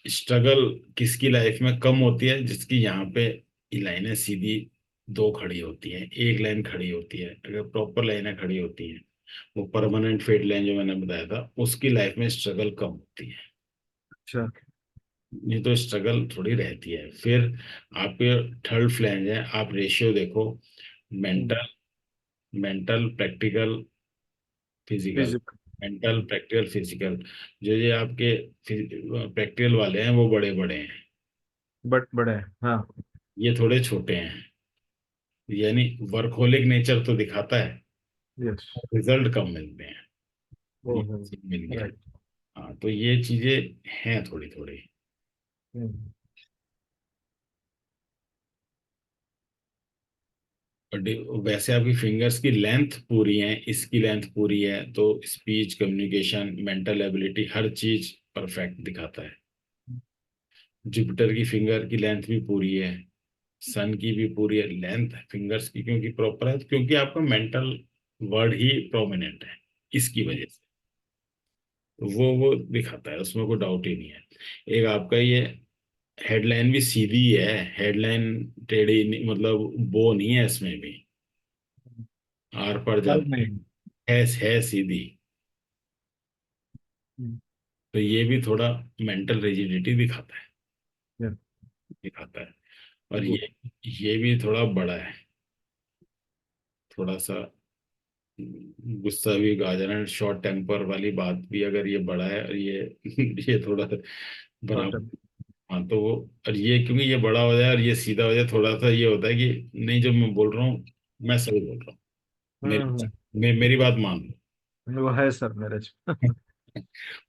S1: स्ट्रगल किसकी लाइफ में कम होती है, जिसकी यहाँ पे लाइनें सीधी दो खड़ी होती हैं, एक लाइन खड़ी होती है, अगर प्रॉपर लाइनें खड़ी होती हैं, वो परमानेंट फेड लाइन जो मैंने बताया था, उसकी लाइफ में स्ट्रगल कम होती है।
S2: अच्छा।
S1: ये तो स्ट्रगल थोड़ी रहती है। फिर आपके थर्ड फ्लैंज है, आप रेशियो देखो,
S2: हम्म।
S1: Mental, mental practical physical,
S2: physique.
S1: Mental practical physical. जो ये आपके प्रैक्टिकल वाले हैं वो बड़े बड़े हैं,
S2: बट बड़े हैं, हाँ।
S1: ये थोड़े छोटे हैं। यानी वर्कहोलिक नेचर तो दिखाता है,
S2: यस।
S1: रिजल्ट कम मिलते हैं।
S2: ओ
S1: ये
S2: हो।
S1: चीज़ मिल गया।
S2: राइट।
S1: हाँ, तो ये चीजें हैं थोड़ी थोड़ी।
S2: हम्म।
S1: वैसे आपकी फिंगर्स की लेंथ पूरी है, इसकी लेंथ पूरी है, तो स्पीच, कम्युनिकेशन, मेंटल एबिलिटी, हर चीज परफेक्ट दिखाता है। जुपिटर की फिंगर की लेंथ भी पूरी है, सन की भी पूरी है लेंथ फिंगर्स की, क्योंकि प्रॉपर है, क्योंकि आपका मेंटल वर्ड ही प्रोमिनेंट है इसकी वजह से। तो वो दिखाता है, उसमें कोई डाउट ही नहीं है। एक आपका ये हेडलाइन भी सीधी है, हेडलाइन टेढ़ी मतलब बो नहीं है इसमें भी, आर पर
S2: साइड
S1: जाती
S2: नहीं।
S1: है सीधी।
S2: हम्म।
S1: तो ये भी थोड़ा मेंटल रिजिडिटी
S2: Yeah,
S1: दिखाता है। और
S2: good.
S1: ये भी थोड़ा बड़ा है, थोड़ा सा गुस्सा भी आ जाना, शॉर्ट टेम्पर वाली बात भी, अगर ये बड़ा है और ये ये थोड़ा
S2: Short
S1: बराबर।
S2: term.
S1: हाँ तो वो, और ये क्योंकि ये बड़ा हो जाए और ये सीधा हो जाए, थोड़ा सा ये होता है कि नहीं, जब मैं बोल रहा हूँ मैं सही बोल रहा हूँ,
S2: हम्म।
S1: मेरी बात मान लो।
S2: वो है सर मैरिज।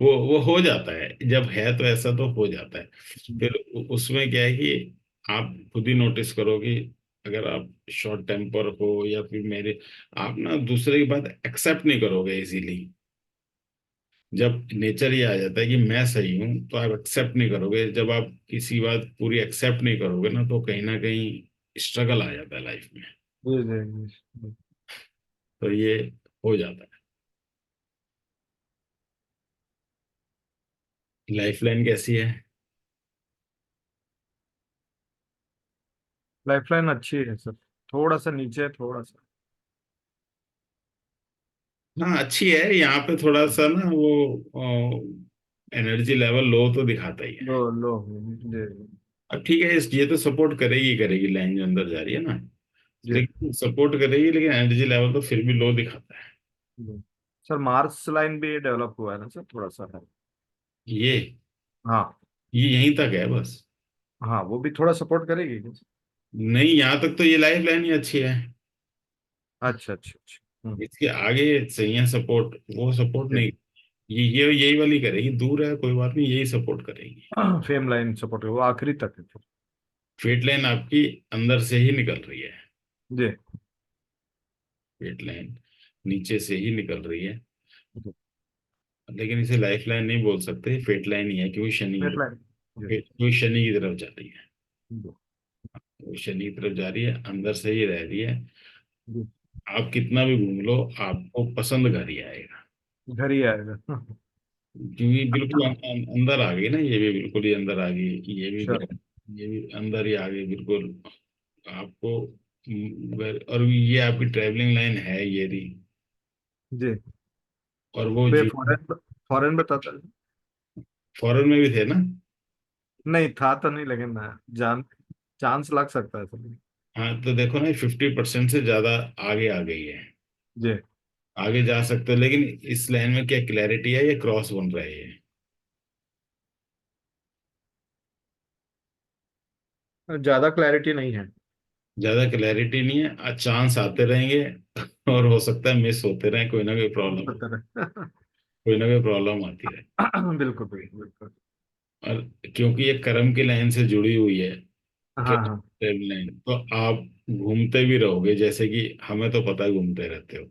S1: वो हो जाता है, जब है तो ऐसा तो हो जाता है। फिर उसमें क्या है कि आप खुद ही नोटिस करो कि अगर आप शॉर्ट टेम्पर हो, या फिर मेरे, आप ना दूसरे की बात एक्सेप्ट नहीं करोगे इजीली। जब नेचर ये आ जाता है कि मैं सही हूं, तो आप एक्सेप्ट नहीं करोगे। जब आप किसी बात पूरी एक्सेप्ट नहीं करोगे ना, तो कहीं ना कहीं स्ट्रगल आ जाता है लाइफ में।
S2: जी जी जी।
S1: तो ये हो जाता है। लाइफ लाइन कैसी है?
S2: लाइफ लाइन अच्छी है सर, थोड़ा सा नीचे, थोड़ा सा।
S1: हाँ अच्छी है, यहाँ पे थोड़ा सा ना वो एनर्जी लेवल लो तो दिखाता ही है।
S2: लो लो। जी
S1: अब ठीक है, ये तो सपोर्ट करेगी करेगी, लाइन जो अंदर जा रही है ना,
S2: जी
S1: लेकिन सपोर्ट करेगी, लेकिन एनर्जी लेवल तो फिर भी लो दिखाता है।
S2: जी। सर मार्स लाइन भी डेवलप हुआ है ना सर, थोड़ा सा है।
S1: ये
S2: हाँ।
S1: ये यहीं तक है बस।
S2: हाँ, वो भी थोड़ा सपोर्ट करेगी क्या?
S1: नहीं, यहाँ तक तो ये लाइफ लाइन ही अच्छी है।
S2: अच्छा अच्छा अच्छा।
S1: इसके आगे चाहिए सपोर्ट, वो सपोर्ट
S2: जी।
S1: नहीं। ये यही वाली करेगी, दूर है कोई बात नहीं, यही सपोर्ट करेगी।
S2: फेम लाइन सपोर्ट, वो आखिरी तक है फिर।
S1: फेट लाइन आपकी अंदर से ही निकल रही है,
S2: जी
S1: फेट लाइन नीचे से ही निकल रही है।
S2: जी।
S1: लेकिन इसे लाइफ लाइन नहीं बोल सकते, फेट लाइन ही है, क्योंकि
S2: फेट लाइन। जी
S1: क्योंकि शनि की तरफ जा रही है।
S2: जी
S1: वो शनि की तरफ जा रही है, अंदर से ही रह रही है।
S2: जी।
S1: आप कितना भी घूम लो, आपको पसंद घर ही आएगा।
S2: घर ही आएगा।
S1: क्योंकि बिल्कुल अंदर आ गई ना, ये भी बिल्कुल ही अंदर आ गई,
S2: श्योर।
S1: ये भी अंदर ही आ गई बिल्कुल आपको। और ये आपकी ट्रेवलिंग लाइन है ये रही।
S2: जी।
S1: और वो
S2: वे
S1: जो
S2: फॉरेन, फॉरेन बताता है।
S1: फॉरेन में भी थे ना।
S2: नहीं था तो नहीं, लेकिन जान चांस लग सकता है सर।
S1: हाँ तो देखो ना, 50% से ज्यादा आगे आ गई है,
S2: जी।
S1: आगे जा सकते हो, लेकिन इस लाइन में क्या क्लैरिटी है, ये क्रॉस बन रहा है ये।
S2: ज्यादा क्लैरिटी नहीं है।
S1: ज्यादा क्लैरिटी नहीं है, चांस आते रहेंगे और हो सकता है मिस होते रहे, कोई ना कोई प्रॉब्लम,
S2: पता नहीं।
S1: कोई ना कोई प्रॉब्लम आती रहे।
S2: बिल्कुल बिल्कुल बिल्कुल।
S1: और क्योंकि ये कर्म की लाइन से जुड़ी हुई है,
S2: हाँ हाँ।
S1: ट्रेवल लाइन, तो आप घूमते भी रहोगे, जैसे कि हमें तो पता है घूमते रहते हो।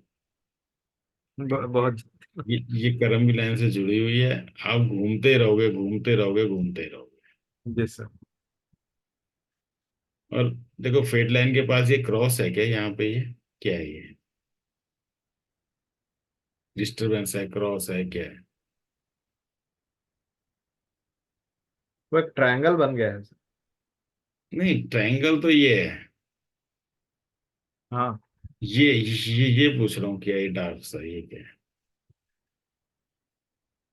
S2: बहुत।
S1: ये कर्म की लाइन से जुड़ी हुई है, आप घूमते ही रहोगे, घूमते रहोगे, घूमते ही रहोगे।
S2: जी सर।
S1: और देखो फेट लाइन के पास ये क्रॉस है क्या यहाँ पे, ये क्या है, ये डिस्टरबेंस है, क्रॉस है, क्या है?
S2: वो एक ट्रायंगल बन गया है सर।
S1: नहीं, ट्रायंगल तो ये है,
S2: हाँ।
S1: ये पूछ रहा हूँ क्या ये डार्क सा, ये क्या है?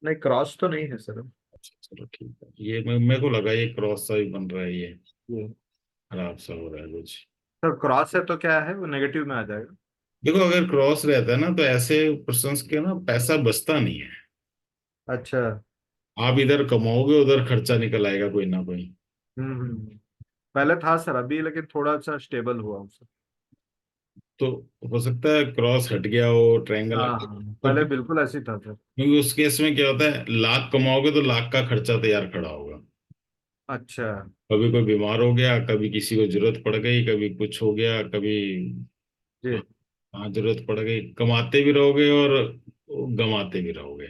S2: नहीं, क्रॉस तो नहीं है सर।
S1: अच्छा चलो ठीक है, ये मेरे को लगा ये क्रॉस सा ही बन रहा है, ये
S2: ये
S1: खराब सा हो रहा है कुछ।
S2: सर क्रॉस है तो क्या है, वो नेगेटिव में आ जाएगा।
S1: देखो अगर क्रॉस रहता है ना तो ऐसे पर्सन के ना पैसा बचता नहीं है।
S2: अच्छा।
S1: आप इधर कमाओगे उधर खर्चा निकल आएगा कोई ना कोई।
S2: हम्म। पहले था सर, अभी लेकिन थोड़ा सा स्टेबल हुआ हूँ सर।
S1: तो हो सकता है क्रॉस हट गया हो, ट्रायंगल
S2: हाँ
S1: हट
S2: हाँ,
S1: गया तो
S2: पहले बिल्कुल ऐसी था सर।
S1: क्योंकि उस केस में क्या होता है, लाख कमाओगे तो लाख का खर्चा तैयार खड़ा होगा।
S2: अच्छा।
S1: कभी कोई बीमार हो गया, कभी किसी को जरूरत पड़ गई, कभी कुछ हो गया, कभी
S2: जी
S1: हाँ जरूरत पड़ गई, कमाते भी रहोगे और गमाते भी रहोगे,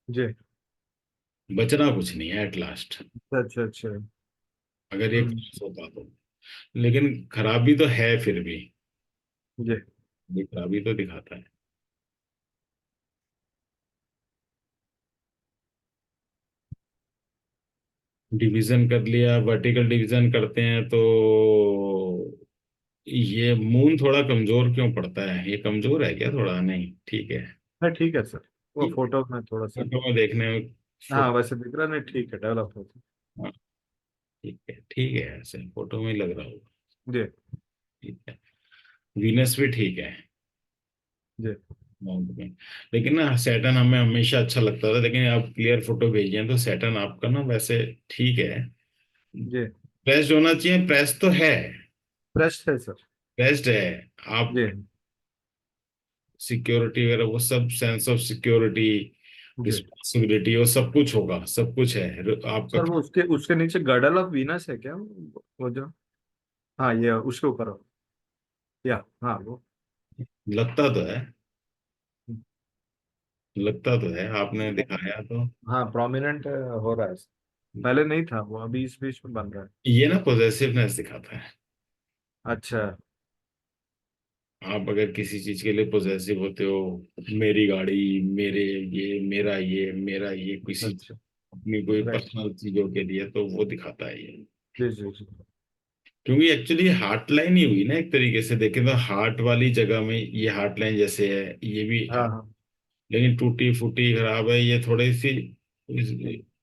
S2: जी।
S1: बचना कुछ नहीं है एट लास्ट,
S2: अच्छा अच्छा अच्छा।
S1: अगर ये
S2: हम्म।
S1: क्रॉस होता तो। लेकिन खराबी तो है फिर भी,
S2: जी।
S1: ये खराबी तो दिखाता है। डिवीजन कर लिया, वर्टिकल डिवीजन करते हैं तो ये मून थोड़ा कमजोर क्यों पड़ता है, ये कमजोर है क्या थोड़ा, नहीं ठीक है?
S2: नहीं ठीक है सर, वो
S1: ठीक है,
S2: फोटो में थोड़ा सा।
S1: फोटो में देखने में
S2: हाँ वैसे दिख रहा नहीं, ठीक है, डेवलप होता।
S1: हाँ, ठीक है, ऐसे फोटो में लग रहा होगा।
S2: जी
S1: ठीक है, वीनस भी ठीक है
S2: जी
S1: माउंट में। लेकिन ना सैटर्न हमें हमेशा अच्छा लगता था, लेकिन आप क्लियर फोटो भेजिए हैं तो सैटर्न आपका ना वैसे ठीक है,
S2: जी।
S1: प्रेस्ड होना चाहिए, प्रेस तो है,
S2: फ्रेश है सर।
S1: प्रेस्ड है। आप
S2: जी
S1: सिक्योरिटी वगैरह वो सब, सेंस ऑफ सिक्योरिटी,
S2: जी।
S1: रिस्पॉन्सिबिलिटी, वो सब कुछ होगा, सब कुछ है आपका।
S2: सर वो उसके उसके नीचे गर्डल ऑफ वीनस है क्या, वो जो, हाँ ये उसके ऊपर हो, या हाँ वो।
S1: लगता तो है, लगता तो है, आपने दिखाया तो।
S2: हाँ प्रोमिनेंट हो रहा है। पहले नहीं था वो, अभी इस बीच में बन रहा है।
S1: ये ना पॉजेसिवनेस दिखाता है।
S2: अच्छा
S1: आप अगर किसी चीज के लिए पॉजेसिव होते हो, मेरी गाड़ी, मेरे ये, मेरा ये, मेरा ये, किसी
S2: अच्छा।
S1: अपनी कोई
S2: राइट।
S1: पर्सनल चीजों के लिए, तो वो दिखाता है ये।
S2: जी जी जी।
S1: क्योंकि एक्चुअली हार्ट लाइन ही हुई ना, एक तरीके से देखें तो हार्ट वाली जगह में ये हार्ट लाइन जैसे है, ये भी
S2: हाँ हाँ।
S1: लेकिन टूटी फूटी खराब है, ये थोड़ी सी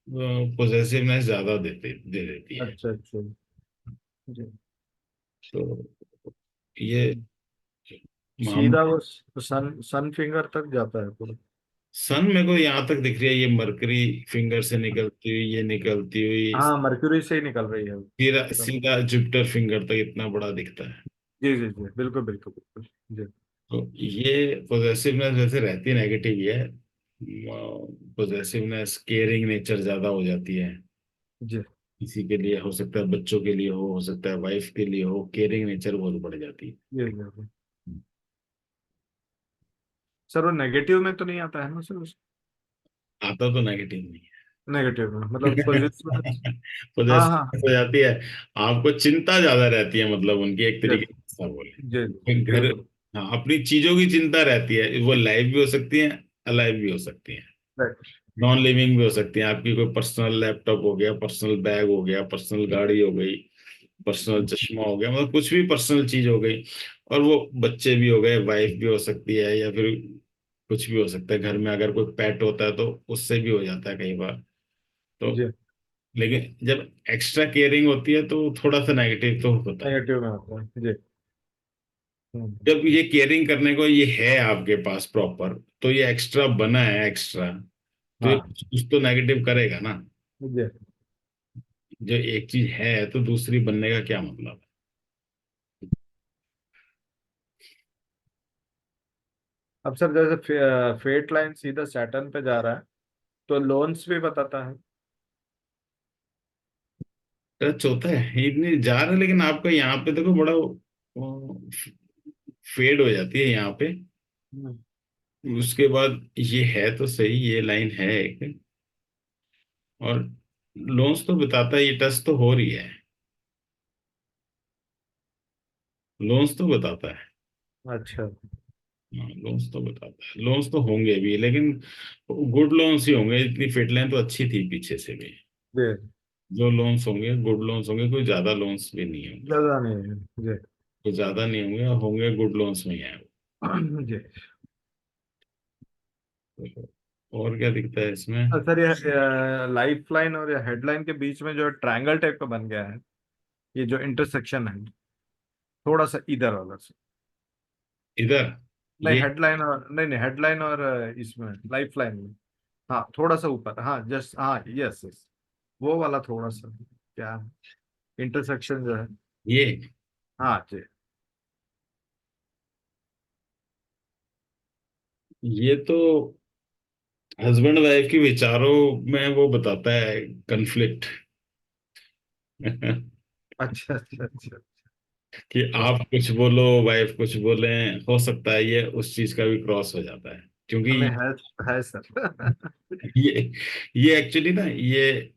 S1: पोजेसिवनेस ज्यादा दे देती है।
S2: अच्छा अच्छा। जी।
S1: तो ये हम
S2: सीधा वो सन सन फिंगर तक जाता है पूरा।
S1: सन मेरे को यहाँ तक दिख रही है, ये मरकरी फिंगर से निकलती हुई, ये निकलती हुई
S2: हाँ मर्क्यूरी से ही निकल रही है वो।
S1: सीधा
S2: पूरा।
S1: सीधा जुपिटर फिंगर तक इतना बड़ा दिखता है।
S2: जी जी जी, बिल्कुल बिल्कुल बिल्कुल। जी
S1: तो ये पॉजेसिवनेस वैसे रहती नेगेटिव ही है, पॉजेसिवनेस केयरिंग नेचर ज्यादा हो जाती है,
S2: जी
S1: किसी के लिए हो सकता है, बच्चों के लिए हो सकता है, वाइफ के लिए हो, केयरिंग नेचर बहुत बढ़ जाती है।
S2: जी जी जी। सर वो नेगेटिव में तो नहीं आता है ना सर,
S1: आता तो नेगेटिव नहीं
S2: नेगेटिव में मतलब
S1: है।
S2: पॉजिटिव। हाँ हाँ
S1: पॉजेसिव हो जाती है, आपको चिंता ज्यादा रहती है, मतलब उनकी एक
S2: जी
S1: तरीके से ऐसा बोले,
S2: जी
S1: घर,
S2: बिल्कुल।
S1: हाँ अपनी चीजों की चिंता रहती है, वो लाइव भी हो सकती है, अलाइव भी हो सकती है,
S2: राइट।
S1: नॉन लिविंग भी हो सकती है। आपकी कोई पर्सनल लैपटॉप हो गया, पर्सनल बैग हो गया, पर्सनल गाड़ी हो गई, पर्सनल चश्मा हो गया, मतलब कुछ भी पर्सनल चीज हो गई, और वो बच्चे भी हो गए, वाइफ भी हो सकती है, या फिर कुछ भी हो सकता है, घर में अगर कोई पेट होता है तो उससे भी हो जाता है कई बार। तो
S2: जी
S1: लेकिन जब एक्स्ट्रा केयरिंग होती है तो थोड़ा सा नेगेटिव तो होता है।
S2: नेगेटिव में आता है जी।
S1: जब ये केयरिंग करने को ये है आपके पास प्रॉपर, तो ये एक्स्ट्रा बना है एक्स्ट्रा, तो ये
S2: हाँ
S1: कुछ तो नेगेटिव करेगा ना।
S2: जी
S1: जो एक चीज है तो दूसरी बनने का क्या मतलब
S2: अब सर जैसे फेट लाइन सीधा सैटर्न पे जा रहा है, तो लोन्स भी बताता है।
S1: है। टच होता है, इतनी जा रहा है, लेकिन आपका यहाँ पे देखो बड़ा फेड हो जाती है यहाँ पे।
S2: हम्म।
S1: उसके बाद ये है तो सही, ये लाइन है एक, और लोन्स तो बताता है, ये टच तो हो रही है, लोन्स तो बताता है।
S2: अच्छा।
S1: हाँ, लोन्स तो बताता है, लोन्स तो होंगे भी, लेकिन गुड लोन्स ही होंगे, इतनी फिट लाइन तो अच्छी थी पीछे से भी।
S2: जी।
S1: जो लोन्स होंगे गुड लोन्स होंगे, कोई ज्यादा लोन्स भी नहीं होंगे,
S2: ज्यादा नहीं है। जी।
S1: कोई ज्यादा नहीं होंगे, होंगे गुड लोन्स में ही है
S2: जी।
S1: वो। और क्या दिखता है इसमें?
S2: सर ये लाइफ लाइन और हेडलाइन के बीच में जो ट्रायंगल टाइप का बन गया है, ये जो इंटरसेक्शन है, थोड़ा सा इधर वाला से।
S1: इधर
S2: नहीं
S1: ये
S2: हेडलाइन और नहीं नहीं हेडलाइन और इसमें लाइफ लाइन में, हाँ थोड़ा सा ऊपर, हाँ जस्ट, हाँ यस यस, वो वाला थोड़ा सा क्या है, इंटरसेक्शन जो है।
S1: ये
S2: हाँ जी।
S1: ये तो हस्बैंड वाइफ के विचारों में वो बताता है, कन्फ्लिक्ट।
S2: अच्छा अच्छा अच्छा।
S1: कि
S2: तो
S1: आप कुछ बोलो, वाइफ कुछ बोले, हो सकता है ये उस चीज का भी क्रॉस हो जाता है, क्योंकि
S2: हमें है सर।
S1: ये ये एक्चुअली ना, ये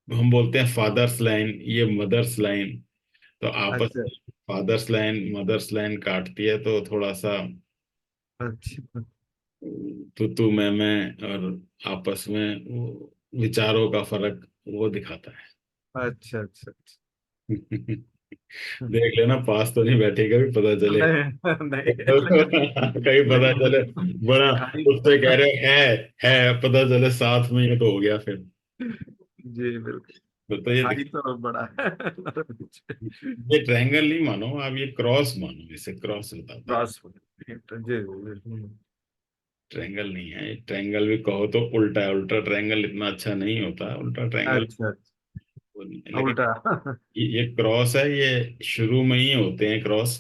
S1: हम बोलते हैं फादर्स लाइन, ये मदर्स लाइन, तो आपस
S2: अच्छा
S1: फादर्स लाइन मदर्स लाइन काटती है, तो थोड़ा सा
S2: अच्छा
S1: तू मैं और आपस में वो विचारों का फर्क वो दिखाता है।
S2: अच्छा अच्छा अच्छा।
S1: देख लेना, पास तो नहीं बैठे, कभी पता चले।
S2: नहीं नहीं
S1: कहीं पता
S2: नहीं
S1: चले बड़ा
S2: कहीं।
S1: उससे कह रहे है, पता चले साथ में ही तो हो गया फिर।
S2: जी बिल्कुल।
S1: तो ये
S2: खाई तो बड़ा है।
S1: ये ट्रायंगल नहीं मानो आप, ये क्रॉस मानो, इसे क्रॉस बताता है।
S2: क्रॉस जी जी।
S1: ट्रायंगल नहीं है, ट्रायंगल भी कहो तो उल्टा है, उल्टा ट्रायंगल इतना अच्छा नहीं होता, उल्टा ट्रायंगल
S2: अच्छा
S1: वो नहीं है,
S2: अच्छा,
S1: लेकिन
S2: उल्टा।
S1: ये क्रॉस है, ये शुरू में ही होते हैं क्रॉस,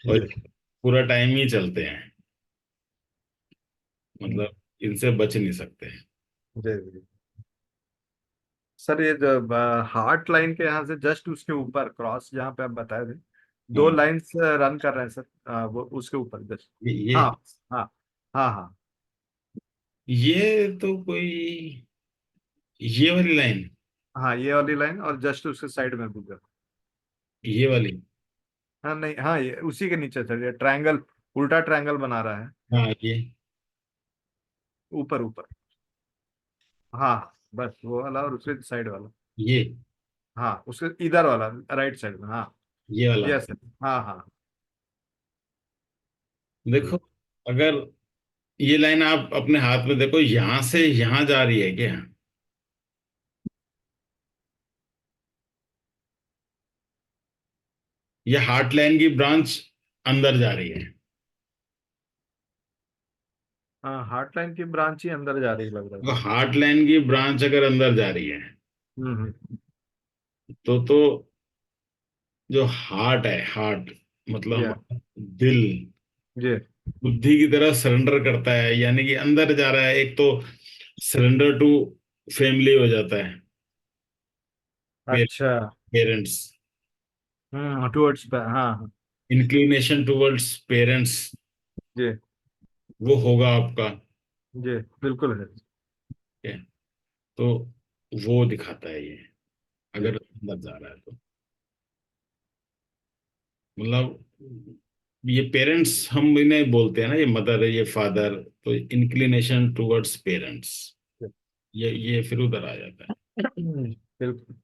S1: और
S2: जी।
S1: पूरा टाइम ही चलते हैं,
S2: हम्म।
S1: मतलब इनसे बच नहीं सकते।
S2: जी जी। सर ये जब हार्ट लाइन के यहाँ से जस्ट उसके ऊपर क्रॉस जहाँ पे आप बताए थे, दो
S1: हाँ,
S2: लाइंस रन कर रहे हैं सर, वो उसके ऊपर जस्ट।
S1: ये
S2: हाँ हाँ हाँ हाँ।
S1: ये तो कोई, ये वाली लाइन,
S2: हाँ ये वाली लाइन और जस्ट उसके साइड में भी जो,
S1: ये वाली,
S2: हाँ नहीं हाँ ये उसी के नीचे सर, ये ट्रायंगल, उल्टा ट्रायंगल बना रहा है,
S1: हाँ ये
S2: ऊपर ऊपर। हाँ बस वो वाला और उसके साइड वाला।
S1: ये
S2: हाँ उसके इधर वाला, राइट साइड में, हाँ।
S1: ये वाला।
S2: यस। हाँ हाँ।
S1: देखो, अगर ये लाइन आप अपने हाथ में देखो, यहां से यहां जा रही है क्या? ये हार्ट लाइन की ब्रांच अंदर जा रही है?
S2: हाँ हार्ट लाइन की ब्रांच ही अंदर जा रही लग रहा है।
S1: तो हार्ट लाइन की ब्रांच अगर अंदर जा रही है, तो जो हार्ट है, हार्ट मतलब
S2: या
S1: हमारा दिल
S2: जी।
S1: बुद्धि की तरह सरेंडर करता है, यानी कि अंदर जा रहा है, एक तो सरेंडर टू फैमिली हो जाता है,
S2: अच्छा।
S1: पेरेंट्स,
S2: टुवर्ड्स हाँ हाँ।
S1: इंक्लिनेशन टुवर्ड्स पेरेंट्स,
S2: जी
S1: वो होगा आपका।
S2: जी बिल्कुल है।
S1: ठीक है? तो वो दिखाता है ये,
S2: जी
S1: अगर अंदर जा रहा है तो, मतलब ये पेरेंट्स हम इन्हें बोलते हैं ना, ये मदर है, ये फादर, तो इंक्लिनेशन टुवर्ड्स पेरेंट्स,
S2: जी।
S1: ये फिर उधर आ जाता है।
S2: बिल्कुल।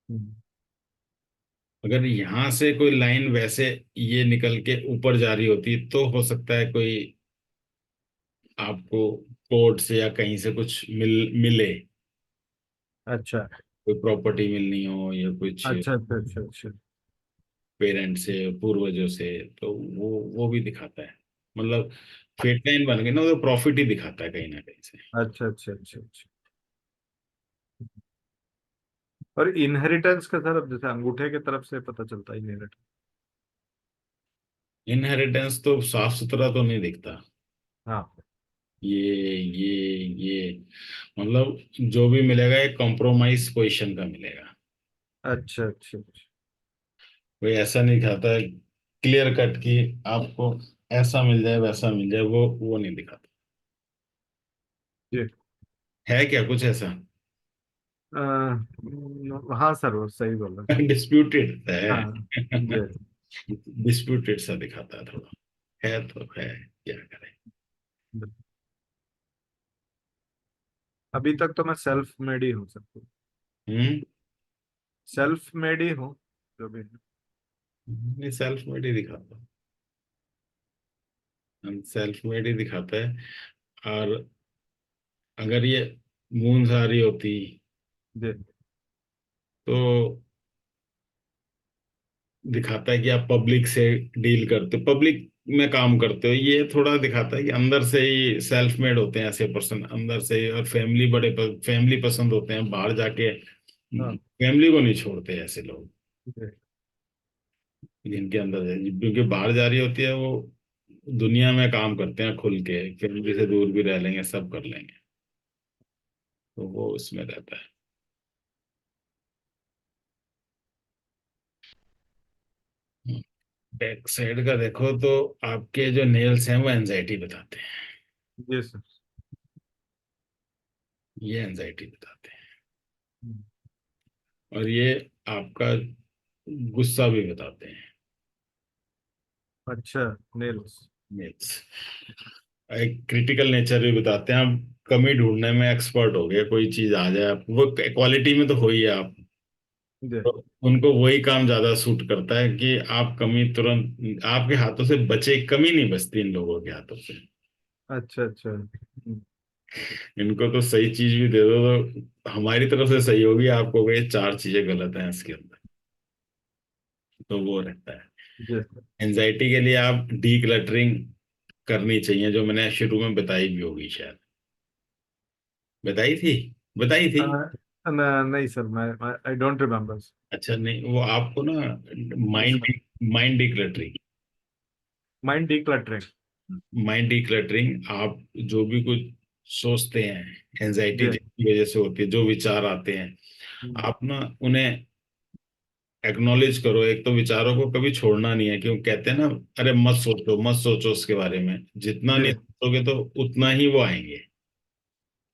S2: हम्म।
S1: अगर यहाँ से कोई लाइन वैसे ये निकल के ऊपर जा रही होती तो हो सकता है कोई आपको कोर्ट से या कहीं से कुछ मिले,
S2: अच्छा
S1: कोई प्रॉपर्टी मिलनी हो या कुछ
S2: अच्छा अच्छा अच्छा अच्छा।
S1: पेरेंट्स से, पूर्वजों से, तो वो भी दिखाता है, मतलब फेट लाइन बन गई ना, तो प्रॉफिट ही दिखाता है कहीं ना कहीं से।
S2: अच्छा अच्छा अच्छा अच्छा। और इनहेरिटेंस का सर, अब जैसे अंगूठे की तरफ से पता चलता है इनहेरिटेंस।
S1: इनहेरिटेंस तो साफ सुथरा तो नहीं दिखता।
S2: हाँ।
S1: ये मतलब जो भी मिलेगा एक कॉम्प्रोमाइज पोजीशन का मिलेगा।
S2: अच्छा अच्छा अच्छा।
S1: कोई ऐसा नहीं खाता क्लियर कट कि आपको ऐसा मिल जाए वैसा मिल जाए, वो नहीं दिखाता।
S2: जी।
S1: है क्या कुछ ऐसा?
S2: हाँ सर, वो सही बोला।
S1: डिस्प्यूटेड है।
S2: हाँ जी।
S1: डिस्प्यूटेड सा दिखाता है थोड़ा। है तो है, क्या करें।
S2: अभी तक तो मैं सेल्फ मेड ही हूँ सर।
S1: हम्म।
S2: सेल्फ मेड ही हूँ जो भी है।
S1: नहीं, सेल्फ मेड ही दिखाता है, सेल्फ मेड ही दिखाता है। और अगर ये मूंज आ रही होती
S2: जी।
S1: तो दिखाता है कि आप पब्लिक से डील करते हो, पब्लिक में काम करते हो। ये थोड़ा दिखाता है कि अंदर से ही सेल्फ मेड होते हैं ऐसे पर्सन, अंदर से ही। और फैमिली पसंद होते हैं, बाहर जाके
S2: हाँ
S1: फैमिली को नहीं छोड़ते ऐसे लोग
S2: जी।
S1: जिनके अंदर है। क्योंकि बाहर जा रही होती है वो, दुनिया में काम करते हैं खुल के, फैमिली से दूर भी रह लेंगे, सब कर लेंगे। तो वो उसमें रहता है। बैक साइड का देखो तो आपके जो नेल्स हैं वो एंजाइटी बताते हैं।
S2: जी सर।
S1: ये एंजाइटी बताते हैं। और ये आपका गुस्सा भी बताते हैं
S2: अच्छा। नेल्स।
S1: नेल्स। एक क्रिटिकल नेचर भी बताते हैं। आप कमी ढूंढने में एक्सपर्ट हो गए, कोई चीज आ जाए आप, वो क्वालिटी में तो हो ही है आप।
S2: जी।
S1: तो उनको वही काम ज्यादा सूट करता है कि आप कमी तुरंत आपके हाथों से बचे, कमी नहीं बचती इन लोगों के हाथों से।
S2: अच्छा अच्छा।
S1: इनको तो सही चीज भी दे दो तो हमारी तरफ से सही होगी, आपको ये चार चीजें गलत हैं इसके अंदर। तो वो रहता है।
S2: जी।
S1: एंजाइटी के लिए आप डी क्लटरिंग करनी चाहिए, जो मैंने शुरू में बताई भी होगी शायद। बताई थी, बताई थी।
S2: नहीं सर, मैं आई डोंट रिमेम्बर।
S1: अच्छा, नहीं वो आपको ना
S2: yes
S1: mind
S2: sir.
S1: Mind decluttering.
S2: Mind decluttering.
S1: Mind decluttering, आप जो भी कुछ सोचते हैं, एंजाइटी
S2: जी।
S1: जिसकी वजह से होती है, जो विचार आते हैं, आप ना उन्हें एक्नॉलेज करो। एक तो विचारों को कभी छोड़ना नहीं है, क्यों कहते हैं ना, अरे मत सोचो मत सोचो उसके बारे में। जितना
S2: जी।
S1: नहीं सोचोगे तो उतना ही वो आएंगे।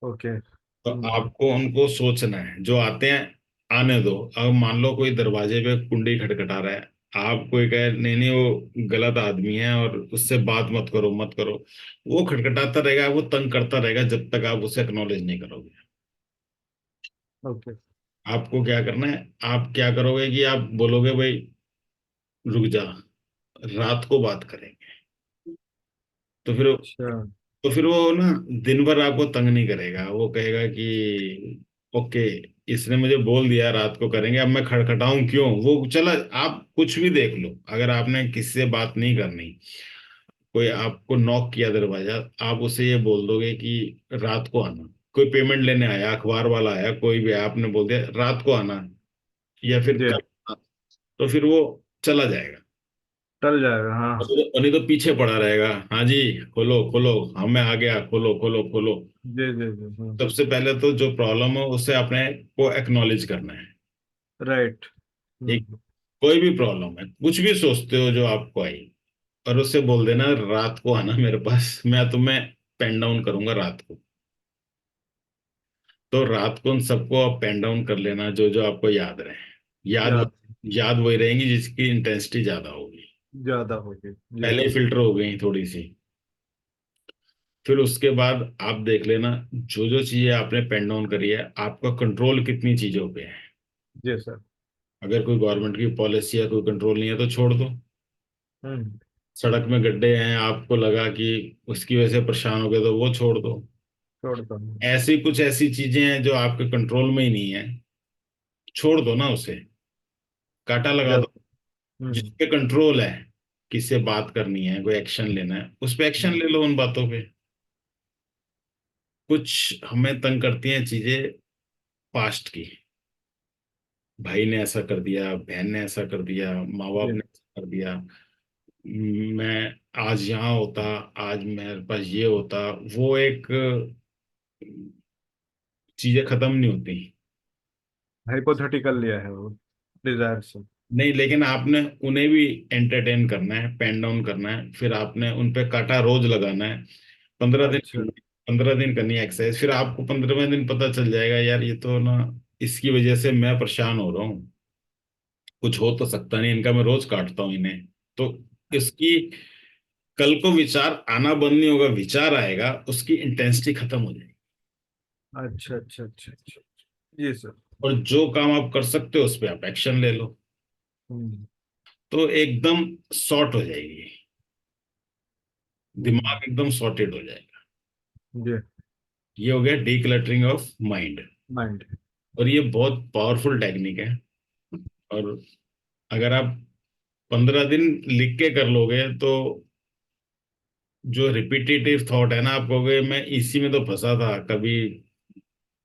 S2: ओके।
S1: तो आपको उनको सोचना है, जो आते हैं आने दो। अब मान लो कोई दरवाजे पे कुंडी खटखटा रहा है, आप कोई कहे नहीं नहीं वो गलत आदमी है और उससे बात मत करो मत करो, वो खटखटाता रहेगा, वो तंग करता रहेगा जब तक आप उसे एक्नॉलेज नहीं करोगे।
S2: ओके।
S1: आपको क्या करना है, आप क्या करोगे कि आप बोलोगे भाई रुक जा, रात को बात करेंगे। तो फिर
S2: अच्छा।
S1: तो फिर वो ना दिन भर आपको तंग नहीं करेगा, वो कहेगा कि ओके, इसने मुझे बोल दिया रात को करेंगे, अब मैं खड़खटाऊं क्यों, वो चला। आप कुछ भी देख लो, अगर आपने किसी से बात नहीं करनी, कोई आपको नॉक किया दरवाजा, आप उसे ये बोल दोगे कि रात को आना। कोई पेमेंट लेने आया, अखबार वाला आया, कोई भी आया, आपने बोल दिया रात को आना या फिर
S2: जी।
S1: कल आना, तो फिर वो चला जाएगा।
S2: टल जाएगा, हाँ हाँ।
S1: और नहीं तो पीछे पड़ा रहेगा, हाँ जी खोलो खोलो, हाँ मैं आ गया, खोलो खोलो खोलो।
S2: जी जी जी।
S1: सबसे पहले तो जो प्रॉब्लम हो उसे अपने को एक्नॉलेज करना है।
S2: राइट।
S1: ठीक। कोई भी प्रॉब्लम है, कुछ भी सोचते हो जो आपको आई, और उससे बोल देना रात को आना मेरे पास, मैं तुम्हें पेन डाउन करूंगा रात को। तो रात को उन सबको आप पेन डाउन कर लेना, जो जो आपको याद रहे। याद
S2: याद
S1: याद वही रहेंगी जिसकी इंटेंसिटी ज्यादा होगी।
S2: ज्यादा होगी। जी।
S1: पहले ही फिल्टर हो गई थोड़ी सी। फिर उसके बाद आप देख लेना जो जो चीजें आपने पेन डाउन करी है, आपका कंट्रोल कितनी चीजों पे है।
S2: जी सर।
S1: अगर कोई गवर्नमेंट की पॉलिसी या कोई कंट्रोल नहीं है तो छोड़ दो।
S2: हम्म।
S1: सड़क में गड्ढे हैं, आपको लगा कि उसकी वजह से परेशान हो गए, तो वो छोड़ दो।
S2: छोड़ता हूँ।
S1: ऐसी कुछ ऐसी चीजें हैं जो आपके कंट्रोल में ही नहीं है, छोड़ दो ना उसे, काटा लगा
S2: जब।
S1: दो। जिस पे कंट्रोल है किससे बात करनी है, कोई एक्शन लेना है, उस पे एक्शन ले लो उन बातों पे। कुछ हमें तंग करती हैं चीजें पास्ट की, भाई ने ऐसा कर दिया, बहन ने ऐसा कर दिया, माँ बाप
S2: जी
S1: ने ऐसा कर दिया, मैं आज यहाँ होता, आज मेरे पास ये होता, वो एक चीजें खत्म नहीं होती।
S2: हाइपोथेटिकल लिया है वो, डिजायर से।
S1: नहीं, लेकिन आपने उन्हें भी एंटरटेन करना है, पेन डाउन करना है, फिर आपने उन पे काटा रोज लगाना है। 15 दिन
S2: अच्छा।
S1: करनी, 15 दिन करनी है एक्सरसाइज, फिर आपको 15वें दिन पता चल जाएगा यार ये तो ना, इसकी वजह से मैं परेशान हो रहा हूँ, कुछ हो तो सकता नहीं, इनका मैं रोज काटता हूँ इन्हें। तो इसकी कल को विचार आना बंद नहीं होगा, विचार आएगा, उसकी इंटेंसिटी खत्म हो जाएगी।
S2: अच्छा अच्छा अच्छा अच्छा। जी सर।
S1: और जो काम आप कर सकते हो उस पर आप एक्शन ले लो,
S2: हम्म
S1: तो एकदम सॉर्ट हो जाएगी,
S2: हम्म।
S1: दिमाग एकदम सॉर्टेड हो जाएगा।
S2: जी।
S1: ये हो गया डीक्लटरिंग ऑफ माइंड।
S2: माइंड।
S1: और ये बहुत पावरफुल टेक्निक है। और अगर आप 15 दिन लिख के कर लोगे तो जो रिपीटेटिव थॉट है ना, आप कहोगे मैं इसी में तो फंसा था कभी,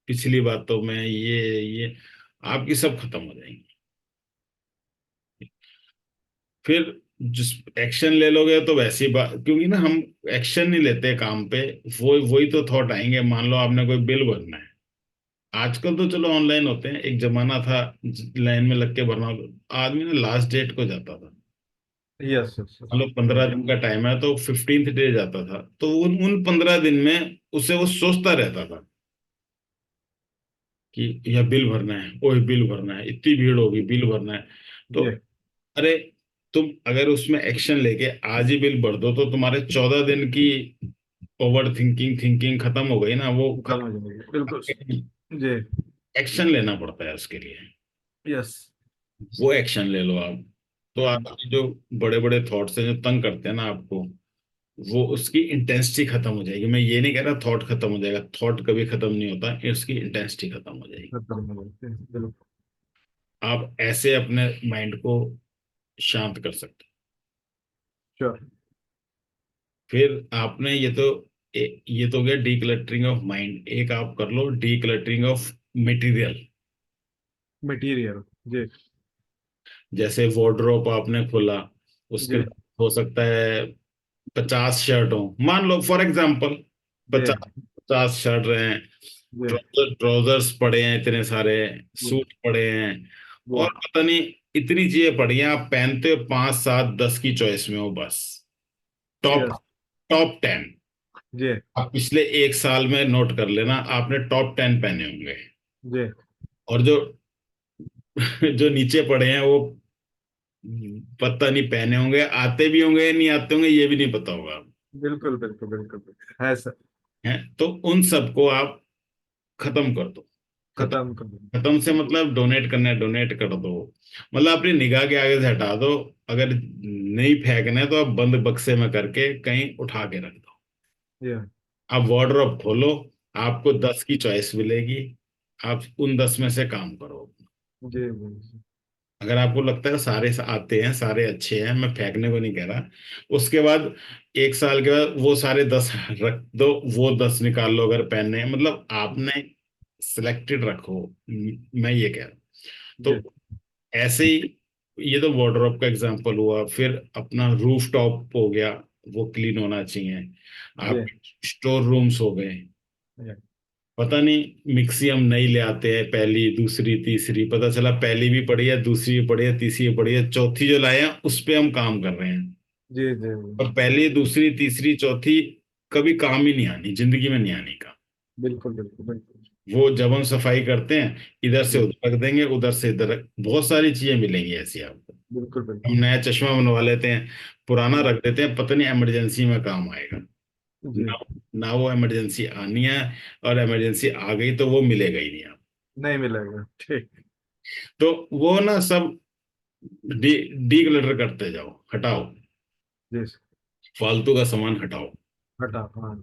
S1: पिछली बातों में ये आपकी सब खत्म हो जाएंगी। फिर जिस एक्शन ले लोगे तो वैसी बात, क्योंकि ना हम एक्शन नहीं लेते काम पे, वो वही तो थॉट आएंगे। मान लो आपने कोई बिल भरना है, आजकल तो चलो ऑनलाइन होते हैं, एक जमाना था लाइन में लग के भरना, आदमी ने लास्ट डेट को जाता था।
S2: Yes yes yes.
S1: मान लो 15 दिन का टाइम है तो 15th डे जाता था, तो उन उन 15 दिन में उसे वो सोचता रहता था कि यह बिल भरना है, ओह बिल भरना है, इतनी भीड़ होगी, बिल भरना है। तो
S2: जी।
S1: अरे, तुम अगर उसमें एक्शन लेके आज ही बिल भर दो तो तुम्हारे 14 दिन की ओवर थिंकिंग थिंकिंग खत्म हो गई ना, वो
S2: खत्म हो जाएगी बिल्कुल। जी।
S1: एक्शन लेना पड़ता है उसके लिए।
S2: यस।
S1: वो एक्शन ले लो आप, तो आपकी जो बड़े बड़े थॉट्स हैं जो तंग करते हैं ना आपको, वो उसकी इंटेंसिटी खत्म हो जाएगी। मैं ये नहीं कह रहा थॉट खत्म हो जाएगा, थॉट कभी खत्म नहीं होता, उसकी इंटेंसिटी खत्म हो जाएगी।
S2: खत्म हो जाएगी बिल्कुल।
S1: आप ऐसे अपने माइंड को शांत कर सकते हैं।
S2: श्योर।
S1: फिर आपने ये तो हो गया डीक्लटरिंग ऑफ माइंड। एक आप कर लो डीक्लटरिंग ऑफ मटेरियल।
S2: मटीरियल। जी।
S1: जैसे वार्डरोब आपने खोला, उसके
S2: जी।
S1: अंदर हो सकता है 50 शर्ट हो, मान लो फॉर एग्जाम्पल,
S2: जी।
S1: 50 50 शर्ट रहे हैं,
S2: जी।
S1: ट्राउजर्स पड़े हैं इतने सारे,
S2: जी।
S1: सूट पड़े हैं,
S2: जी।
S1: और पता नहीं इतनी चीजें पड़ी हैं, आप पहनते हो 5 7 10 की चॉइस में हो बस। Top
S2: yes.
S1: टॉप 10
S2: जी।
S1: आप पिछले एक साल में नोट कर लेना, आपने टॉप 10 पहने होंगे।
S2: जी।
S1: और जो जो नीचे पड़े हैं वो पता नहीं पहने होंगे, आते भी होंगे नहीं आते होंगे ये भी नहीं पता होगा।
S2: बिल्कुल बिल्कुल बिल्कुल बिल्कुल है सर।
S1: हैं तो उन सबको आप खत्म कर दो। खत्म,
S2: खत्म कर दूँ।
S1: खत्म से मतलब डोनेट करना है, डोनेट कर दो, मतलब अपनी निगाह के आगे से हटा दो। अगर नहीं फेंकना है तो आप बंद बक्से में करके कहीं उठा के रख दो।
S2: जी।
S1: आप वार्डरोब खोलो, आपको 10 की चॉइस मिलेगी, आप उन 10 में से काम करो।
S2: जी जी।
S1: अगर आपको लगता है सारे आते हैं, सारे अच्छे हैं, मैं फेंकने को नहीं कह रहा, उसके बाद एक साल के बाद वो सारे 10 रख दो, वो 10 निकाल लो अगर पहनने हैं, मतलब आपने सिलेक्टेड रखो। मैं ये कह रहा हूँ।
S2: जी।
S1: तो ऐसे ही, ये तो वार्डरोब का एग्जांपल हुआ, फिर अपना रूफ टॉप हो गया, वो क्लीन होना चाहिए।
S2: जी।
S1: आपके स्टोर रूम्स हो गए,
S2: जी।
S1: पता नहीं मिक्सी हम नहीं ले आते हैं, पहली दूसरी तीसरी, पता चला पहली भी पड़ी है, दूसरी भी पड़ी है, तीसरी भी पड़ी है, चौथी जो लाए हैं उस पे हम काम कर रहे हैं।
S2: जी। जी।
S1: और पहली दूसरी तीसरी चौथी कभी काम ही नहीं आनी, जिंदगी में नहीं आनी का।
S2: बिल्कुल बिल्कुल बिल्कुल।
S1: वो जब हम सफाई करते हैं, इधर से
S2: जी।
S1: उधर रख देंगे, उधर से इधर बहुत सारी चीजें मिलेंगी ऐसी आपको।
S2: बिल्कुल
S1: हम
S2: बिल्कुल।
S1: नया चश्मा बनवा लेते हैं, पुराना
S2: जी।
S1: रख देते हैं, पता नहीं इमरजेंसी में काम आएगा
S2: जी।
S1: ना। ना वो इमरजेंसी आनी है, और इमरजेंसी आ गई तो वो मिलेगा ही नहीं।
S2: नहीं मिलेगा ठीक।
S1: तो वो ना सब डी डीक्लटर करते जाओ, हटाओ,
S2: जी।
S1: फालतू का सामान हटाओ।
S2: हटा हाँ।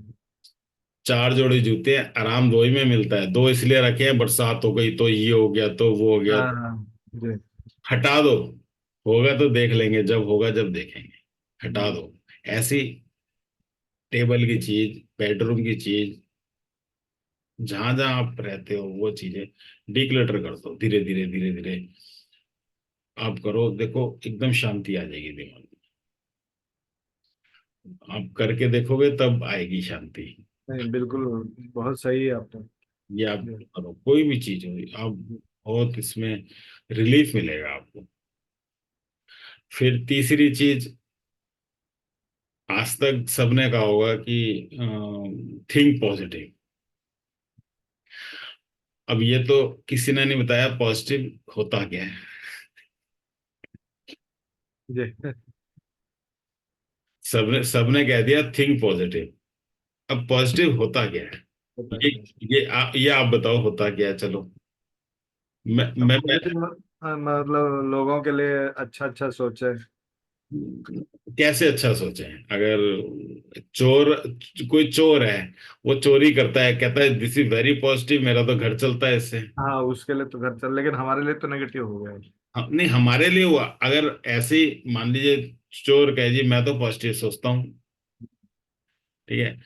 S1: 4 जोड़ी जूते हैं, आराम दो ही में मिलता है, दो इसलिए रखे हैं बरसात हो गई तो ये हो गया तो वो हो गया,
S2: हाँ हाँ। जी।
S1: हटा दो। होगा तो देख लेंगे, जब होगा जब देखेंगे। हटा दो। ऐसी टेबल की चीज, बेडरूम की चीज, जहां जहां आप रहते हो वो चीजें डिक्लटर कर दो, धीरे धीरे धीरे धीरे आप करो, देखो एकदम शांति आ जाएगी दिमाग में। आप करके देखोगे तब आएगी शांति।
S2: नहीं बिल्कुल, बहुत सही है आपने।
S1: ये आप
S2: जी,
S1: करो, कोई भी चीज हो आप,
S2: जी,
S1: बहुत इसमें रिलीफ मिलेगा आपको। फिर तीसरी चीज, आज तक सबने कहा होगा कि थिंक पॉजिटिव। अब ये तो किसी ने नहीं बताया पॉजिटिव होता क्या है।
S2: जी।
S1: सबने सबने कह दिया थिंक पॉजिटिव। अब पॉजिटिव होता क्या है?
S2: होता
S1: ये
S2: क्या है?
S1: ये आप बताओ होता क्या है, चलो। मैं
S2: पॉजिटिव मतलब लोगों के लिए अच्छा अच्छा सोचे।
S1: कैसे अच्छा सोचें? अगर चोर, कोई चोर है, वो चोरी करता है, कहता है दिस इज वेरी पॉजिटिव, मेरा तो घर चलता है इससे।
S2: हाँ उसके लिए तो घर चल, लेकिन हमारे लिए तो नेगेटिव हो गया है।
S1: नहीं, हमारे लिए हुआ। अगर ऐसे ही मान लीजिए चोर कहे जी मैं तो पॉजिटिव सोचता हूँ, ठीक है,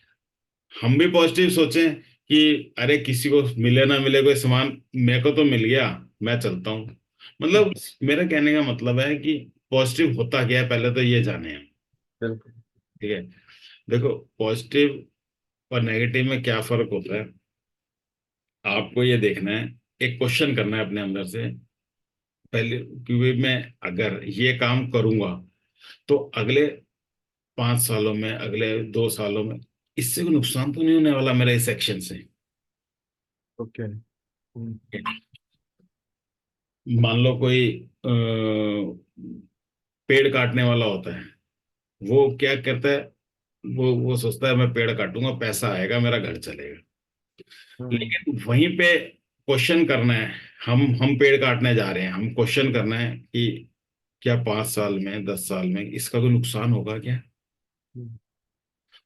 S1: हम भी पॉजिटिव सोचें कि अरे किसी को मिले ना मिले कोई सामान, मेरे को तो मिल गया, मैं चलता हूँ।
S2: हम्म,
S1: मतलब मेरा कहने का मतलब है कि पॉजिटिव होता क्या है पहले तो ये जाने हम।
S2: बिल्कुल।
S1: ठीक है, देखो पॉजिटिव और नेगेटिव में क्या फर्क होता है, आपको ये देखना है, एक क्वेश्चन करना है अपने अंदर से पहले कि भाई मैं अगर ये काम करूंगा तो अगले 5 सालों में, अगले 2 सालों में इससे कोई नुकसान तो नहीं होने वाला मेरे इस एक्शन से।
S2: ओके।
S1: मान लो कोई पेड़ काटने वाला होता है, वो क्या करता है, वो सोचता है मैं पेड़ काटूंगा पैसा आएगा मेरा घर चलेगा।
S2: हम्म,
S1: लेकिन वहीं पे क्वेश्चन करना है, हम पेड़ काटने जा रहे हैं, हम क्वेश्चन करना है कि क्या 5 साल में, 10 साल में इसका कोई नुकसान होगा क्या?
S2: हम्म,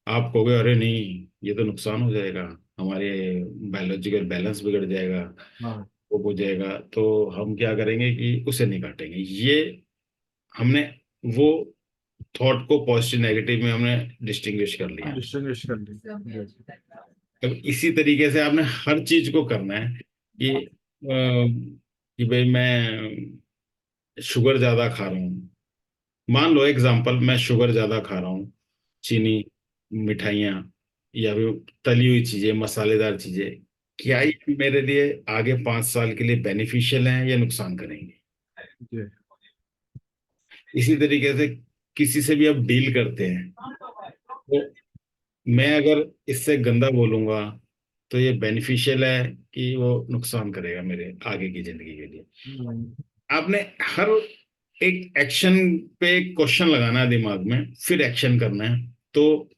S1: आप कहोगे अरे नहीं ये तो नुकसान हो जाएगा, हमारे बायोलॉजिकल बैलेंस बिगड़ जाएगा,
S2: हाँ
S1: वो हो जाएगा, तो हम क्या करेंगे कि उसे नहीं काटेंगे। ये हमने वो थॉट को पॉजिटिव नेगेटिव में हमने डिस्टिंग्विश कर लिया।
S2: डिस्टिंग्विश कर ली। जी।
S1: अब इसी तरीके से आपने हर चीज को करना है कि कि भाई मैं शुगर ज्यादा खा रहा हूँ, मान लो एग्जांपल मैं शुगर ज्यादा खा रहा हूँ, चीनी, मिठाइयाँ, या फिर तली हुई चीजें, मसालेदार चीजें, क्या ये मेरे लिए आगे 5 साल के लिए बेनिफिशियल हैं या नुकसान करेंगे?
S2: जी।
S1: इसी तरीके से किसी से भी आप डील करते हैं, तो मैं अगर इससे गंदा बोलूंगा तो ये बेनिफिशियल है कि वो नुकसान करेगा मेरे आगे की जिंदगी के लिए?
S2: हम्म,
S1: आपने हर एक एक्शन पे क्वेश्चन लगाना है दिमाग में, फिर एक्शन करना है, तो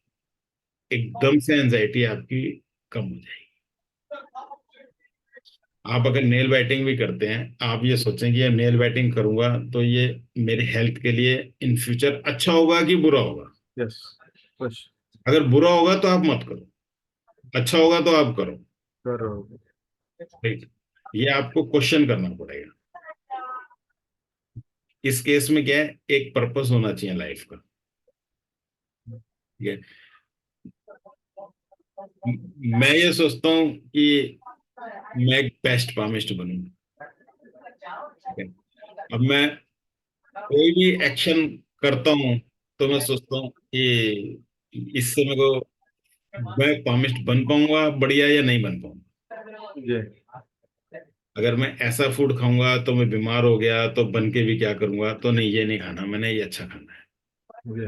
S1: एकदम से एंजाइटी आपकी कम हो जाएगी। आप अगर नेल बाइटिंग भी करते हैं, आप ये सोचें कि यार नेल बाइटिंग करूंगा तो ये मेरे हेल्थ के लिए इन फ्यूचर अच्छा होगा कि बुरा होगा?
S2: यस। खुश।
S1: अगर बुरा होगा तो आप मत करो, अच्छा होगा तो आप करो।
S2: करो।
S1: ठीक, ये आपको क्वेश्चन करना पड़ेगा। इस केस में क्या है, एक पर्पस होना चाहिए लाइफ का। ठीक है, मैं ये सोचता हूँ कि मैं एक बेस्ट पामिस्ट बनूं। ठीक है, अब मैं कोई भी एक्शन करता हूँ तो मैं सोचता हूँ कि इससे मेरे को, मैं पामिस्ट बन पाऊंगा बढ़िया या नहीं बन पाऊंगा?
S2: जी।
S1: अगर मैं ऐसा फूड खाऊंगा तो मैं बीमार हो गया तो बन के भी क्या करूंगा, तो नहीं ये नहीं खाना मैंने, ये अच्छा खाना है।
S2: जी।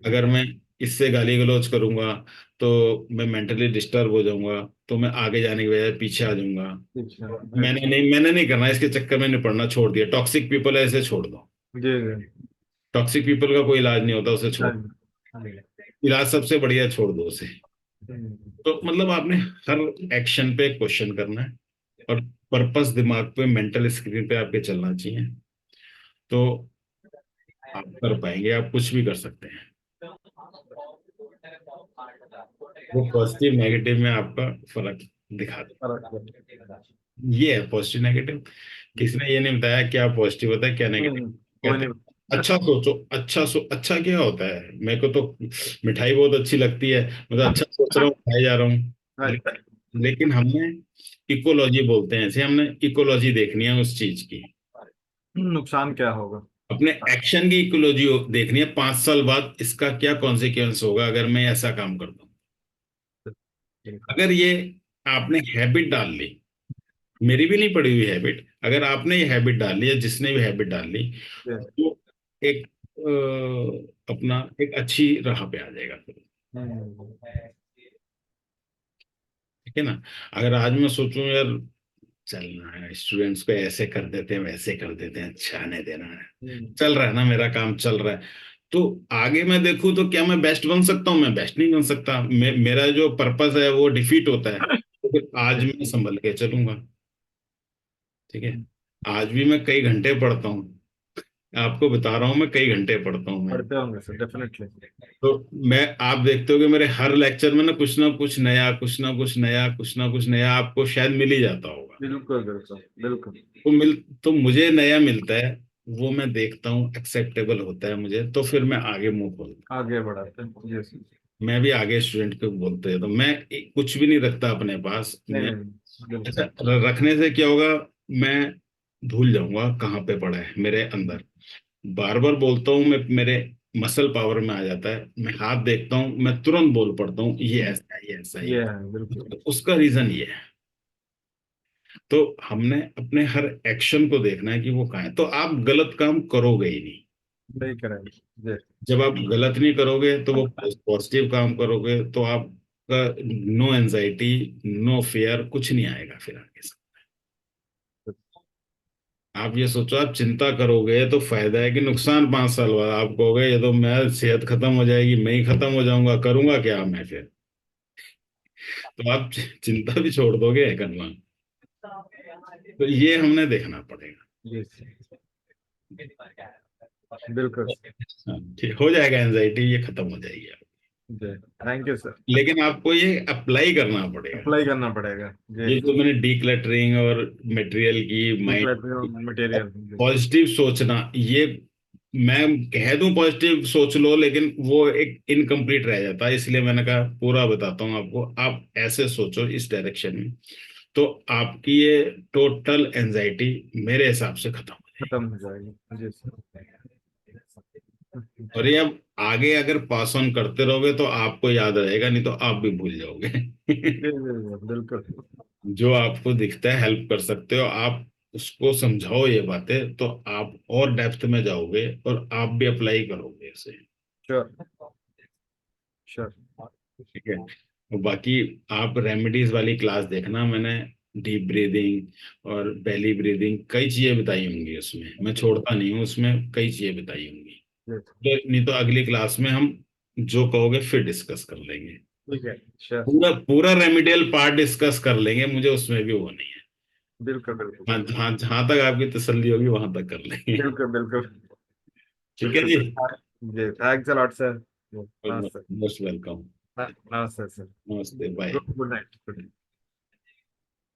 S1: अगर मैं इससे गाली गलौज करूंगा तो मैं मेंटली डिस्टर्ब हो जाऊंगा, तो मैं आगे जाने की बजाय पीछे आ जाऊंगा।
S2: अच्छा।
S1: मैंने नहीं करना, इसके चक्कर में नहीं पड़ना, छोड़ दिया। टॉक्सिक पीपल है ऐसे छोड़ दो।
S2: जी। जी।
S1: टॉक्सिक पीपल का कोई इलाज नहीं होता, उसे
S2: हाँ
S1: छोड़,
S2: जी।
S1: इलाज सबसे बढ़िया है, छोड़ दो उसे।
S2: हम्म,
S1: तो मतलब आपने हर एक्शन पे क्वेश्चन करना है, और पर्पस दिमाग पे मेंटल स्क्रीन पे आपके चलना चाहिए, तो आप कर पाएंगे, आप कुछ भी कर सकते हैं। वो पॉजिटिव नेगेटिव में आपका फर्क दिखा दो।
S2: फर्क पड़ता
S1: ये है पॉजिटिव नेगेटिव।
S2: है।
S1: किसी ने ये नहीं बताया क्या पॉजिटिव होता है क्या नेगेटिव।
S2: कोई
S1: कहते
S2: नहीं।
S1: अच्छा क्या होता है? मेरे को तो मिठाई बहुत अच्छी लगती है, मतलब अच्छा सोच रहा हूँ, खाई जा रहा हूँ। ले, लेकिन हमने इकोलॉजी बोलते हैं ऐसे, हमने इकोलॉजी देखनी है उस चीज की,
S2: नुकसान क्या होगा।
S1: अपने एक्शन की इकोलॉजी देखनी है, 5 साल बाद इसका क्या कॉन्सिक्वेंस होगा अगर मैं ऐसा काम करता हूँ। अगर ये आपने हैबिट डाल ली, मेरी भी नहीं पड़ी हुई हैबिट, अगर आपने ये हैबिट डाल ली या जिसने भी हैबिट डाल ली, तो एक अपना एक अच्छी राह पे आ जाएगा फिर। ठीक है ना? अगर आज मैं सोचूं यार, चलना है स्टूडेंट्स को ऐसे कर देते हैं वैसे कर देते हैं, अच्छा नहीं देना है, चल रहा है ना मेरा काम चल रहा है, तो आगे मैं देखूं तो क्या मैं बेस्ट बन सकता हूँ? मैं बेस्ट नहीं बन सकता, मेरा जो पर्पस है वो डिफीट होता है, तो फिर आज मैं संभल के चलूंगा। ठीक है? आज भी मैं कई घंटे पढ़ता हूँ, आपको बता रहा हूँ, मैं कई घंटे पढ़ता हूँ मैं।
S2: पढ़ते होंगे सर डेफिनेटली।
S1: तो मैं, आप देखते हो कि मेरे हर लेक्चर में ना कुछ नया, कुछ ना कुछ नया, कुछ ना कुछ नया आपको शायद मिल ही जाता होगा।
S2: बिल्कुल बिल्कुल बिल्कुल।
S1: तो तो मुझे नया मिलता है, वो मैं देखता हूँ, एक्सेप्टेबल होता है मुझे, तो फिर मैं आगे मुंह खोलता
S2: आगे बढ़ाते हैं, यस।
S1: हूँ। मैं भी आगे स्टूडेंट को बोलते हैं तो मैं कुछ भी नहीं रखता अपने पास,
S2: नहीं
S1: मैं
S2: नहीं
S1: ऐसा
S2: बिल्कुल।
S1: रखने से क्या होगा, मैं भूल जाऊंगा कहाँ पे पड़ा है मेरे अंदर। बार बार बोलता हूँ मैं, मेरे मसल पावर में आ जाता है, मैं हाथ देखता हूँ मैं तुरंत बोल पड़ता हूँ ये ऐसा है, ये ऐसा ही
S2: ये
S1: है।
S2: है बिल्कुल।
S1: तो उसका रीजन ये है। तो हमने अपने हर एक्शन को देखना है कि वो कहाँ है, तो आप गलत काम करोगे ही नहीं।
S2: नहीं करेंगे, यस।
S1: जब आप गलत नहीं करोगे तो वो पॉजिटिव काम करोगे, तो आपका नो एंजाइटी, नो फियर, कुछ नहीं आएगा फिर आगे से। आप ये सोचो, आप चिंता करोगे तो फायदा है कि नुकसान? 5 साल बाद आप कहोगे ये तो, मैं सेहत खत्म हो जाएगी, मैं ही खत्म हो जाऊंगा, करूंगा क्या मैं फिर? तो आप चिंता भी छोड़ दोगे करना। तो ये हमने देखना पड़ेगा।
S2: यस बिल्कुल।
S1: हाँ, ठीक हो जाएगा, एंजाइटी ये खत्म हो जाएगी।
S2: Thank you sir.
S1: लेकिन आपको ये अप्लाई करना पड़ेगा।
S2: अप्लाई करना पड़ेगा जी।
S1: ये जो मैंने डीक्लटरिंग और मटेरियल की माइंड,
S2: मटेरियल।
S1: पॉजिटिव सोचना, ये मैं कह दूं पॉजिटिव सोच लो, लेकिन वो एक इनकम्प्लीट रह जाता है, इसलिए मैंने कहा पूरा बताता हूँ आपको, आप ऐसे सोचो इस डायरेक्शन में, तो आपकी ये टोटल एंजाइटी मेरे हिसाब से खत्म हो जाएगी।
S2: खत्म हो जाएगी जी सर।
S1: और ये अब आगे अगर पास ऑन करते रहोगे तो आपको याद रहेगा, नहीं तो आप भी भूल जाओगे।
S2: जी जी जी, बिल्कुल।
S1: जो आपको दिखता है हेल्प कर सकते हो आप, उसको समझाओ ये बातें, तो आप और डेप्थ में जाओगे और आप भी अप्लाई करोगे इसे।
S2: Sure sure.
S1: ठीक है? और बाकी आप रेमेडीज वाली क्लास देखना, मैंने डीप ब्रीदिंग और बेली ब्रीदिंग कई चीजें बताई होंगी उसमें, मैं छोड़ता नहीं हूँ, उसमें कई चीजें बताई होंगी। नहीं तो अगली क्लास में हम जो कहोगे फिर डिस्कस कर लेंगे,
S2: ठीक है श्योर।
S1: पूरा पूरा रेमेडियल पार्ट डिस्कस कर लेंगे, मुझे उसमें भी वो नहीं है।
S2: बिल्कुल बिल्कुल
S1: हाँ हाँ, जहां तक आपकी तसल्ली होगी वहां तक कर लेंगे।
S2: बिल्कुल बिल्कुल
S1: ठीक है
S2: बिल्कुल
S1: जी।
S2: सर। जी थैंक्स अ लॉट सर। नमस्ते।
S1: Most welcome.
S2: नमस्ते सर।
S1: नमस्ते, बाय।
S2: Good night.